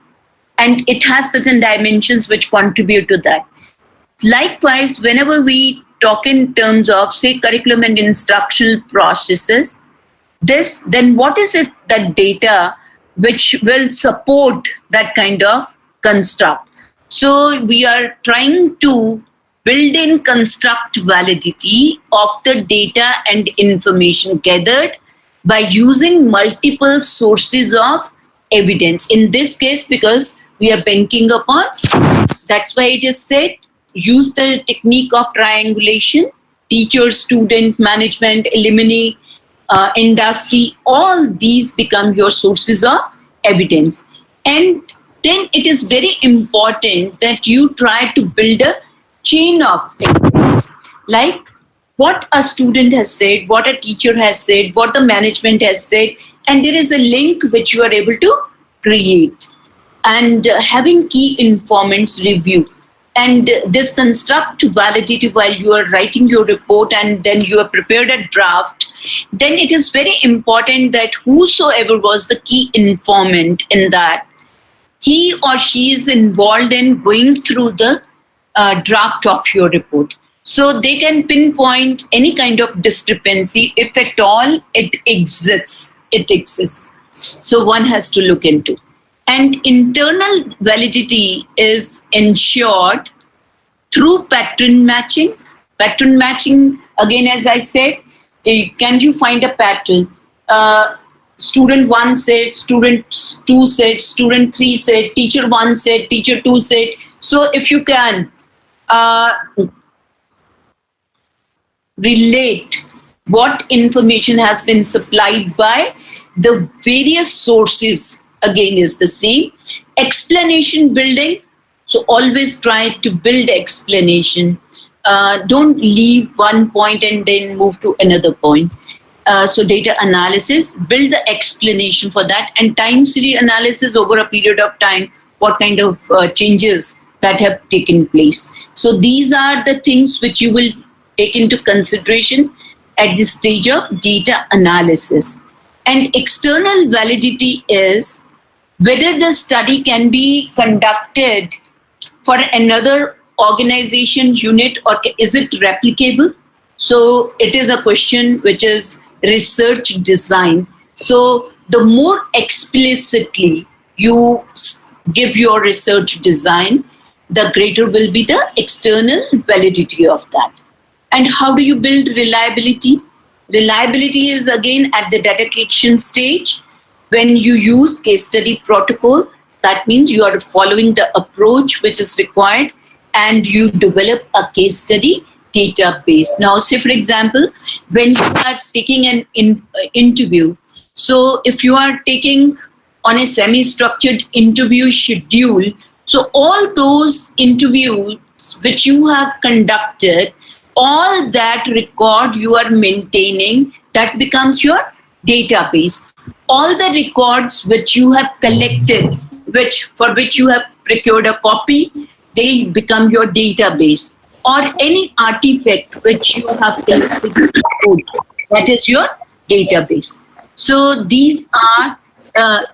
and it has certain dimensions which contribute to that. Likewise, whenever we talk in terms of, say, curriculum and instructional processes, then what is it, that data which will support that kind of construct? So we are trying to build in construct validity of the data and information gathered by using multiple sources of evidence. In this case, because we are banking upon, that's why it is said, use the technique of triangulation, teacher, student, management, alumni, industry, all these become your sources of evidence. And then it is very important that you try to build a chain of evidence, like what a student has said, what a teacher has said, what the management has said, and there is a link which you are able to create. And having key informants review. And this construct validity while you are writing your report and then you have prepared a draft, then it is very important that whosoever was the key informant in that, he or she is involved in going through the draft of your report. So they can pinpoint any kind of discrepancy, if at all it exists. It exists. So one has to look into. And internal validity is ensured through pattern matching. Pattern matching, again, as I said, can you find a pattern? Student 1 said, student 2 said, student 3 said, teacher 1 said, teacher 2 said. So if you can relate what information has been supplied by the various sources, again is the same. Explanation building, so always try to build explanation. Don't leave one point and then move to another point. So data analysis, build the explanation for that, and time series analysis over a period of time, what kind of changes that have taken place. So these are the things which you will take into consideration at this stage of data analysis. And external validity is whether the study can be conducted for another organization, unit, or is it replicable? So it is a question which is research design. So the more explicitly you give your research design, the greater will be the external validity of that. And how do you build reliability? Reliability is again at the data collection stage. When you use case study protocol, that means you are following the approach which is required and you develop a case study database. Now, say for example, when you are taking an interview, so if you are taking on a semi-structured interview schedule, so all those interviews which you have conducted, all that record you are maintaining, that becomes your database. All the records which you have collected, for which you have procured a copy, they become your database. Or any artifact which you have collected, that is your database. So these are,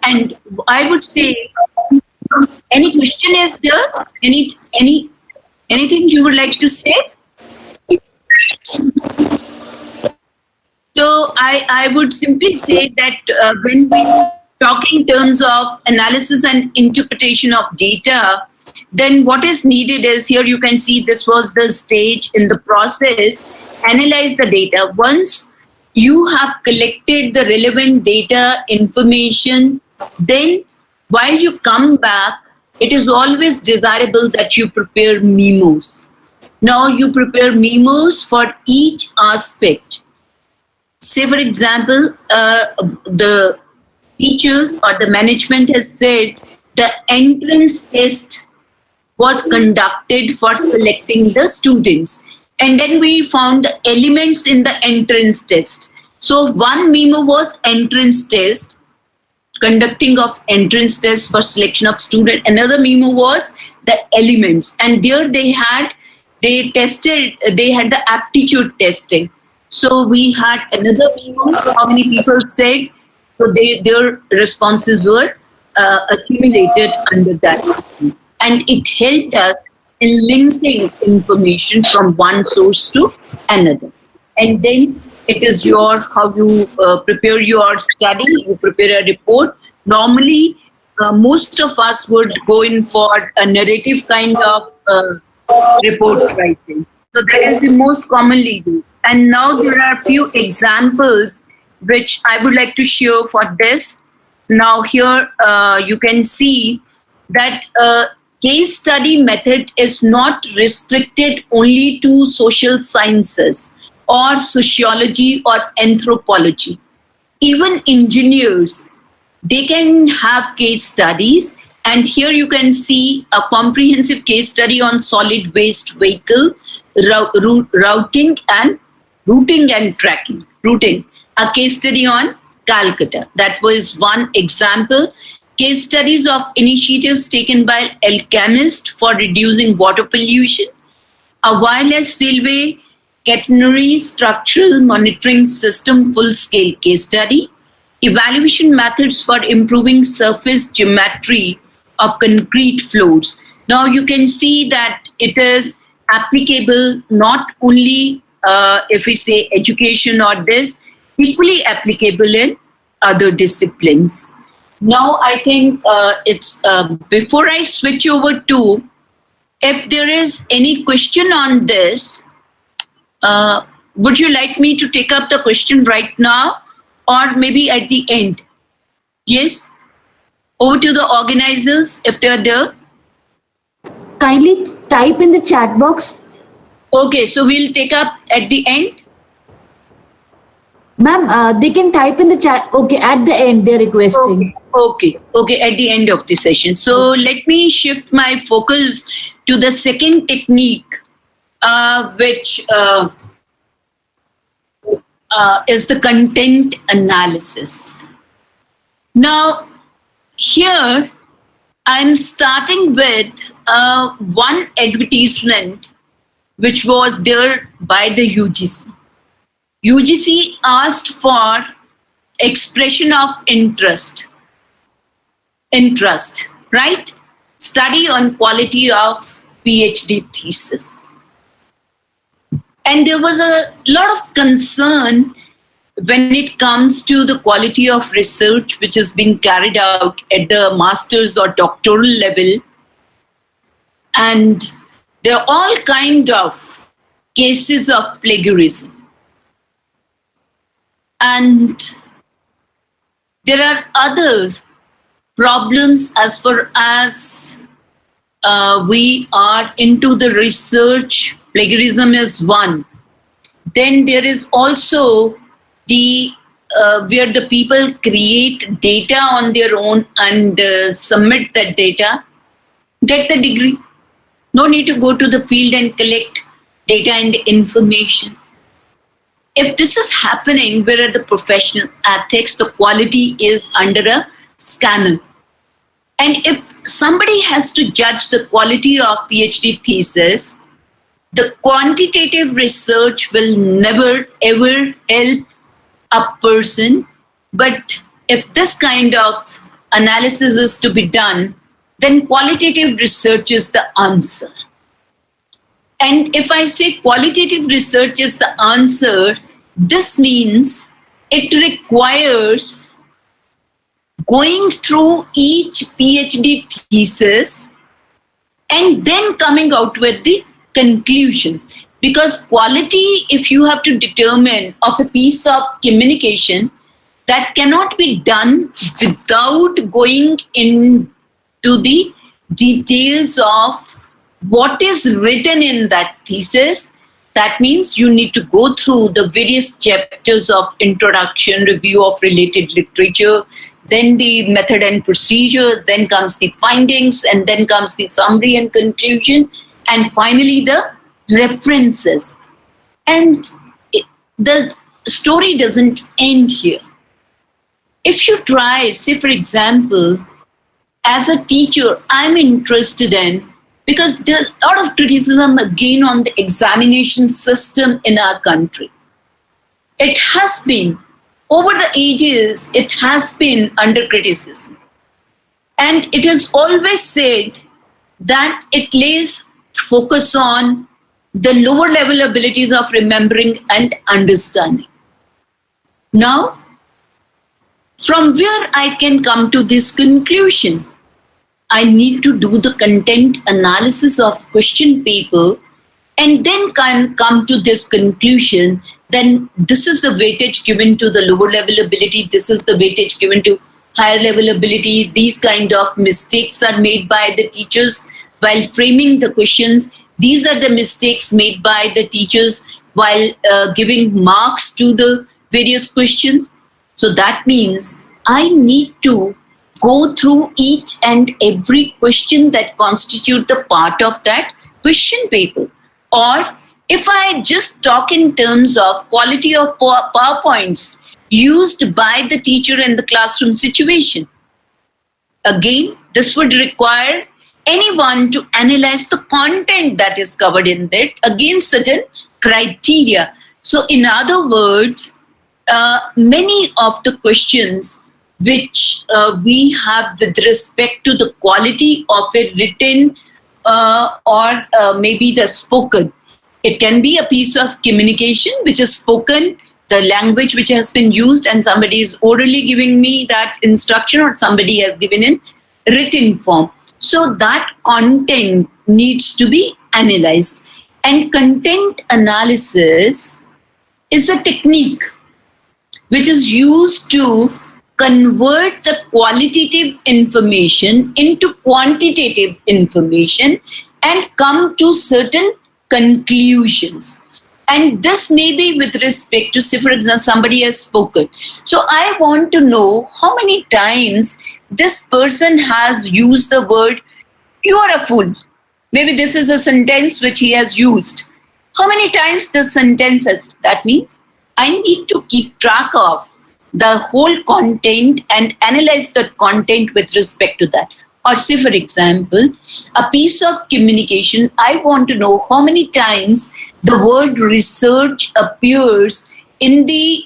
and I would say, any question is there? Anything you would like to say? So I would simply say that when we talk in terms of analysis and interpretation of data, then what is needed is, here you can see this was the stage in the process. Analyze the data. Once you have collected the relevant data information, then while you come back, it is always desirable that you prepare memos. Now you prepare memos for each aspect. Say, for example, the teachers or the management has said the entrance test was conducted for selecting the students. And then we found the elements in the entrance test. So one memo was entrance test, conducting of entrance test for selection of student. Another memo was the elements. And there they had the aptitude testing. So we had another memo, how many people said, so their responses were accumulated under that. And it helped us in linking information from one source to another. And then it is how you prepare your study, you prepare a report. Normally, most of us would go in for a narrative kind of report writing. So that is the most commonly do. And now there are a few examples which I would like to share for this. Now here you can see that case study method is not restricted only to social sciences or sociology or anthropology. Even engineers, they can have case studies. And here you can see a comprehensive case study on solid waste vehicle routing and tracking. A case study on Calcutta. That was one example. Case studies of initiatives taken by alchemists for reducing water pollution. A wireless railway catenary structural monitoring system full-scale case study. Evaluation methods for improving surface geometry of concrete floors. Now you can see that it is applicable not only if we say education or this, equally applicable in other disciplines. Now I think it's before I switch over to, if there is any question on this, would you like me to take up the question right now or maybe at the end? Yes? Over to the organizers if they're there. Kindly type in the chat box. Okay, so we'll take up at the end. Ma'am, they can type in the chat. Okay, at the end they're requesting. Okay, at the end of the session. So let me shift my focus to the second technique, which is the content analysis. Now, here I'm starting with one advertisement which was there by the UGC. UGC asked for expression of interest, right? Study on quality of PhD thesis. And there was a lot of concern when it comes to the quality of research which is being carried out at the master's or doctoral level. And there are all kind of cases of plagiarism. And there are other problems as far as we are into the research. Plagiarism is one. Then there is also the where the people create data on their own and submit that data, get the degree. No need to go to the field and collect data and information. If this is happening, where are the professional ethics? The quality is under a scanner. And if somebody has to judge the quality of PhD thesis, the quantitative research will never ever help a person But if this kind of analysis is to be done, then qualitative research is the answer. And if I say qualitative research is the answer, this means it requires going through each PhD thesis and then coming out with the conclusions. Because quality, if you have to determine of a piece of communication, that cannot be done without going into the details of what is written in that thesis. That means you need to go through the various chapters of introduction, review of related literature, then the method and procedure, then comes the findings, and then comes the summary and conclusion, and finally the references. And the story doesn't end here. If you try, say for example, as a teacher, I'm interested in, because there's a lot of criticism again on the examination system in our country. It has been, over the ages, it has been under criticism. And it is always said that it lays focus on the lower level abilities of remembering and understanding. Now, from where I can come to this conclusion? I need to do the content analysis of question paper and then can come to this conclusion. Then this is the weightage given to the lower level ability. This is the weightage given to higher level ability. These kind of mistakes are made by the teachers while framing the questions. These are the mistakes made by the teachers while giving marks to the various questions. So that means I need to go through each and every question that constitute the part of that question paper. Or if I just talk in terms of quality of PowerPoints used by the teacher in the classroom situation, again, this would require anyone to analyze the content that is covered in that against certain criteria. So in other words, many of the questions which we have with respect to the quality of a written or maybe the spoken. It can be a piece of communication which is spoken, the language which has been used, and somebody is orally giving me that instruction, or somebody has given in written form. So that content needs to be analyzed. And content analysis is a technique which is used to convert the qualitative information into quantitative information and come to certain conclusions. And this may be with respect to, say for example, somebody has spoken. So I want to know how many times this person has used the word, "you are a fool." Maybe this is a sentence which he has used. How many times this sentence has, that means I need to keep track of the whole content and analyze that content with respect to that. Or say, for example, a piece of communication, I want to know how many times the word research appears in the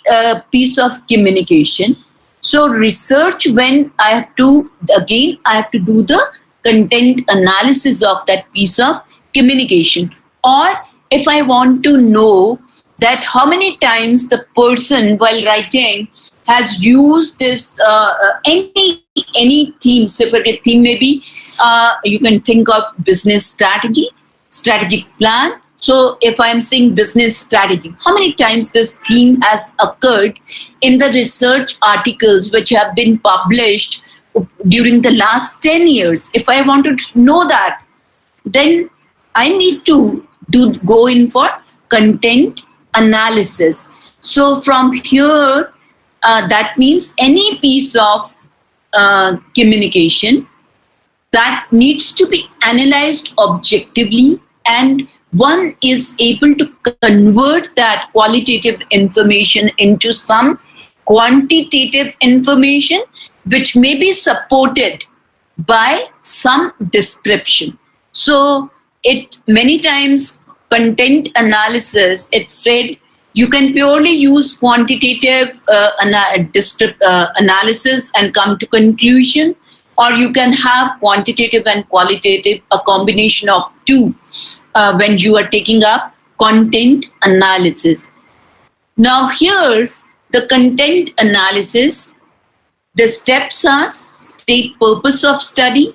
piece of communication. So research, when I have to, again, I have to do the content analysis of that piece of communication. Or if I want to know that how many times the person while writing has used this any theme, separate theme, maybe you can think of business strategy, strategic plan. So if I'm saying business strategy, how many times this theme has occurred in the research articles which have been published during the last 10 years? If I want to know that, then I need to go in for content analysis. So from here, that means any piece of communication that needs to be analyzed objectively, and one is able to convert that qualitative information into some quantitative information which may be supported by some description. So it many times content analysis, it said You can purely use quantitative analysis and come to conclusion, or you can have quantitative and qualitative, a combination of two, when you are taking up content analysis. Now here, the content analysis, the steps are: state purpose of study,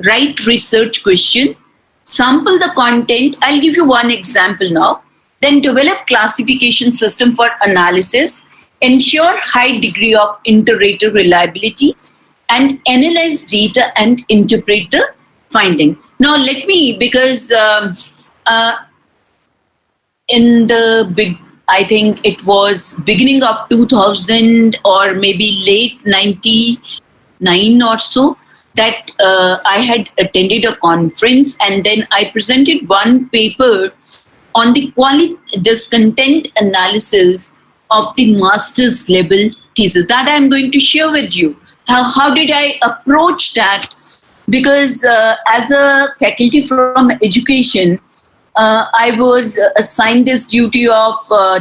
write research question, sample the content. I'll give you one example now. Then develop classification system for analysis, ensure high degree of iterative reliability, and analyze data and interpret the finding. Now let me, because in the I think it was beginning of 2000 or maybe late 99 or so, that I had attended a conference, and then I presented one paper on the this content analysis of the master's level thesis that I'm going to share with you. How did I approach that? Because as a faculty from education, I was assigned this duty of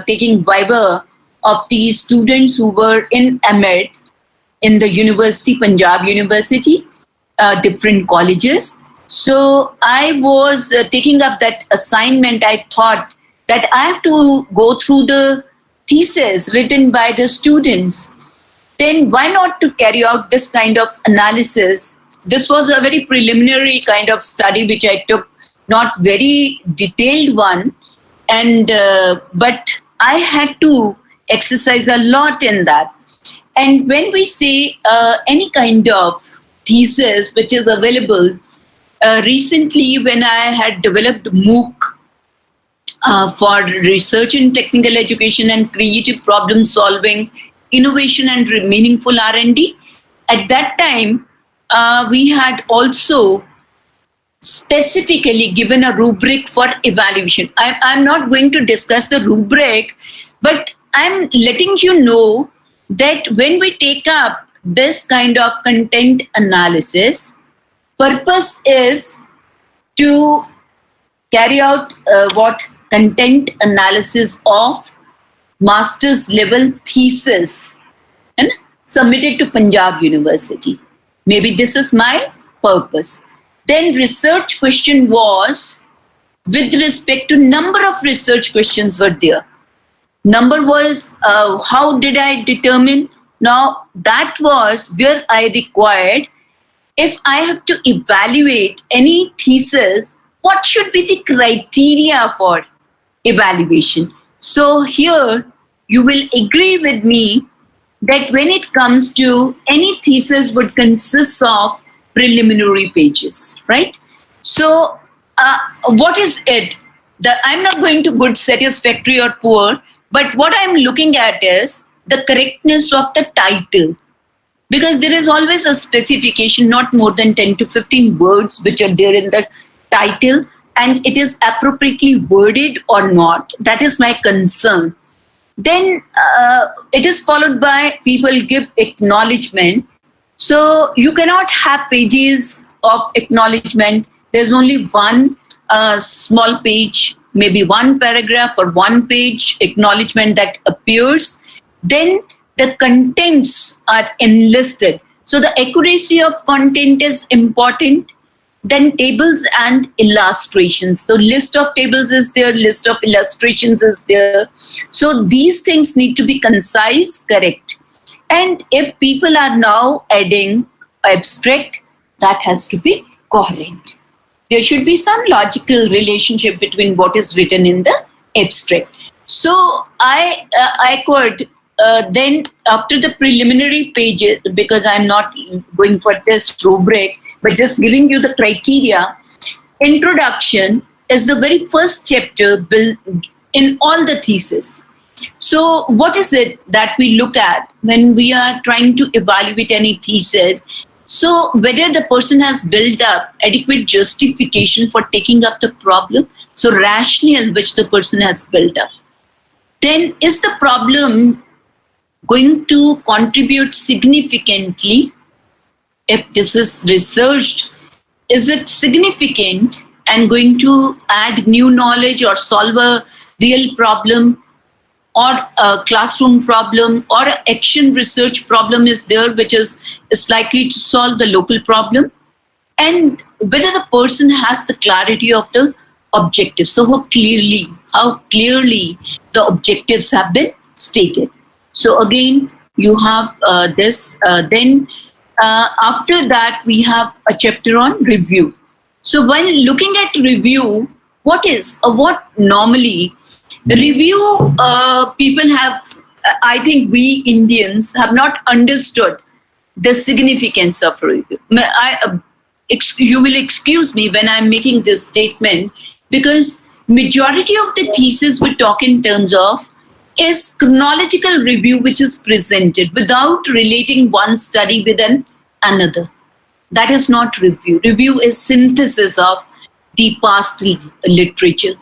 taking viva of the students who were in Emic in the university, Punjab University, different colleges. So I was taking up that assignment. I thought that I have to go through the thesis written by the students. Then why not to carry out this kind of analysis? This was a very preliminary kind of study which I took, not very detailed one, and but I had to exercise a lot in that. And when we say any kind of thesis which is available, recently when I had developed MOOC for research in technical education and creative problem solving, innovation and meaningful R&D, at that time we had also specifically given a rubric for evaluation. I'm not going to discuss the rubric, but I'm letting you know that when we take up this kind of content analysis, purpose is to carry out what content analysis of master's level thesis and submitted to Punjab University. Maybe this is my purpose. Then research question was with respect to number of research questions were there. Number was how did I determine? Now that was where I required, if I have to evaluate any thesis, what should be the criteria for evaluation? So here you will agree with me that when it comes to any thesis would consist of preliminary pages, right? So what is it? I'm not going to good, satisfactory or poor, but what I'm looking at is the correctness of the title. Because there is always a specification, not more than 10 to 15 words which are there in the title, and it is appropriately worded or not. That is my concern. Then it is followed by people give acknowledgement. So you cannot have pages of acknowledgement. There's only one small page, maybe one paragraph or one page acknowledgement that appears. Then the contents are enlisted. So the accuracy of content is important. Then tables and illustrations. The list of tables is there, list of illustrations is there. So these things need to be concise, correct. And if people are now adding abstract, that has to be coherent. There should be some logical relationship between what is written in the abstract. So I could then after the preliminary pages, because I'm not going for this rubric, but just giving you the criteria, introduction is the very first chapter built in all the thesis. So what is it that we look at when we are trying to evaluate any thesis? So whether the person has built up adequate justification for taking up the problem, so rationale which the person has built up. Then is the problem going to contribute significantly? If this is researched, is it significant and going to add new knowledge or solve a real problem? or a classroom problem or an action research problem is there, which is likely to solve the local problem, and whether the person has the clarity of the objective. So how clearly the objectives have been stated. So again, you have this. Then after that, we have a chapter on review. So when looking at review, what normally review people have, I think we Indians have not understood the significance of review. You will excuse me when I'm making this statement, because majority of the thesis we talk in terms of is chronological review, which is presented without relating one study with another. That is not review. Review is synthesis of the past literature.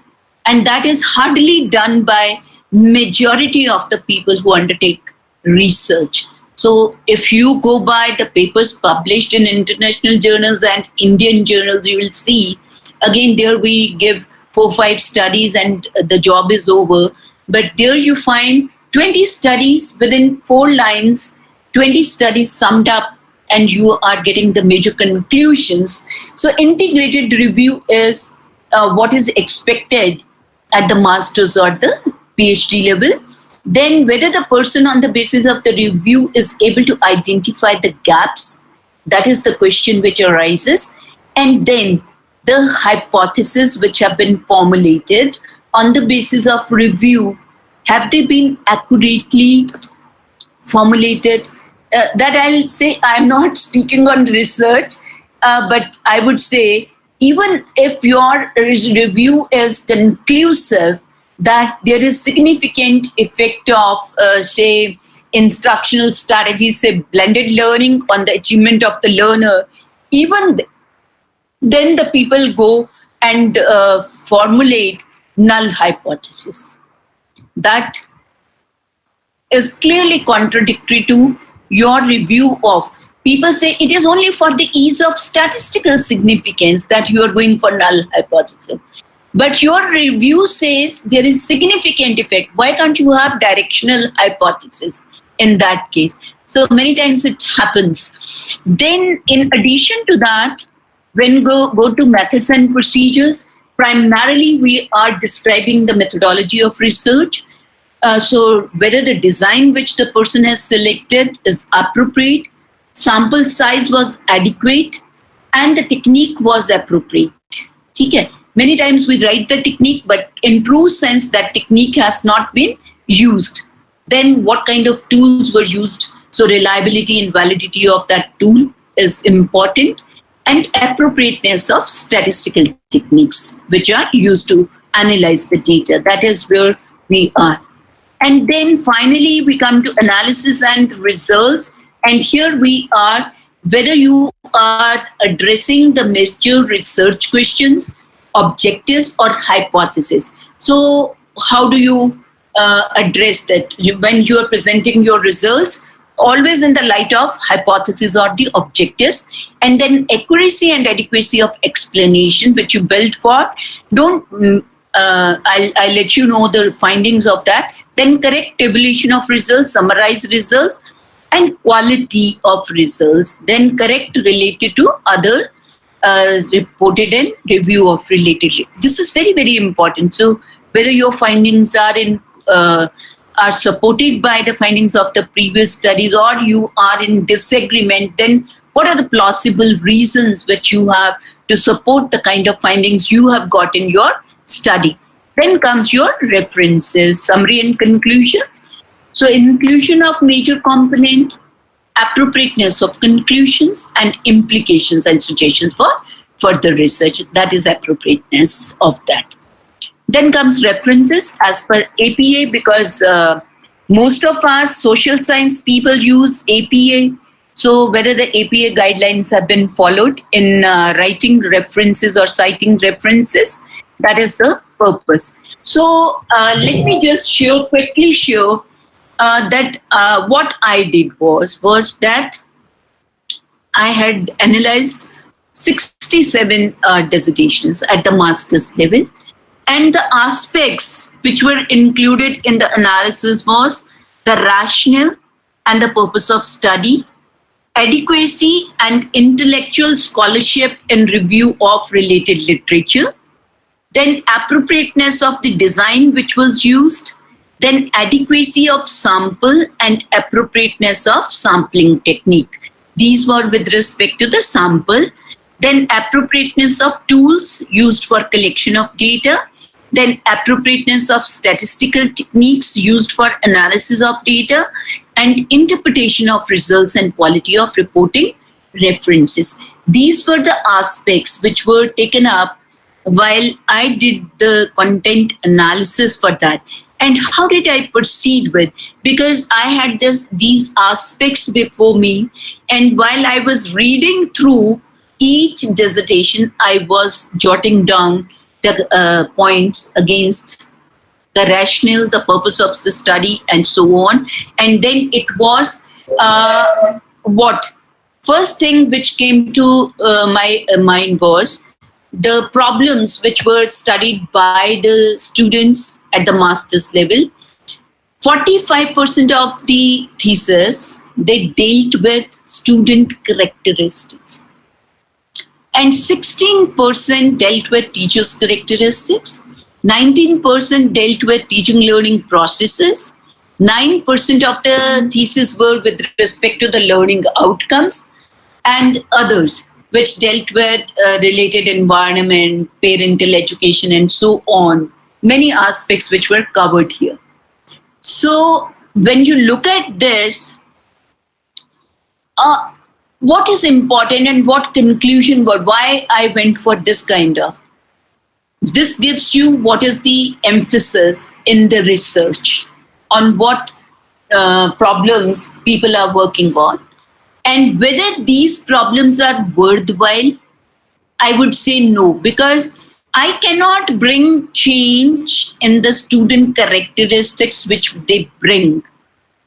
And that is hardly done by majority of the people who undertake research. So if you go by the papers published in international journals and Indian journals, you will see, again, there we give 4-5 studies and the job is over. But there you find 20 studies within 4 lines, 20 studies summed up, and you are getting the major conclusions. So integrated review is what is expected at the master's or the PhD level. Then whether the person on the basis of the review is able to identify the gaps, that is the question which arises. And then the hypotheses which have been formulated on the basis of review, have they been accurately formulated? That I'll say, I'm not speaking on research, but I would say, even if your review is conclusive, that there is significant effect of, say, instructional strategies, say blended learning on the achievement of the learner, even then the people go and formulate null hypothesis. That is clearly contradictory to your review of. People say it is only for the ease of statistical significance that you are going for null hypothesis. But your review says there is significant effect. Why can't you have directional hypothesis in that case? So many times it happens. Then in addition to that, when go to methods and procedures, primarily we are describing the methodology of research. So whether the design which the person has selected is appropriate, sample size was adequate, and the technique was appropriate. Okay. Many times we write the technique, but in true sense that technique has not been used. Then what kind of tools were used? So reliability and validity of that tool is important, and appropriateness of statistical techniques which are used to analyze the data. That is where we are. And then finally we come to analysis and results. And here we are, whether you are addressing the major research questions, objectives, or hypothesis. So how do you address that? When you are presenting your results, always in the light of hypothesis or the objectives, and then accuracy and adequacy of explanation which you build for. I'll let you know the findings of that. Then correct tabulation of results, summarize results, and quality of results. Then correct related to other reported and review of related. This is very, very important. So whether your findings are supported by the findings of the previous studies, or you are in disagreement, then what are the plausible reasons which you have to support the kind of findings you have got in your study. Then comes your references, summary and conclusions. So inclusion of major component, appropriateness of conclusions, and implications and suggestions for further research. That is appropriateness of that. Then comes references as per APA, because most of us social science people use APA. So whether the APA guidelines have been followed in writing references or citing references, that is the purpose. So let me just quickly show that what I did was that I had analyzed 67 dissertations at the master's level, and the aspects which were included in the analysis was the rationale and the purpose of study, adequacy and intellectual scholarship in review of related literature, then appropriateness of the design which was used, then adequacy of sample and appropriateness of sampling technique. These were with respect to the sample, then appropriateness of tools used for collection of data, then appropriateness of statistical techniques used for analysis of data, and interpretation of results and quality of reporting references. These were the aspects which were taken up while I did the content analysis for that. And how did I proceed with? Because I had these aspects before me, and while I was reading through each dissertation, I was jotting down the points against the rationale, the purpose of the study, and so on. And then it was first thing which came to my mind was the problems which were studied by the students at the master's level. 45% of the thesis, they dealt with student characteristics. And 16% dealt with teachers' characteristics, 19% dealt with teaching learning processes, 9% of the thesis were with respect to the learning outcomes, and others which dealt with related environment, parental education, and so on. Many aspects which were covered here. So when you look at this, what is important and what conclusion, why I went for this kind of. This gives you what is the emphasis in the research on what problems people are working on. And whether these problems are worthwhile, I would say no, because I cannot bring change in the student characteristics which they bring.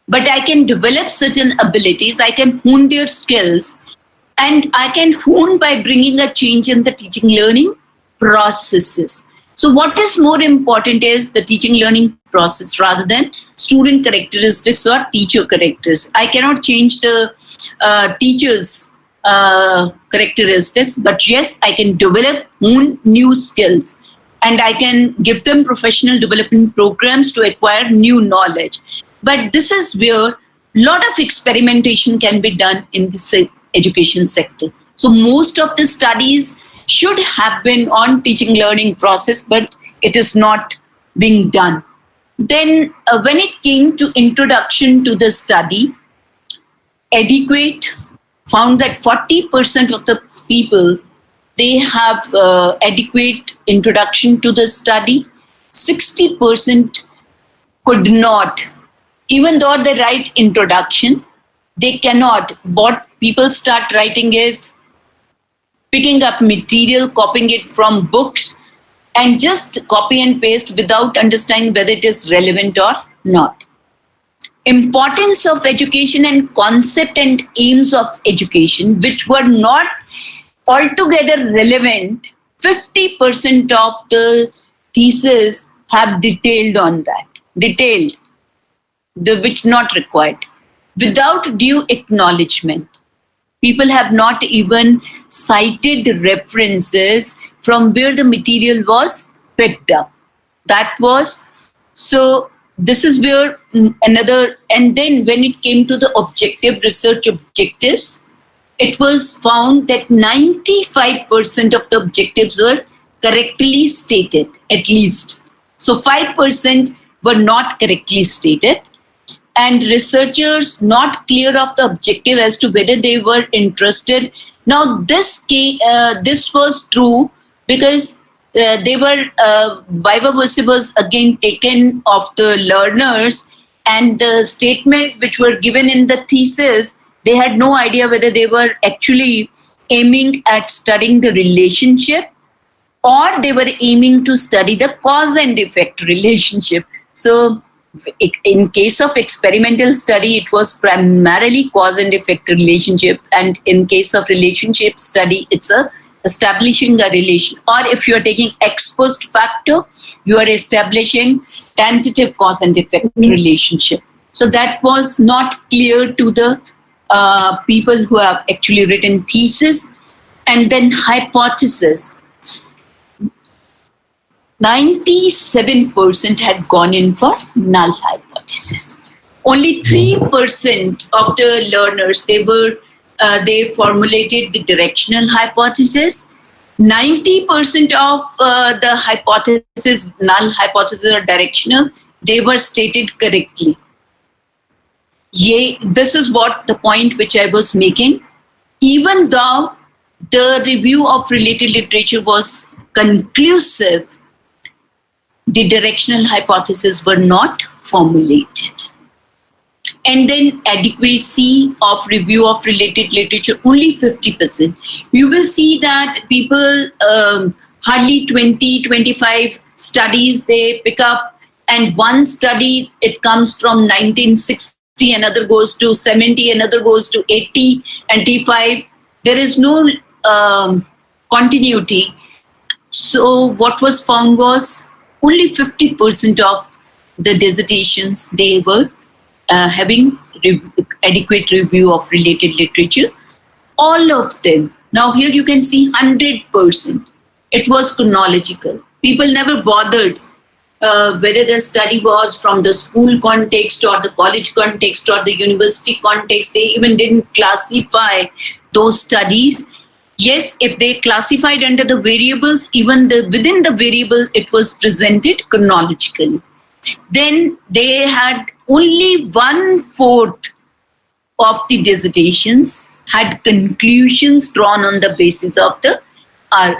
But I can develop certain abilities, I can hone their skills, and I can hone by bringing a change in the teaching learning processes. So what is more important is the teaching learning process rather than student characteristics or teacher characteristics. I cannot change the teachers' characteristics, but yes, I can develop new skills and I can give them professional development programs to acquire new knowledge. But this is where a lot of experimentation can be done in this education sector. So most of the studies should have been on teaching learning process, but it is not being done. Then when it came to introduction to the study, Adequate found that 40% of the people, they have adequate introduction to the study. 60% could not. Even though they write introduction, they cannot. What people start writing is picking up material, copying it from books, and just copy and paste without understanding whether it is relevant or not. Importance of education and concept and aims of education, which were not altogether relevant, 50% of the thesis have detailed on that. Detailed, which not required. Without due acknowledgement. People have not even cited references from where the material was picked up. That was, so this is where another, and then when it came to the objective research objectives, it was found that 95% of the objectives were correctly stated, at least. So 5% were not correctly stated. And researchers not clear of the objective as to whether they were interested. Now this was true because they were viva voce was again taken of the learners, and the statement which were given in the thesis, they had no idea whether they were actually aiming at studying the relationship or they were aiming to study the cause and effect relationship. So in case of experimental study, it was primarily cause and effect relationship, and in case of relationship study, it's a establishing a relation, or if you're taking ex post facto, you are establishing tentative cause and effect relationship. So that was not clear to the people who have actually written thesis. And then hypothesis. 97% had gone in for null hypothesis. Only 3% of the learners, they formulated the directional hypothesis. 90% of the hypothesis, null hypothesis or directional, they were stated correctly. This is what the point which I was making. Even though the review of related literature was conclusive, the directional hypotheses were not formulated. And then adequacy of review of related literature, only 50%. You will see that people, hardly 20, 25 studies they pick up, and one study, it comes from 1960, another goes to 70, another goes to 80, 85. There is no continuity. So what was found was only 50% of the dissertations, they were having adequate review of related literature. All of them. Now here you can see 100%. It was chronological. People never bothered whether the study was from the school context or the college context or the university context. They even didn't classify those studies. Yes, if they classified under the variables, even within the variables, it was presented chronologically. Then they had only 1/4 of the dissertations had conclusions drawn on the basis of the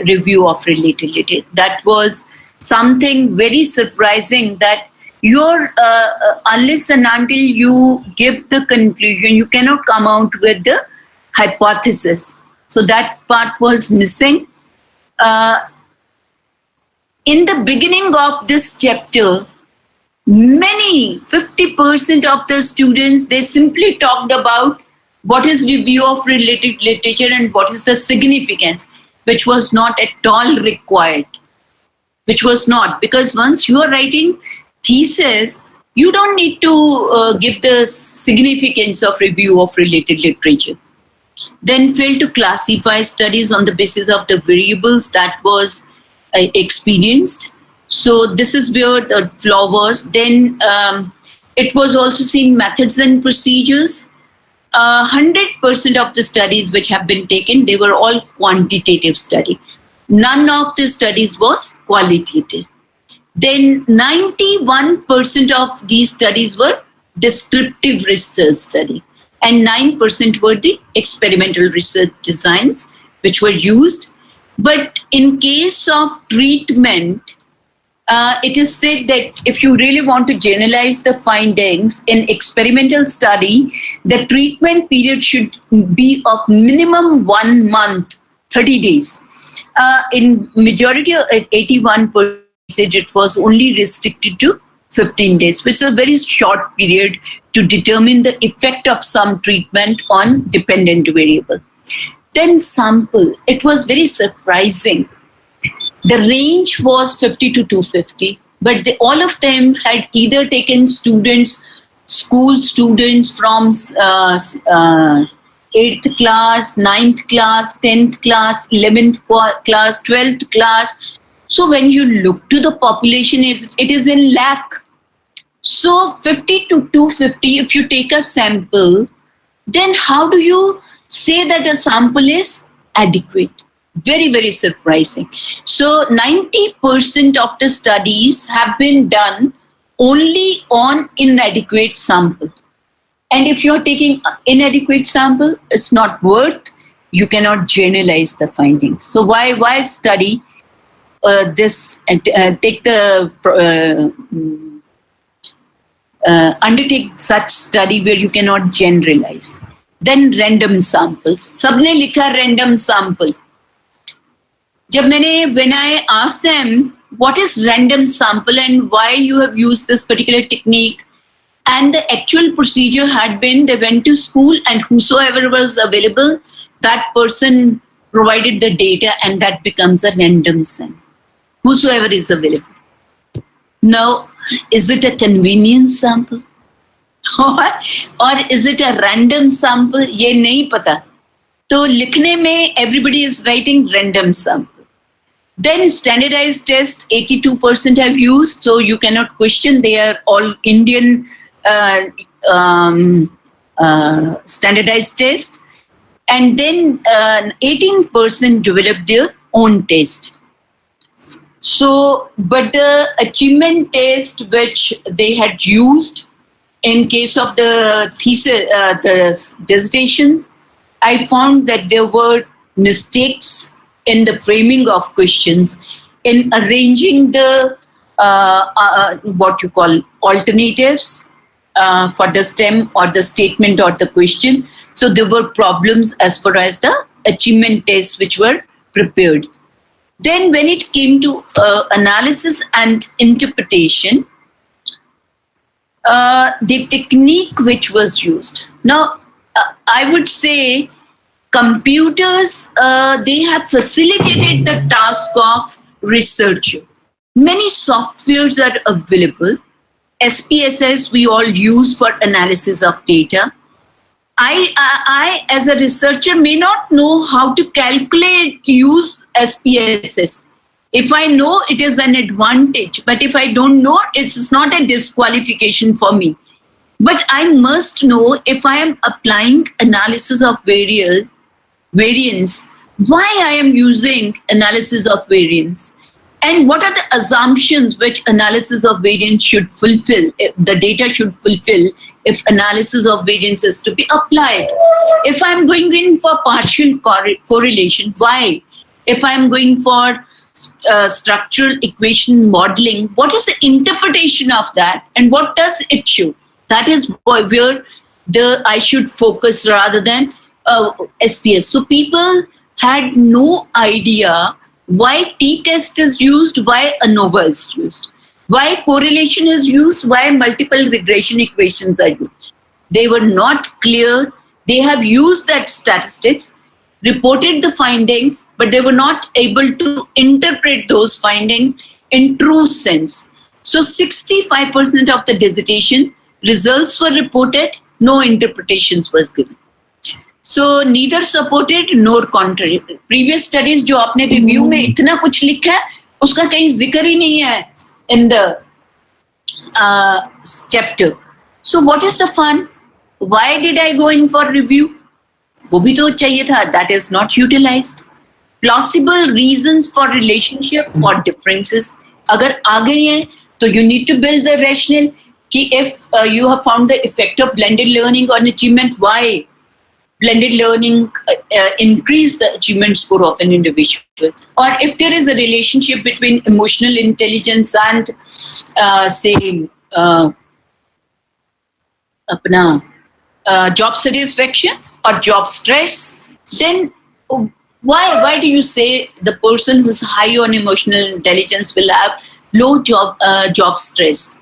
review of related literature. That was something very surprising, that unless and until you give the conclusion, you cannot come out with the hypothesis. So that part was missing. In the beginning of this chapter, 50% of the students, they simply talked about what is review of related literature and what is the significance, which was not at all required. Which was not, because once you are writing thesis, you don't need to give the significance of review of related literature. Then failed to classify studies on the basis of the variables that was experienced. So this is where the flaw was. Then it was also seen methods and procedures. 100% of the studies which have been taken, they were all quantitative study. None of the studies was qualitative. Then 91% of these studies were descriptive research studies, and 9% were the experimental research designs which were used. But in case of treatment, it is said that if you really want to generalize the findings in experimental study, the treatment period should be of minimum 1 month, 30 days. In majority of 81%, it was only restricted to 15 days, which is a very short period to determine the effect of some treatment on dependent variable. Then sample, it was very surprising. The range was 50 to 250, but all of them had either taken school students from 8th class, 9th class, 10th class, 11th class, 12th class. So when you look to the population, it is in lakh. So 50 to 250, if you take a sample, then how do you say that a sample is adequate? Very, very surprising. So 90% of the studies have been done only on inadequate sample. And if you're taking inadequate sample, it's not worth, you cannot generalize the findings. So why study this and undertake such study where you cannot generalize? Then random samples. Sabne likha random sample. When I asked them what is random sample and why you have used this particular technique, and the actual procedure had been, they went to school and whosoever was available, that person provided the data, and that becomes a random sample. Whosoever is available. Now, is it a convenient sample? or is it a random sample? ये नहीं पता. तो लिखने में everybody is writing random sample. Then standardized test, 82% have used, so you cannot question. They are all Indian standardized test. And then 18% developed their own test. So, but the achievement test which they had used in case of the thesis, the dissertations, I found that there were mistakes in the framing of questions, in arranging the what you call alternatives for the stem or the statement or the question. So there were problems as far as the achievement tests which were prepared. Then when it came to analysis and interpretation, the technique which was used. Now, I would say computers, they have facilitated the task of researcher. Many softwares are available. SPSS we all use for analysis of data. I as a researcher may not know how to use SPSS. If I know, it is an advantage, but if I don't know, it's not a disqualification for me. But I must know if I am applying analysis of variance, why I am using analysis of variance, and what are the assumptions which analysis of variance should fulfill, the data should fulfill if analysis of variance is to be applied. If I'm going in for partial correlation, why? If I'm going for structural equation modeling, what is the interpretation of that and what does it show? That is where I should focus rather than SPS. So people had no idea why t-test is used, why ANOVA is used, why correlation is used, why multiple regression equations are used. They were not clear. They have used that statistics, reported the findings, but they were not able to interpret those findings in true sense. So 65% of the dissertation results were reported, no interpretations was given. So neither supported nor contrary. Previous studies जो आपने review में इतना कुछ लिखा है, उसका कहीं जिक्र ही नहीं है in the chapter. So what is the fun? Why did I go in for review? वो भी तो चाहिए था. That is not utilized. Plausible reasons for relationship or differences. अगर आ गई हैं, तो you need to build the rationale. कि if you have found the effect of blended learning on achievement, why? Blended learning increase the achievement score of an individual. Or if there is a relationship between emotional intelligence and job satisfaction or job stress, then why do you say the person who's high on emotional intelligence will have low job stress?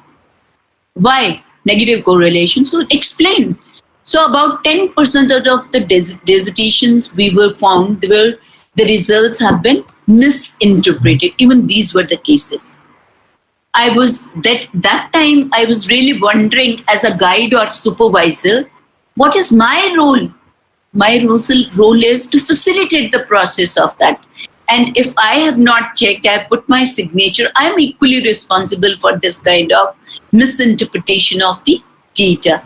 Why? Negative correlation. So explain. So about 10% of the dissertations we were found where the results have been misinterpreted. Even these were the cases. That time I was really wondering, as a guide or supervisor, what is my role? My role is to facilitate the process of that. And if I have not checked, I have put my signature, I am equally responsible for this kind of misinterpretation of the data.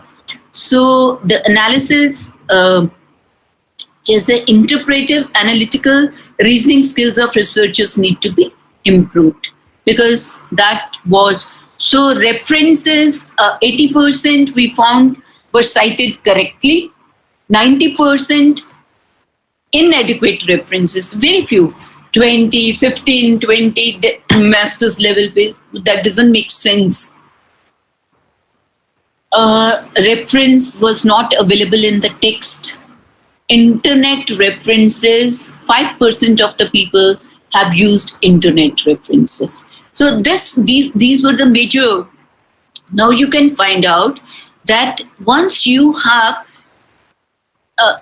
So the analysis, just the interpretive, analytical, reasoning skills of researchers need to be improved, because that was, so references, 80% we found were cited correctly, 90% inadequate references, very few, 20, 15, 20, the master's level, that doesn't make sense. Reference was not available in the text. Internet references, 5% of the people have used internet references. So these were the major. Now you can find out that once you have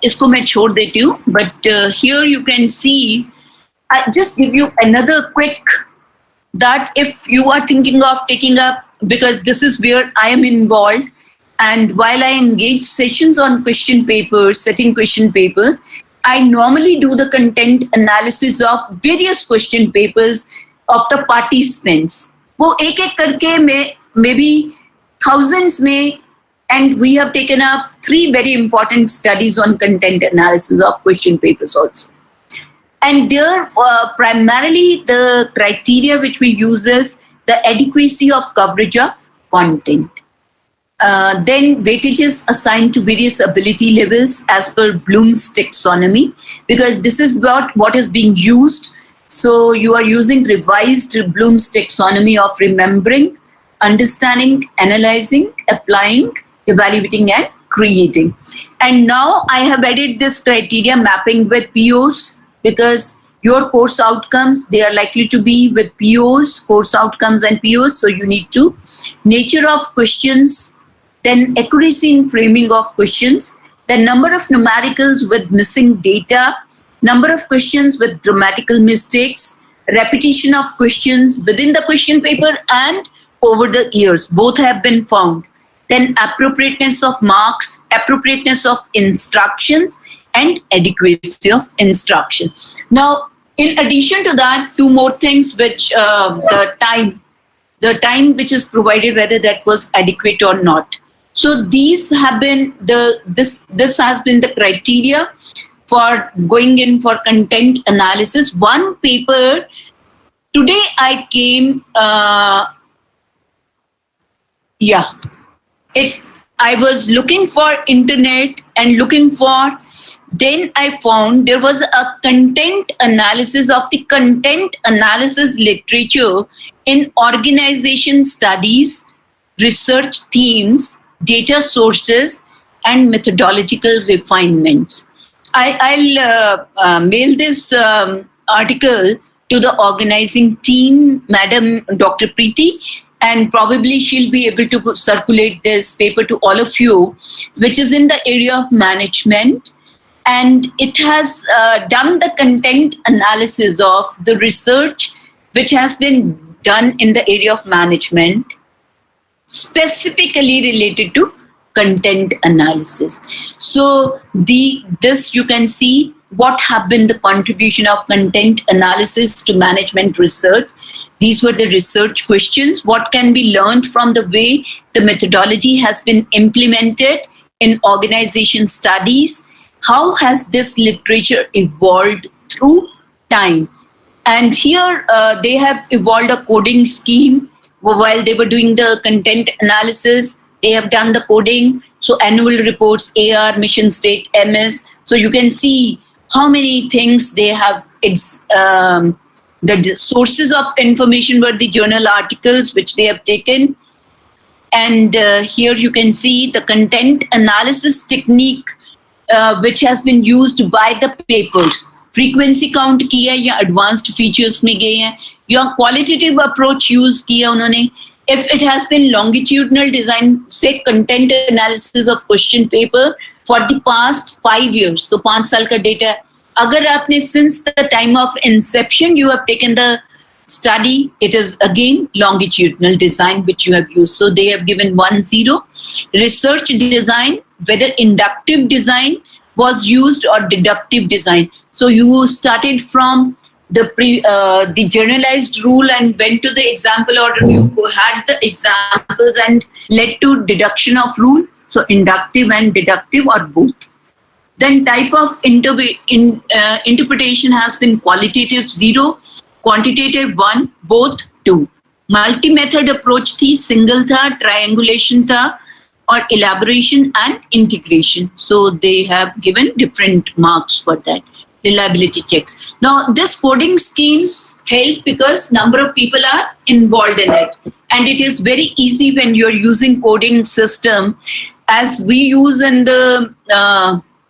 इसको मैं छोड़ देती हूँ, but here you can see, I just give you another quick, that if you are thinking of taking up, because this is where I am involved, and while I engage sessions on question paper, setting question paper, I normally do the content analysis of various question papers of the participants. वो एक एक करके maybe thousands में, and we have taken up 3 very important studies on content analysis of question papers also. And there, primarily the criteria which we use is the adequacy of coverage of content. Then weightages assigned to various ability levels as per Bloom's taxonomy, because this is what is being used. So you are using revised Bloom's taxonomy of remembering, understanding, analyzing, applying, evaluating, and creating. And now I have added this criteria mapping with POs, because your course outcomes, they are likely to be with POs, course outcomes and POs. So you need to nature of questions, then accuracy in framing of questions, the number of numericals with missing data, number of questions with grammatical mistakes, repetition of questions within the question paper and over the years, both have been found. Then appropriateness of marks, appropriateness of instructions, and adequacy of instruction. Now, in addition to that, 2 more things which the time which is provided, whether that was adequate or not. So these have been this has been the criteria for going in for content analysis. One paper today I came. I was looking for internet and looking for. Then I found there was a content analysis of the content analysis literature in organization studies, research themes, data sources, and methodological refinements. I'll mail this article to the organizing team, Madam Dr. Preeti, and probably she'll be able to circulate this paper to all of you, which is in the area of management. And it has done the content analysis of the research which has been done in the area of management, specifically related to content analysis. So this you can see what have been the contribution of content analysis to management research. These were the research questions. What can be learned from the way the methodology has been implemented in organization studies? How has this literature evolved through time? And here they have evolved a coding scheme. While they were doing the content analysis, they have done the coding. So annual reports, AR, mission state, MS. So you can see how many things they have. The sources of information were the journal articles which they have taken. And here you can see the content analysis technique which has been used by the papers. Frequency count किया या advanced features में गए हैं या qualitative approach use किया उन्होंने. If it has been longitudinal design, say content analysis of question paper for the past 5 years, so 5 साल का data. अगर आपने since the time of inception you have taken the study, it is again longitudinal design which you have used. So they have given 1-0. Research design, whether inductive design was used or deductive design. So you started from the generalized rule and went to the example order. You had the examples and led to deduction of rule. So inductive and deductive or both. Then type of interpretation has been qualitative 0, quantitative 1, both 2. Multi-method approach थी, single था, triangulation था, or elaboration and integration. So they have given different marks for that. Reliability checks. Now this coding scheme helped because number of people are involved in it. And it is very easy when you're using coding system as we use in the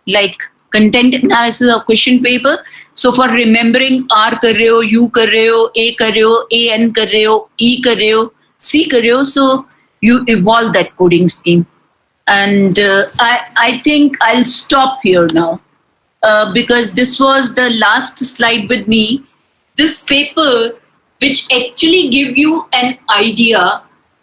like content analysis of question paper. So for remembering R कर रहे हो, U कर रहे हो, A कर रहे हो, AN कर रहे हो, E कर रहे हो, C कर रहे हो, so you evolve that coding scheme. And I think I'll stop here now because this was the last slide with me. This paper, which actually give you an idea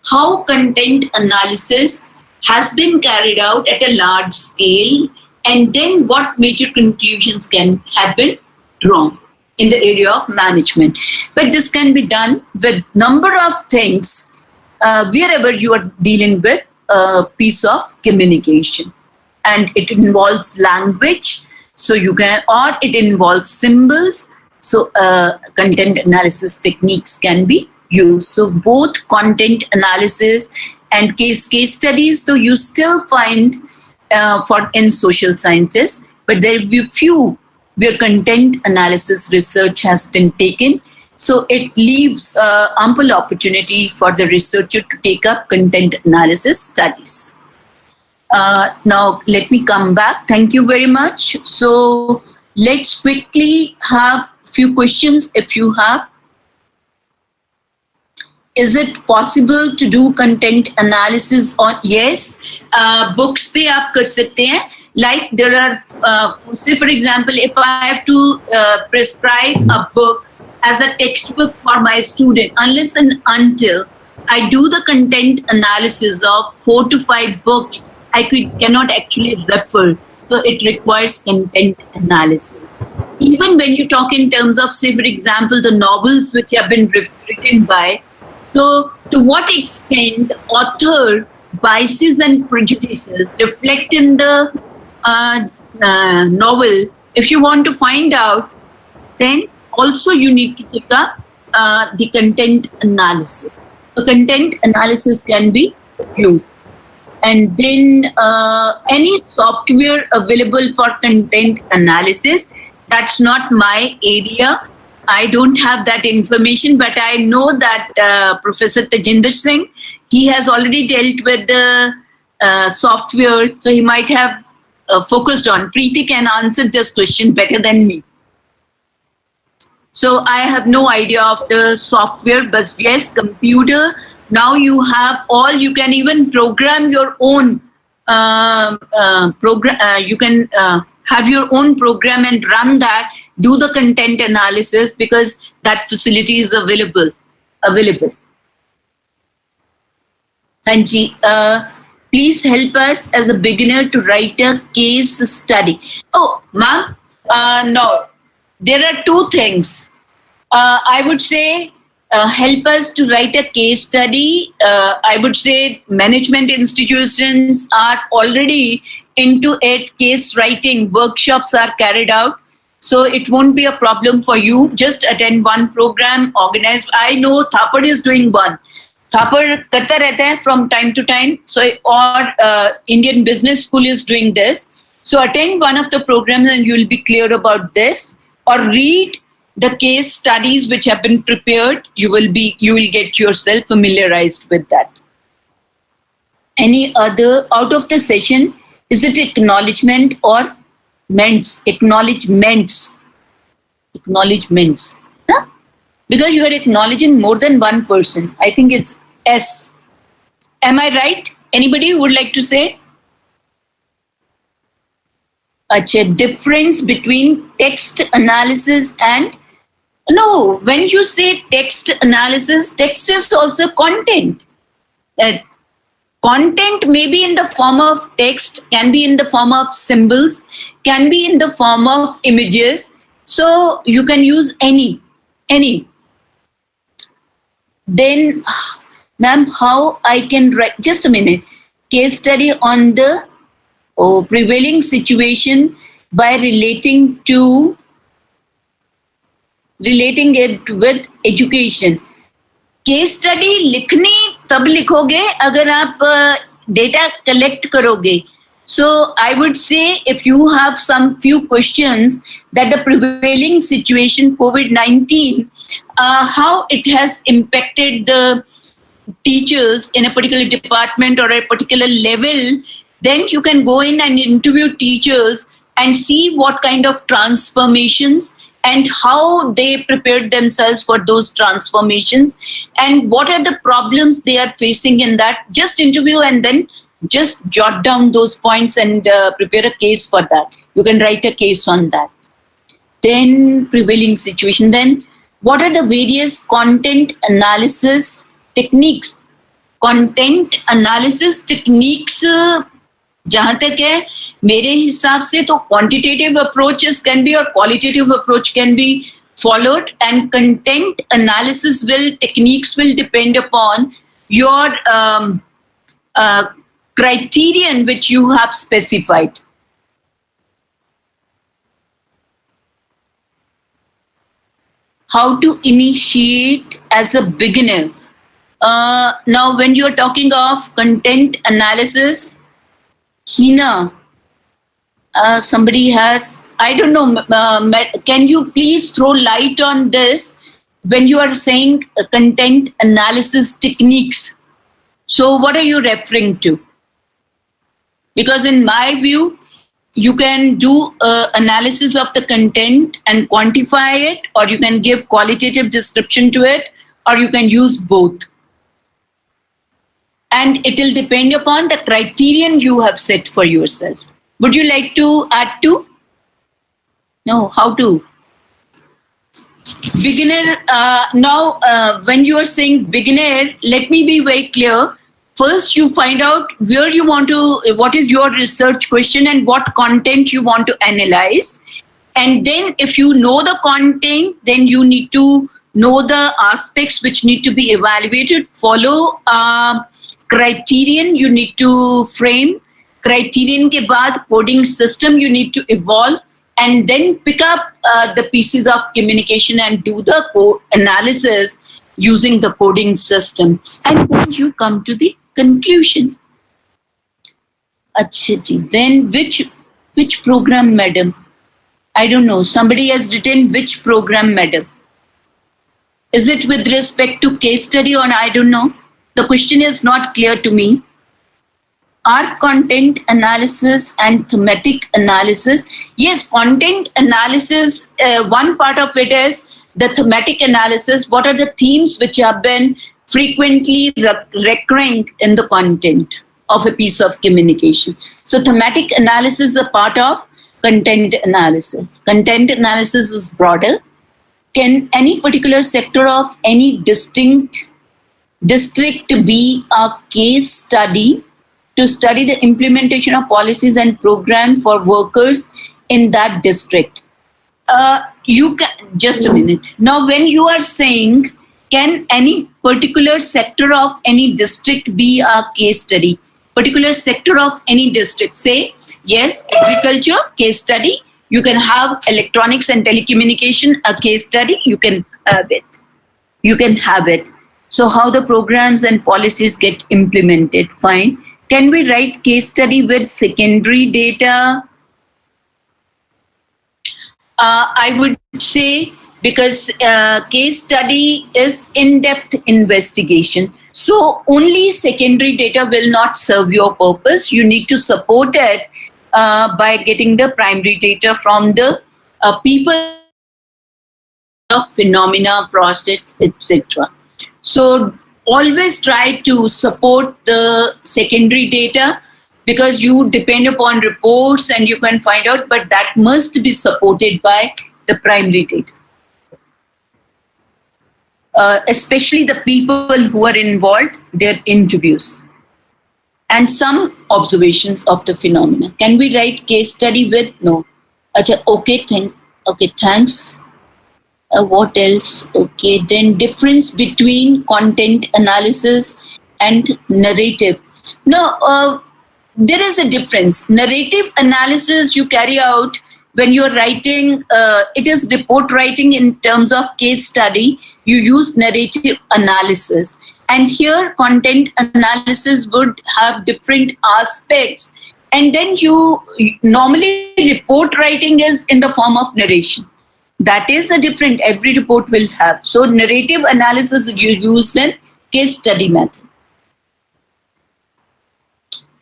how content analysis has been carried out at a large scale, and then what major conclusions can have been drawn in the area of management. But this can be done with number of things wherever you are dealing with a piece of communication, and it involves language, so you can, or it involves symbols, so content analysis techniques can be used. So both content analysis and case studies, though you still find for in social sciences, but there will be few where content analysis research has been taken. So it leaves ample opportunity for the researcher to take up content analysis studies. Now let me come back. Thank you very much. So let's quickly have few questions if you have. Is it possible to do content analysis on? Yes, books पे आप कर सकते हैं. Like there are, say for example, if I have to prescribe a book as a textbook for my student, unless and until I do the content analysis of 4 to 5 books, I cannot actually refer. So it requires content analysis. Even when you talk in terms of, say for example, the novels which have been written by, so to what extent the author biases and prejudices reflect in the novel, if you want to find out, then also you need to take up the content analysis. So content analysis can be used. And then any software available for content analysis, that's not my area. I don't have that information, but I know that Professor Tajinder Singh, he has already dealt with the software, so he might have focused on. Preeti can answer this question better than me. So I have no idea of the software, but yes, computer, now you have all, you can even program your own program. You can have your own program and run that, do the content analysis, because that facility is available. Hanji, please help us as a beginner to write a case study. Oh, ma'am, no. There are two things. I would say help us to write a case study. I would say management institutions are already into it. Case writing workshops are carried out. So it won't be a problem for you. Just attend one program, organize. I know Thapar is doing one. Thapar karta rehta hai from time to time. So, or Indian Business School is doing this. So attend one of the programs and you will be clear about this. Or read the case studies which have been prepared. You will get yourself familiarized with that. Any other out of the session? Is it acknowledgement or ments? Acknowledgements. Huh? Because you are acknowledging more than one person. I think it's S. Am I right? Anybody would like to say? A difference between text analysis and, no, when you say text analysis, text is also content. Content may be in the form of text, can be in the form of symbols, can be in the form of images. So you can use any. Then, ma'am, how I can write, just a minute, case study on the prevailing situation by relating it with education. Case study लिखनी तब लिखोगे अगर आप data collect करोगे. So I would say if you have some few questions that the prevailing situation, COVID-19, how it has impacted the teachers in a particular department or a particular level, then you can go in and interview teachers and see what kind of transformations and how they prepared themselves for those transformations and what are the problems they are facing in that. Just interview and then just jot down those points and prepare a case for that. You can write a case on that. Then prevailing situation. Then what are the various content analysis techniques? Content analysis techniques, जहाँ तक है मेरे हिसाब से तो quantitative approaches can be or qualitative approach can be followed, and content analysis techniques will depend upon your criterion which you have specified. How to initiate as a beginner. Now, when you're talking of content analysis, Hina, somebody has, I don't know, can you please throw light on this when you are saying content analysis techniques? So what are you referring to? Because in my view, you can do analysis of the content and quantify it, or you can give qualitative description to it, or you can use both. And it will depend upon the criterion you have set for yourself. Would you like to add to? No, how to? Beginner, now when you are saying beginner, let me be very clear. First, you find out where you want to, what is your research question and what content you want to analyze. And then if you know the content, then you need to know the aspects which need to be evaluated, follow criterion you need to frame, criterion ke baad coding system you need to evolve, and then pick up the pieces of communication and do the code analysis using the coding system. And then you come to the conclusion. Achha ji. Then which program, madam? I don't know. Somebody has written which program, madam. Is it with respect to case study or I don't know? The question is not clear to me. Are content analysis and thematic analysis? Yes, content analysis, one part of it is the thematic analysis. What are the themes which have been frequently recurring in the content of a piece of communication? So thematic analysis is a part of content analysis. Content analysis is broader. Can any particular sector of any district be a case study to study the implementation of policies and programs for workers in that district? You can, just a minute. Now, when you are saying, can any particular sector of any district be a case study? Particular sector of any district, say, yes, agriculture, case study. You can have electronics and telecommunication, a case study. You can have it. You can have it. So how the programs and policies get implemented, fine. Can we write case study with secondary data? I would say, because case study is in-depth investigation. So only secondary data will not serve your purpose. You need to support it by getting the primary data from the people, of phenomena, process, etc. So always try to support the secondary data, because you depend upon reports and you can find out, but that must be supported by the primary data. Especially the people who are involved, their interviews and some observations of the phenomena. Can we write case study with? No. Achha, okay, thanks. What else? Okay, then difference between content analysis and narrative. No, there is a difference. Narrative analysis you carry out when you're writing, it is report writing in terms of case study, you use narrative analysis. And here content analysis would have different aspects. And then you normally report writing is in the form of narration. That is a different, every report will have. So narrative analysis is used in case study method.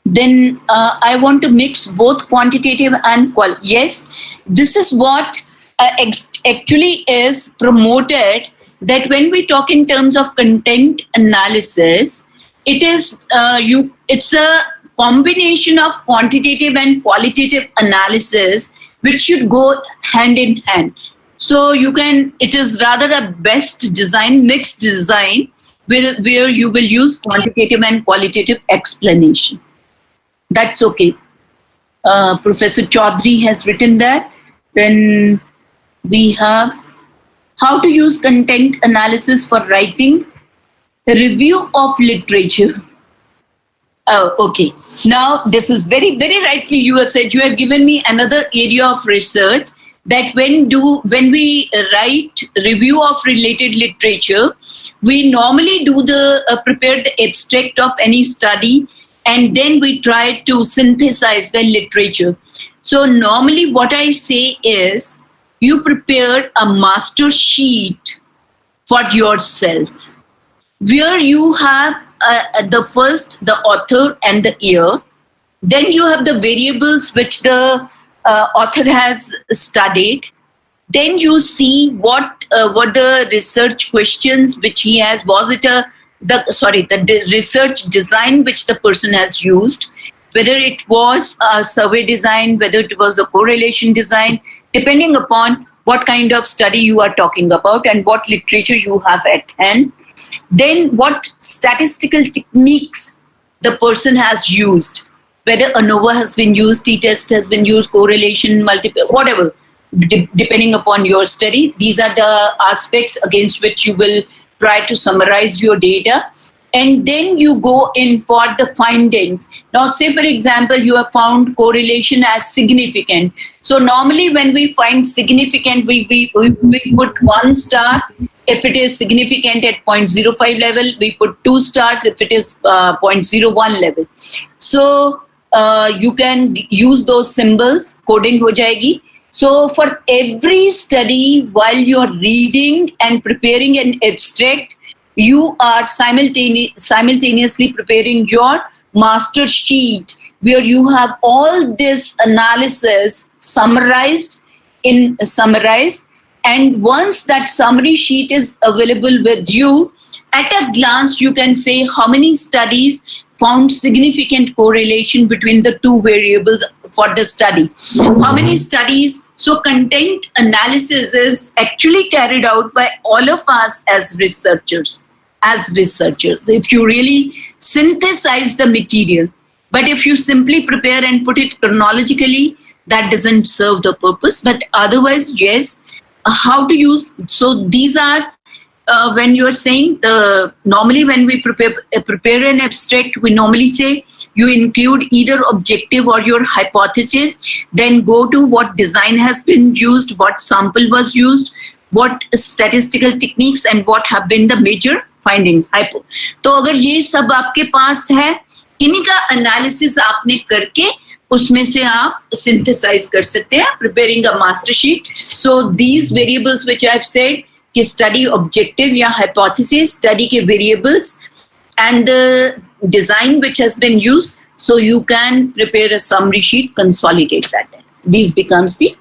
Then I want to mix both quantitative and yes, this is what actually is promoted, that when we talk in terms of content analysis, it is it's a combination of quantitative and qualitative analysis which should go hand in hand. So it is rather a best design, mixed design, where you will use quantitative and qualitative explanation. That's okay. Professor Chaudhary has written that. Then we have how to use content analysis for writing, review of literature. Oh, okay. Now, this is very, very rightly you have said. You have given me another area of research that when we write review of related literature, we normally do prepare the abstract of any study, and then we try to synthesize the literature. So normally what I say is, you prepare a master sheet for yourself, where you have the author and the year. Then you have the variables which the author has studied. Then you see what the research questions which he has, the research design which the person has used, whether it was a survey design, whether it was a correlation design, depending upon what kind of study you are talking about and what literature you have at hand. Then what statistical techniques the person has used, whether ANOVA has been used, t-test has been used, correlation, multiple, whatever, depending upon your study. These are the aspects against which you will try to summarize your data. And then you go in for the findings. Now, say, for example, you have found correlation as significant. So normally when we find significant, we put 1 star. If it is significant at 0.05 level, we put 2 stars if it is 0.01 level. So you can use those symbols, coding ho jayegi. So for every study, while you're reading and preparing an abstract, you are simultaneously preparing your master sheet, where you have all this analysis summarized. And once that summary sheet is available with you, at a glance, you can say how many studies found significant correlation between the two variables for the study. How many studies? So content analysis is actually carried out by all of us as researchers. If you really synthesize the material. But if you simply prepare and put it chronologically, that doesn't serve the purpose. But otherwise, yes, how to use. So these are when you are saying normally when we prepare an abstract, we normally say you include either objective or your hypothesis, then go to what design has been used, what sample was used, what statistical techniques, and what have been the major findings. तो अगर ये सब आपके पास है, इन्हीं का analysis आपने करके उसमें से आप सिंथेसाइज कर सकते हैं, preparing a master sheet. So these variables which I have said, कि study objective या hypothesis, study के variables, and the design which has been used, so you can prepare a summary sheet, consolidate that. These becomes the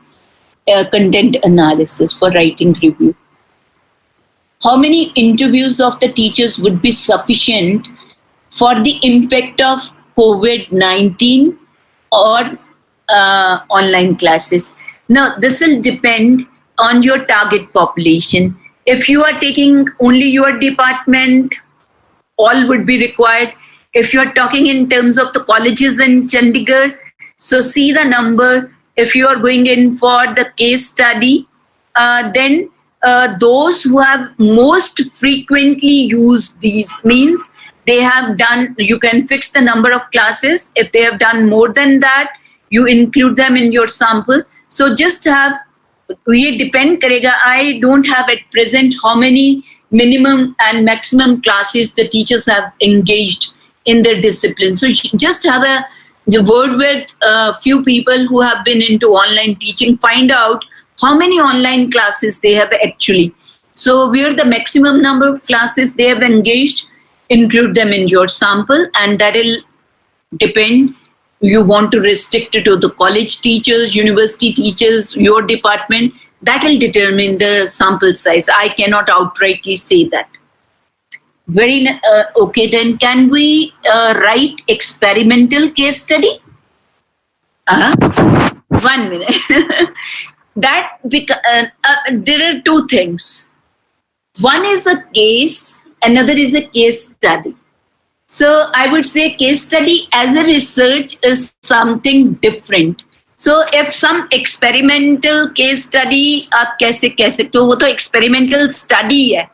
content analysis for writing review. How many interviews of the teachers would be sufficient for the impact of COVID-19 or online classes? Now, this will depend on your target population. If you are taking only your department, all would be required. If you are talking in terms of the colleges in Chandigarh, so see the number. If you are going in for the case study, then those who have most frequently used these means they have done, you can fix the number of classes. If they have done more than that, you include them in your sample. So just have, it depend karega. I don't have at present how many minimum and maximum classes the teachers have engaged in their discipline. So just have the word with a few people who have been into online teaching, find out how many online classes they have actually. So where the maximum number of classes they have engaged, include them in your sample, and that will depend. You want to restrict it to the college teachers, university teachers, your department, that will determine the sample size. I cannot outrightly say that. Okay, then can we write experimental case study? 1 minute. There are two things. One is a case, another is a case study. So I would say case study as a research is something different. So if some experimental case study, आप कैसे कह सकते हो, वो तो experimental study है.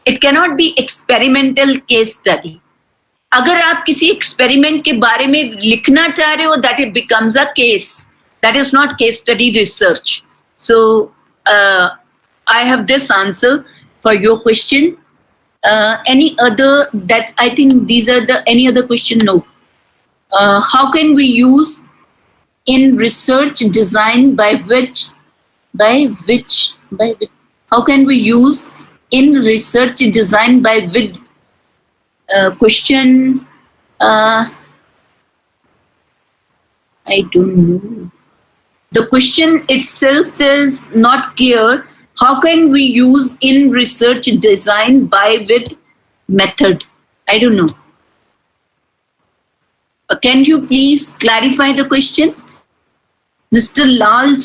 It cannot be experimental case study. अगर आप किसी experiment के बारे में लिखना चाह रहे हो, that it becomes a case. That is not case study research. So I have this answer for your question. Any other that I think these are the any other question? No. How can we use in research design by which how can we use in research design by which question? I don't know. The question itself is not clear. How can we use in research design by with method? I don't know. Can you please clarify the question? Mr. Lal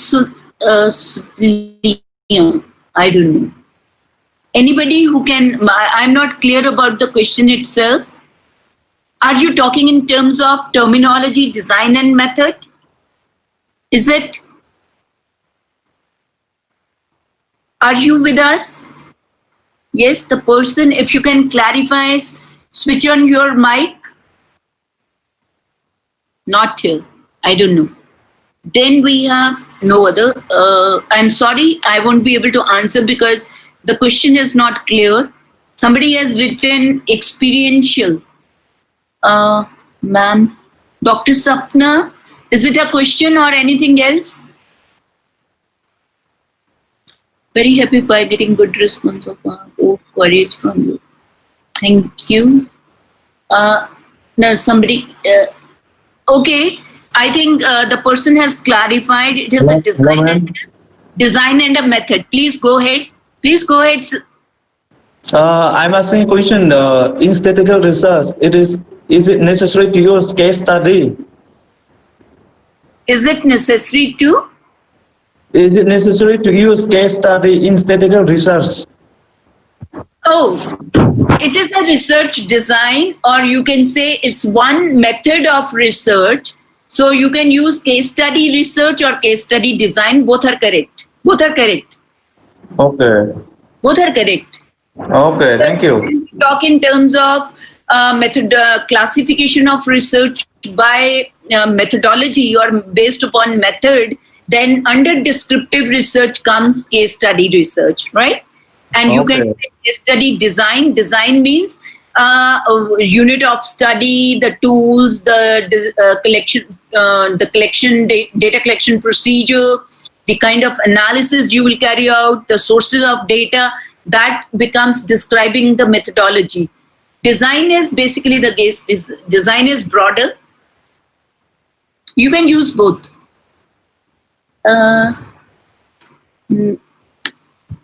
I don't know. Anybody who can, I'm not clear about the question itself. Are you talking in terms of terminology, design and method? Is it? Are you with us? Yes, the person, if you can clarify, switch on your mic. Not here. I don't know. Then we have no other. I'm sorry, I won't be able to answer because the question is not clear. Somebody has written experiential. Ma'am, Dr. Sapna, is it a question or anything else? Very happy by getting good response of our queries from you. Thank you. Now somebody, okay, I think the person has clarified it is a design and a method. Please go ahead. Please go ahead. I'm asking a question. In statistical research, is it necessary to use case study? Is it necessary to? Is it necessary to use case study in statistical research? Oh, it is a research design, or you can say it's one method of research. So you can use case study research or case study design. Both are correct. Both are correct. Okay. Both are correct. Okay, thank you. Talk in terms of method classification of research by methodology or based upon method. Then under descriptive research comes case study research, right? And you can say case study design. Design means a unit of study, the tools, the collection, data collection procedure, the kind of analysis you will carry out, the sources of data, that becomes describing the methodology. Design is basically the case. Design is broader. You can use both.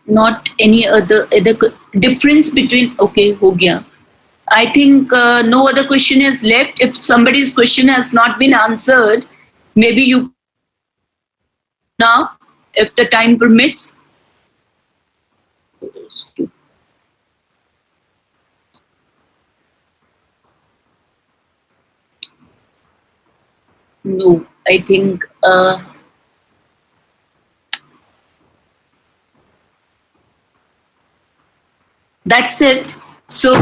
Not any other difference between. Okay, ho gaya. I think no other question is left. If somebody's question has not been answered, maybe you now, if the time permits. No, I think that's it. So,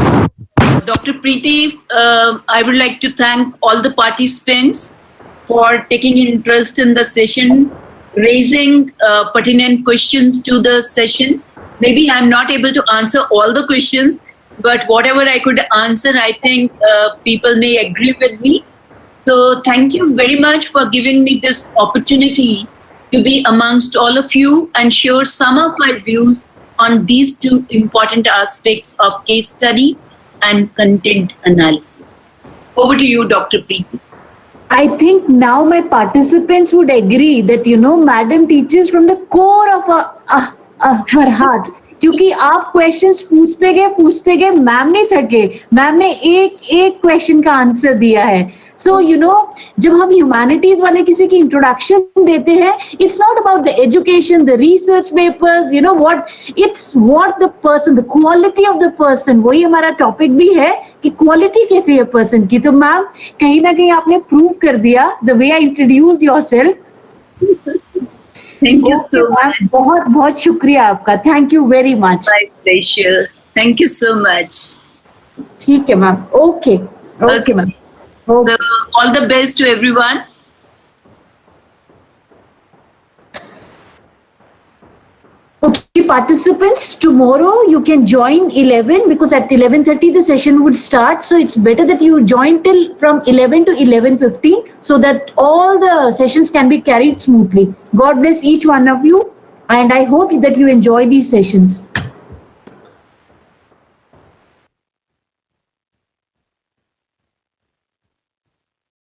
Dr. Preeti, I would like to thank all the participants for taking interest in the session, raising pertinent questions to the session. Maybe I'm not able to answer all the questions, but whatever I could answer, I think people may agree with me. So thank you very much for giving me this opportunity to be amongst all of you and share some of my views on these two important aspects of case study and content analysis. Over to you, Dr. Preeti. I think now my participants would agree that, Madam teaches from the core of her heart. क्योंकि आप questions पूछते गए, ma'am नहीं थके, ma'am ने एक question का answer दिया है. So, जब हम ह्यूमैनिटीज वाले किसी की इंट्रोडक्शन देते हैं, it's not about the education, the research papers, it's what the person, the quality of the person. वही हमारा टॉपिक भी है कि क्वालिटी कैसी है पर्सन की. तो मैम, कहीं ना कहीं आपने प्रूव कर दिया the way I introduced yourself. Thank you so much. बहुत बहुत शुक्रिया आपका. Thank you very much. My pleasure. Thank you so much. ठीक है ma'am. Okay ma'am. So, all the best to everyone. Okay, participants, tomorrow you can join 11 because at 11:30 the session would start. So it's better that you join till from 11 to 11:15 so that all the sessions can be carried smoothly. God bless each one of you, and I hope that you enjoy these sessions.